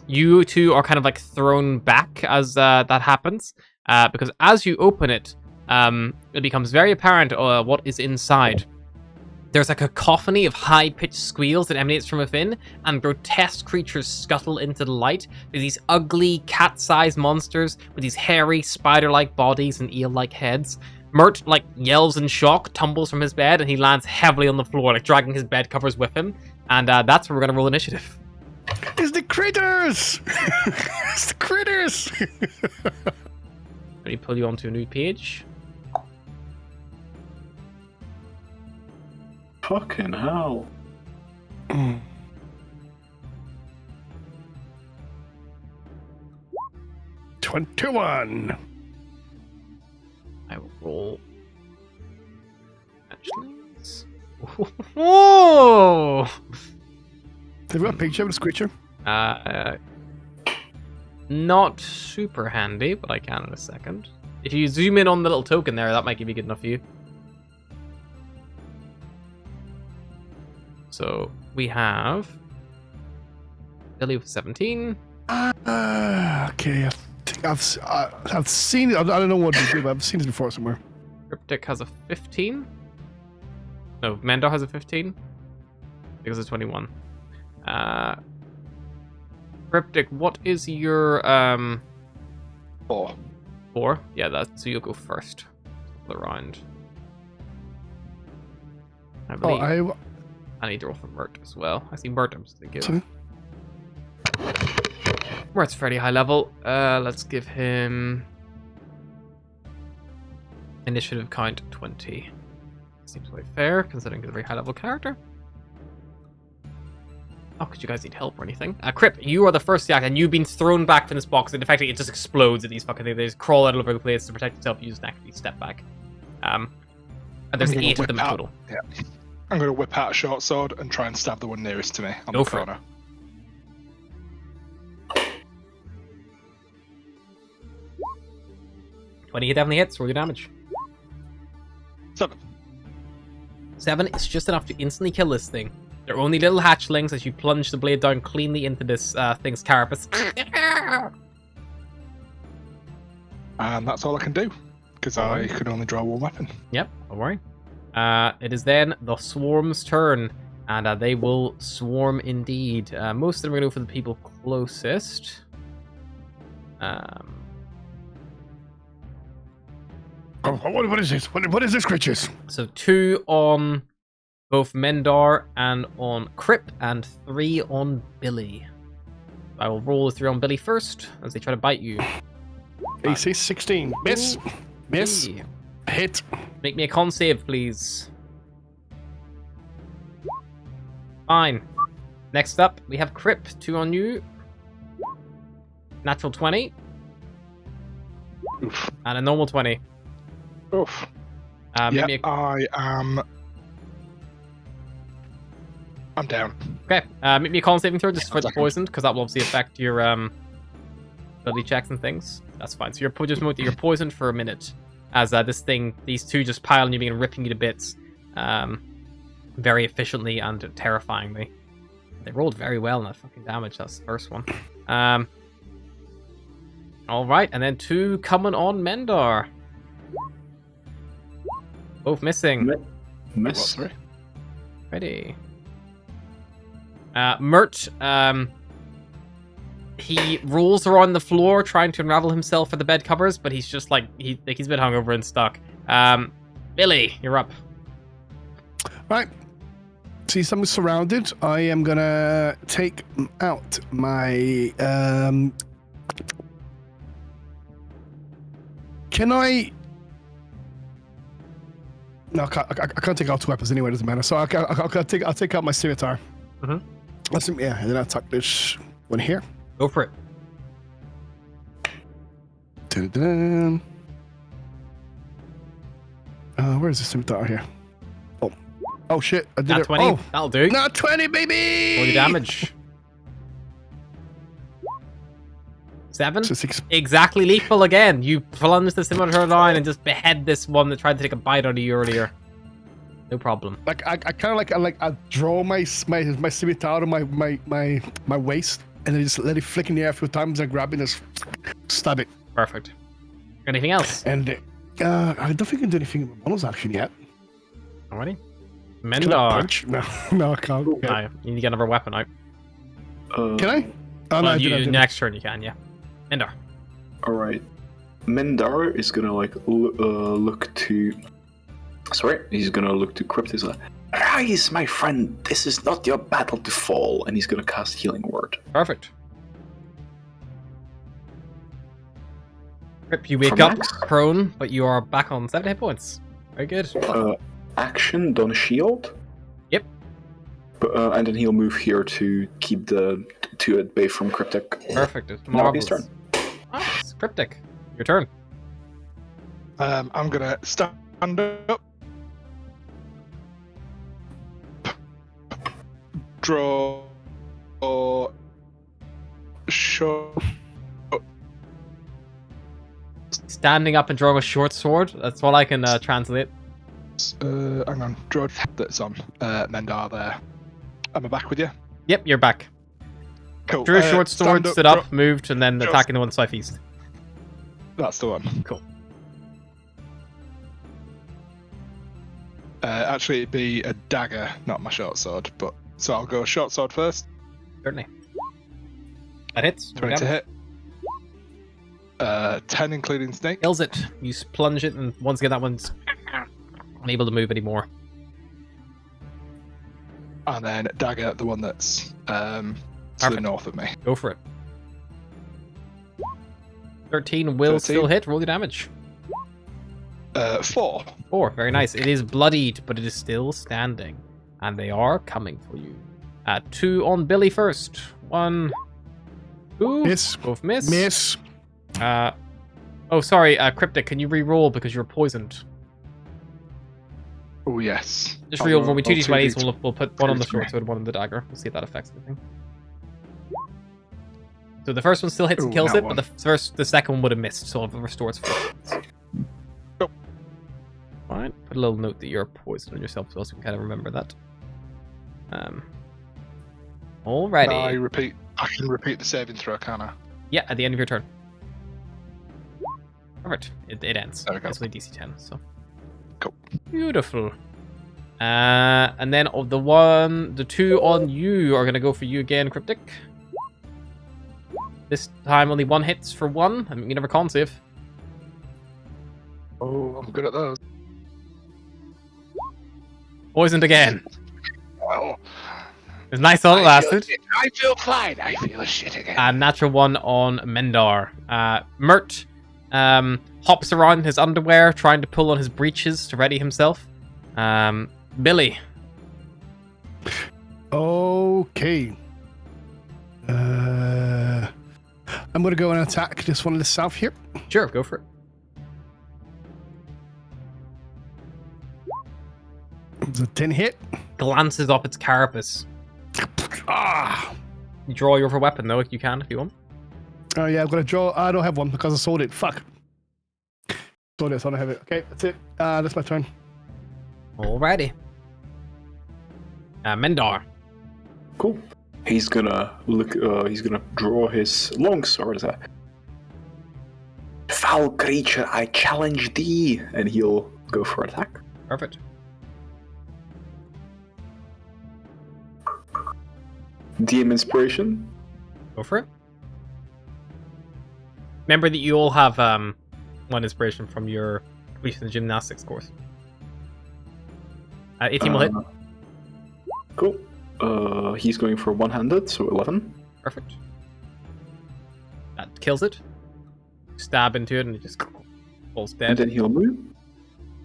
Speaker 1: You two are kind of like thrown back as that happens, because as you open it, it becomes very apparent what is inside. There's a cacophony of high-pitched squeals that emanates from within, and grotesque creatures scuttle into the light. There's these ugly, cat-sized monsters with these hairy, spider-like bodies and eel-like heads. Mert, like, yells in shock, tumbles from his bed, and he lands heavily on the floor, like, dragging his bed covers with him. And that's where we're gonna roll initiative.
Speaker 3: It's the critters! It's the critters!
Speaker 1: Let me pull you onto a new page.
Speaker 2: Fucking hell.
Speaker 3: 21.
Speaker 1: I will roll. Actually, whoa!
Speaker 3: Have you got a picture of this creature?
Speaker 1: Not super handy, but I can in a second. If you zoom in on the little token there, that might be good enough for you. So we have Billy with 17.
Speaker 3: Okay. I think I've seen it. I don't know what to do, but I've seen it before somewhere.
Speaker 1: Cryptic has a 15. No, Mendar has a 15. Because it's 21. Cryptic, what is your
Speaker 4: 4.
Speaker 1: 4? Yeah, so you'll go first. The round. I believe. I need to roll for Mert as well. I see Mert, I'm just thinking.
Speaker 3: Sorry?
Speaker 1: Mert's fairly high level. Let's give him initiative count 20. Seems quite fair, considering he's a very high level character. Oh, because you guys need help or anything. Crip, you are the first to act, and you've been thrown back from this box, and effectively it just explodes at these fucking things. They just crawl out all over the place to protect yourself. You just actually step back. And there's
Speaker 4: I'm gonna
Speaker 1: 8 of them in
Speaker 4: whip
Speaker 1: total.
Speaker 4: Yeah. I'm going to whip out a short sword and try and stab the one nearest to me on
Speaker 1: Go
Speaker 4: the
Speaker 1: for it.
Speaker 4: corner.
Speaker 1: When he definitely hits, roll your damage.
Speaker 4: 7.
Speaker 1: 7 is just enough to instantly kill this thing. They're only little hatchlings as you plunge the blade down cleanly into this thing's carapace.
Speaker 4: And that's all I can do, because I could only draw one weapon.
Speaker 1: Yep, don't worry. It is then the swarm's turn, and they will swarm indeed. Most of them are going to go for the people closest.
Speaker 3: What is this? What is this, creatures?
Speaker 1: So 2 on both Mendar and on Crip, and 3 on Billy. I will roll the 3 on Billy first, as they try to bite you.
Speaker 3: AC 16. Miss. Miss.
Speaker 1: Hey.
Speaker 3: Hit.
Speaker 1: Make me a con save, please. Fine. Next up, we have Crip. 2 on you. Natural 20.
Speaker 4: Oof.
Speaker 1: And a normal 20.
Speaker 4: Oof.
Speaker 1: Make
Speaker 4: Yeah,
Speaker 1: me a...
Speaker 4: I'm down.
Speaker 1: Okay, make me a con saving throw just for the poisoned, because that will obviously affect your ability checks and things. That's fine. So you're poisoned for a minute, as these 2 just pile on you and ripping you to bits, very efficiently and terrifyingly. They rolled very well in that fucking damage. That's the first one. All right, and then 2 coming on Mendar. Both missing.
Speaker 2: Miss.
Speaker 4: What, 3?
Speaker 1: Ready. Mert, he rolls around the floor trying to unravel himself for the bed covers, but he's just like he's a bit hungover and stuck. Billy, you're up.
Speaker 3: Right. Since I'm surrounded, I am gonna take out my. Can I? No, I can't take out 2 weapons anyway. It doesn't matter. So I'll take out my scimitar.
Speaker 1: Mm-hmm.
Speaker 3: Yeah, and then I'll attack this one here.
Speaker 1: Go for it.
Speaker 3: Dun-dun-dun. Where's the scimitar here? Oh shit! I did
Speaker 1: Nat
Speaker 3: it.
Speaker 1: 20.
Speaker 3: Oh,
Speaker 1: That'll do.
Speaker 3: not 20, baby.
Speaker 1: Roll your damage. 7.
Speaker 3: So 6.
Speaker 1: Exactly lethal again. You plunge the scimitar line and just behead this one that tried to take a bite out of you earlier. No problem.
Speaker 3: Like I kind of I draw my scimitar out of my waist and then just let it flick in the air a few times and grab it and just stab it.
Speaker 1: Perfect. Anything else?
Speaker 3: And I don't think I can do anything with my bonus action yet.
Speaker 1: Alrighty.
Speaker 3: Can I
Speaker 1: Mendar.
Speaker 3: punch? No, I can't.
Speaker 1: No, you need to get another weapon out.
Speaker 3: Can I? Oh, no,
Speaker 1: Well,
Speaker 3: I didn't.
Speaker 1: next turn you can, yeah. Mendar.
Speaker 2: Alright. Mendar is gonna like look to. Sorry, he's gonna look to Crypt. He's like, "Rise, my friend. This is not your battle to fall." And he's gonna cast Healing Word.
Speaker 1: Perfect. Rip, you wake
Speaker 2: From
Speaker 1: up
Speaker 2: Max?
Speaker 1: prone, but you are back on 7 hit points. Very good.
Speaker 2: Action, don shield.
Speaker 1: Yep.
Speaker 2: And then he'll move here to keep the 2 at bay from Cryptic.
Speaker 1: Perfect. It's
Speaker 2: Now
Speaker 1: marvelous.
Speaker 2: his turn.
Speaker 1: Ah, it's Cryptic. Your turn.
Speaker 4: I'm gonna stand up, draw, short.
Speaker 1: Standing up and drawing a short sword. That's what I can translate.
Speaker 4: Hang on, draw that's on Mendar there. Am I back with you?
Speaker 1: Yep, you're back.
Speaker 4: Cool.
Speaker 1: Drew a short sword,
Speaker 4: stand
Speaker 1: stood up,
Speaker 4: draw-
Speaker 1: moved, and then
Speaker 4: just-
Speaker 1: attacking the one southeast.
Speaker 4: That's the one.
Speaker 1: Cool.
Speaker 4: Actually, it'd be a dagger, not my short sword. But so I'll go short sword first.
Speaker 1: Certainly. That hits.
Speaker 4: 20 to hit. 10 including snake.
Speaker 1: Kills it. You plunge it, and once again, that one's unable to move anymore.
Speaker 4: And then dagger, the one that's to the
Speaker 1: Perfect.
Speaker 4: north of me.
Speaker 1: Go for it. 13 will
Speaker 4: 13.
Speaker 1: still hit. Roll your damage.
Speaker 4: 4.
Speaker 1: 4. Very nice. It is bloodied, but it is still standing. And they are coming for you. 2 on Billy first. 1. 2.
Speaker 3: Miss.
Speaker 1: Both miss.
Speaker 3: Miss.
Speaker 1: Oh, sorry. Cryptic, can you re-roll because you're poisoned?
Speaker 4: Oh yes.
Speaker 1: Just
Speaker 2: I'll
Speaker 1: re-roll
Speaker 2: roll-
Speaker 1: me 2
Speaker 2: I'll
Speaker 1: d20s.
Speaker 2: do
Speaker 1: We'll put one on the
Speaker 2: 2d20.
Speaker 1: short sword and one on the dagger. We'll see if that affects anything. So the first one still hits and
Speaker 4: Ooh,
Speaker 1: kills
Speaker 4: that
Speaker 1: it,
Speaker 4: one.
Speaker 1: but the second one would have missed, so it restores 4.
Speaker 4: Cool.
Speaker 1: Fine. Put a little note that you're poisoned on yourself, so we can kind of remember that. Alrighty.
Speaker 4: I can repeat the saving throw, can I?
Speaker 1: Yeah, at the end of your turn. Perfect. It ends.
Speaker 4: There we go.
Speaker 1: It's only DC 10, so.
Speaker 4: Cool.
Speaker 1: Beautiful. And then the 2 on you are gonna go for you again, Cryptic. This time only 1 hits for 1. I mean, you never con save.
Speaker 4: Oh, I'm good at those.
Speaker 1: Poisoned again.
Speaker 5: Well,
Speaker 1: It's nice while it lasted.
Speaker 5: I feel fine. I feel shit again.
Speaker 1: Natural 1 on Mendar. Mert hops around his underwear, trying to pull on his breeches to ready himself. Billy.
Speaker 3: Okay. I'm gonna go and attack this one in the south here.
Speaker 1: Sure, go for it.
Speaker 3: It's a 10 hit.
Speaker 1: Glances up its carapace.
Speaker 3: Ah.
Speaker 1: You draw your other weapon, though, if you can, if you want.
Speaker 3: Oh yeah, I'm gonna draw. I don't have one because I sold it. Fuck. Sold it, so I don't have it. Okay, that's it. That's my turn.
Speaker 1: Alrighty. Mendar.
Speaker 2: Cool. He's gonna look. He's gonna draw his longsword. Foul creature, I challenge thee, and he'll go for attack.
Speaker 1: Perfect.
Speaker 2: DM inspiration.
Speaker 1: Go for it. Remember that you all have 1 inspiration from your completion of the gymnastics course. 18 will hit.
Speaker 2: Cool. He's going for one-handed, so 11.
Speaker 1: Perfect. That kills it. Stab into it and it just falls
Speaker 2: And
Speaker 1: dead.
Speaker 2: then he'll move.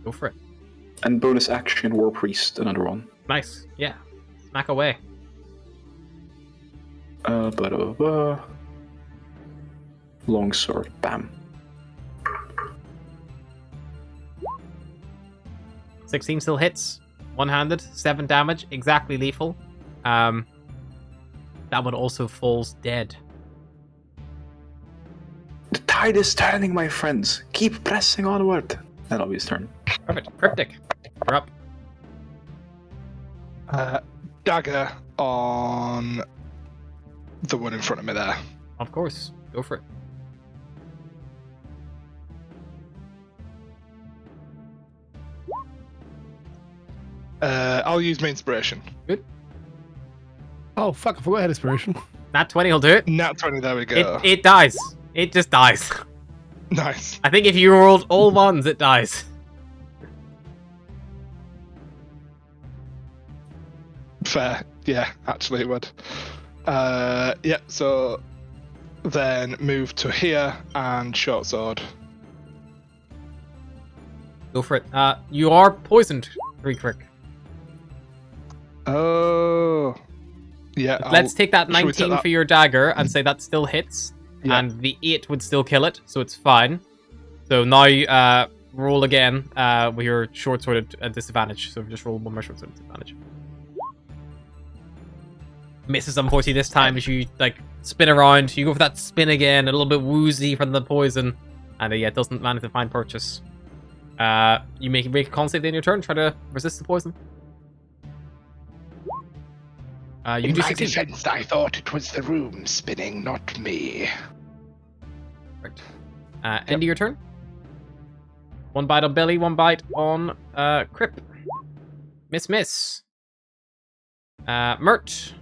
Speaker 1: Go for it.
Speaker 2: And bonus action, War Priest, another one.
Speaker 1: Nice. Yeah. Smack away.
Speaker 2: Longsword, bam.
Speaker 1: 16 still hits. One-handed, 7 damage, exactly lethal. That one also falls dead.
Speaker 2: The tide is turning, my friends. Keep pressing onward. That'll be his turn.
Speaker 1: Perfect. Cryptic. You're up.
Speaker 4: Dagger on the one in front of me there.
Speaker 1: Of course. Go for it.
Speaker 4: I'll use my inspiration.
Speaker 1: Good.
Speaker 3: Oh, fuck, I forgot I had inspiration.
Speaker 1: Nat 20 will do it.
Speaker 4: Nat 20, there we go.
Speaker 1: It dies. It just dies.
Speaker 4: Nice.
Speaker 1: I think if you rolled all ones, it dies.
Speaker 4: Fair. Yeah, actually it would. Yeah, so then move to here and short sword.
Speaker 1: Go for it. You are poisoned, Rick.
Speaker 4: Oh. Yeah.
Speaker 1: Let's take that
Speaker 4: should we take
Speaker 1: 19
Speaker 4: that?
Speaker 1: for your dagger and say that still hits.
Speaker 4: Yeah.
Speaker 1: And the 8 would still kill it, so it's fine. So now roll again with your short sword at disadvantage. So just roll one more short sword at disadvantage. Misses, unfortunately, this time as you like spin around. You go for that spin again, a little bit woozy from the poison. And yeah, it doesn't manage to find purchase. You make a con save in your turn, try to resist the poison. You
Speaker 5: In
Speaker 1: can do
Speaker 5: my
Speaker 1: 16.
Speaker 5: defense, I thought it was the room spinning, not me.
Speaker 1: Right. End of your turn. One bite on Billy, one bite on Crip. Miss. Mert.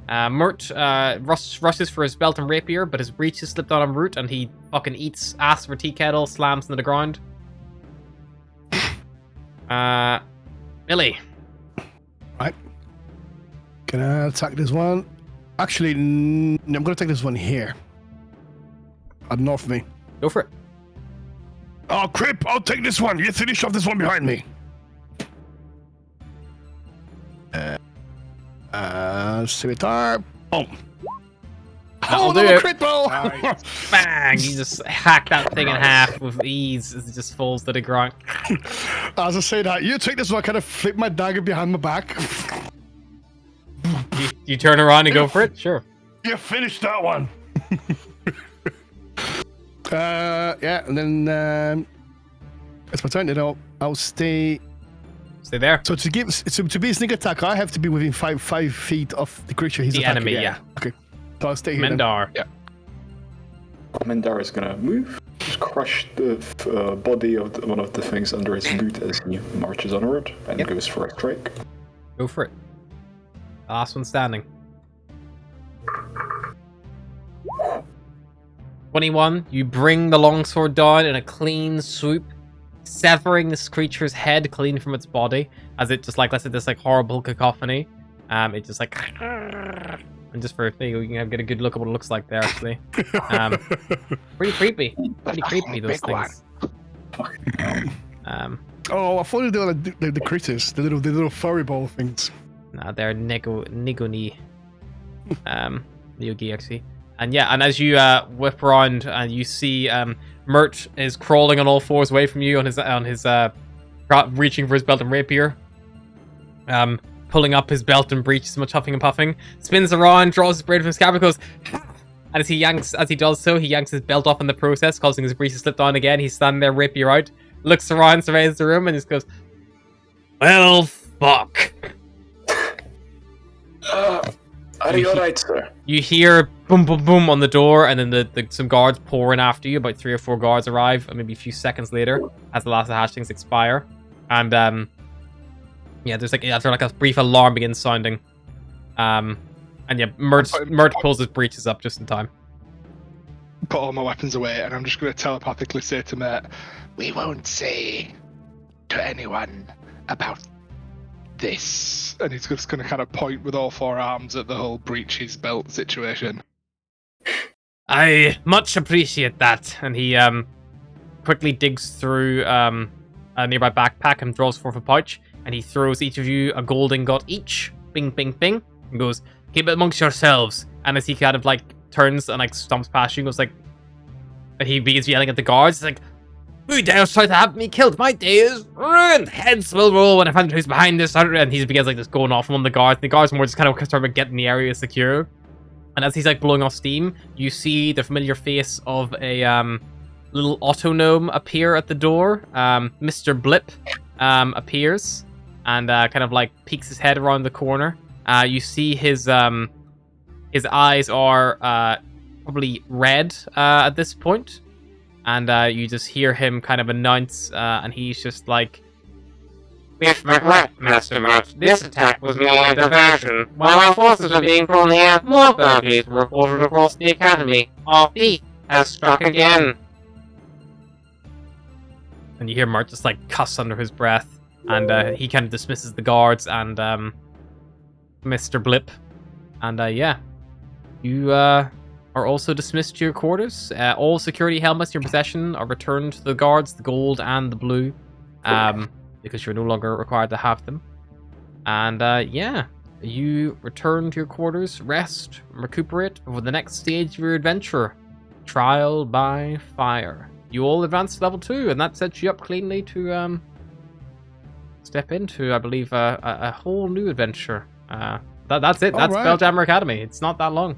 Speaker 1: Mert rushes for his belt and rapier, but his breech has slipped on en route and he fucking eats ass for tea kettle, slams into the ground. Billy.
Speaker 3: Right. Can I attack this one? Actually, I'm going to take this one here. North of me.
Speaker 1: Go for it.
Speaker 3: Oh, Crip, I'll take this one. You finish off this one behind me. Scimitar. Boom.
Speaker 1: That'll do
Speaker 3: another
Speaker 1: it.
Speaker 3: crit roll.
Speaker 1: Bang! You just hack that thing in half with ease as it just falls to the ground.
Speaker 3: As I say that, you take this one, I kind of flip my dagger behind my back.
Speaker 1: You turn around and go for it? Sure.
Speaker 3: You finished that one. Yeah, and then it's my turn. Then I'll stay.
Speaker 1: Stay there.
Speaker 3: So to be a sneak attack, I have to be within five feet of the creature he's
Speaker 1: The
Speaker 3: attacking.
Speaker 1: enemy, yeah.
Speaker 3: Okay. So I'll stay here. then.
Speaker 1: Mendar.
Speaker 4: Yeah.
Speaker 2: Mendar is gonna move, just crush the body of one of the things under his boot as he marches onward and goes for a strike.
Speaker 1: Go for it. Last one standing. 21. You bring the longsword down in a clean swoop, severing this creature's head clean from its body, as it just like lets it this like horrible cacophony. It just like, and just for a thing, you can get a good look at what it looks like there. Actually, pretty creepy. Pretty creepy those
Speaker 5: Big
Speaker 1: things.
Speaker 3: Oh, I thought they were the critters, the little furry ball things.
Speaker 1: Nah, they're Nigoni. Neogi actually. And yeah, and as you whip around and you see Mert is crawling on all fours away from you on his reaching for his belt and rapier. Pulling up his belt and breech, so much huffing and puffing. Spins around, draws his blade from his scabbard, goes, and as he does so, he yanks his belt off in the process, causing his breech to slip down again. He's standing there, rapier out, looks around, surveys the room, and just goes, "Well, fuck."
Speaker 2: Are you alright, sir?
Speaker 1: You hear boom, boom, boom on the door, and then some guards pour in after you. About 3 or 4 guards arrive, and maybe a few seconds later, as the last of the hatchlings expire. And yeah, there's like after like a brief alarm begins sounding. And yeah, Mert pulls his breeches up just in time.
Speaker 4: Put all my weapons away, and I'm just going to telepathically say to Matt,
Speaker 5: We won't say to anyone about
Speaker 4: this, and he's just going to kind of point with all four arms at the whole breach his belt situation.
Speaker 1: I much appreciate that. And he quickly digs through a nearby backpack and draws forth a pouch, and he throws each of you a gold ingot each. Bing, bing, bing. And goes, keep it amongst yourselves. And as he kind of like turns and like stomps past you, and goes like, and he begins yelling at the guards. He's like, who dares try to have me killed? My day is ruined. Heads will roll when I find out who's behind this. And he begins like just going off on one of the guards. And the guards more just kind of start getting the area secure. And as he's like blowing off steam, you see the familiar face of a little auto gnome appear at the door. Mr. Blip appears and kind of like peeks his head around the corner. You see his eyes are probably red at this point. And you just hear him kind of announce, and he's just like,
Speaker 6: With regret, Master March, this attack was merely a diversion. While our forces are being thrown here, more bounties were reported across the academy. Our thief has struck again.
Speaker 1: and you hear Mart just like cuss under his breath, and he kind of dismisses the guards and Mr. Blip. And yeah, you are also dismissed to your quarters. All security helmets in your possession are returned to the guards, the gold and the blue, because you're no longer required to have them. And yeah, you return to your quarters, rest, recuperate before the next stage of your adventure, trial by fire. You all advance to level 2, and that sets you up cleanly to step into, I believe, a whole new adventure. That's it. That's
Speaker 3: right.
Speaker 1: Spelljammer Academy. It's not that long.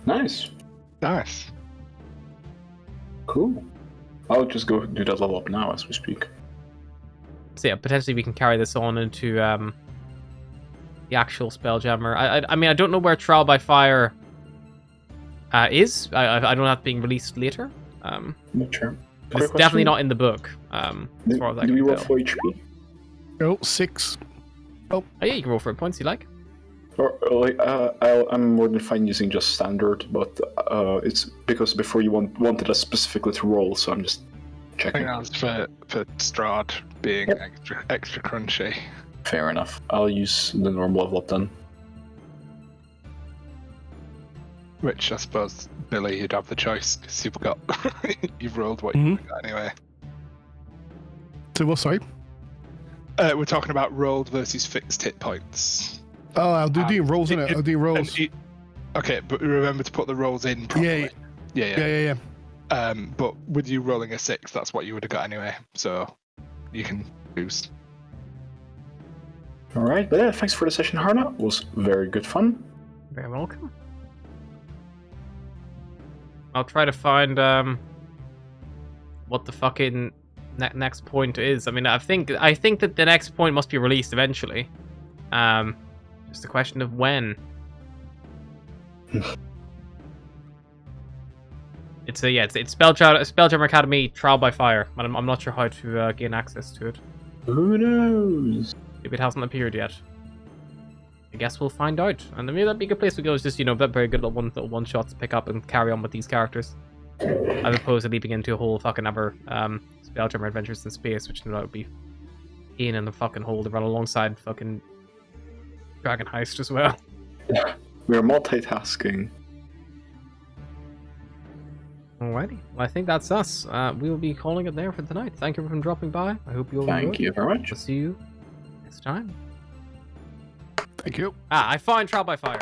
Speaker 2: Nice.
Speaker 4: Nice.
Speaker 2: Cool. I'll just go do that level up now as we speak.
Speaker 1: So yeah, potentially we can carry this on into the actual Spelljammer. I mean, I don't know where Trial by Fire is. I don't know if being released later.
Speaker 2: Not sure.
Speaker 1: It's definitely not in the book. As far as I
Speaker 2: Do we
Speaker 1: can
Speaker 2: roll
Speaker 1: tell.
Speaker 2: for HP?
Speaker 3: Oh, 6.
Speaker 1: Oh yeah, you can roll for it points you like.
Speaker 2: Or like, I'm more than fine using just standard, but it's because before you wanted us specifically to roll, so I'm just
Speaker 4: I
Speaker 2: checking.
Speaker 4: think that's for Strahd being extra crunchy.
Speaker 2: Fair enough. I'll use the normal level up then.
Speaker 4: Which I suppose, Billy, you'd have the choice because you've rolled what
Speaker 3: Mhm.
Speaker 4: you've got anyway.
Speaker 3: So what? Sorry.
Speaker 4: We're talking about rolled versus fixed hit points.
Speaker 3: Oh, I'll do rolls in it. I'll do rolls.
Speaker 4: Okay, but remember to put the rolls in properly. Yeah. But with you rolling a 6, that's what you would have got anyway. So you can boost.
Speaker 2: All right, but yeah, thanks for the session, Harna. It was very good fun.
Speaker 1: Very welcome. I'll try to find what the fucking next point is. I mean, I think that the next point must be released eventually. Just a question of when. It's Spelljammer Academy Trial by Fire, but I'm not sure how to gain access to it.
Speaker 2: Who knows?
Speaker 1: Maybe it hasn't appeared yet. I guess we'll find out. And maybe that'd be a good place to go. Is just, that very good little one shots to pick up and carry on with these characters, as opposed to leaping into a whole fucking other Spelljammer Adventures in Space, which would be in the fucking hole to run alongside fucking Dragon Heist as well.
Speaker 2: We're multitasking.
Speaker 1: Alrighty. Well, I think that's us. We will be calling it there for tonight. Thank you for dropping by. I hope you all enjoyed.
Speaker 2: Thank you very much.
Speaker 1: We'll see you next time.
Speaker 3: Thank you.
Speaker 1: I find Trial by Fire.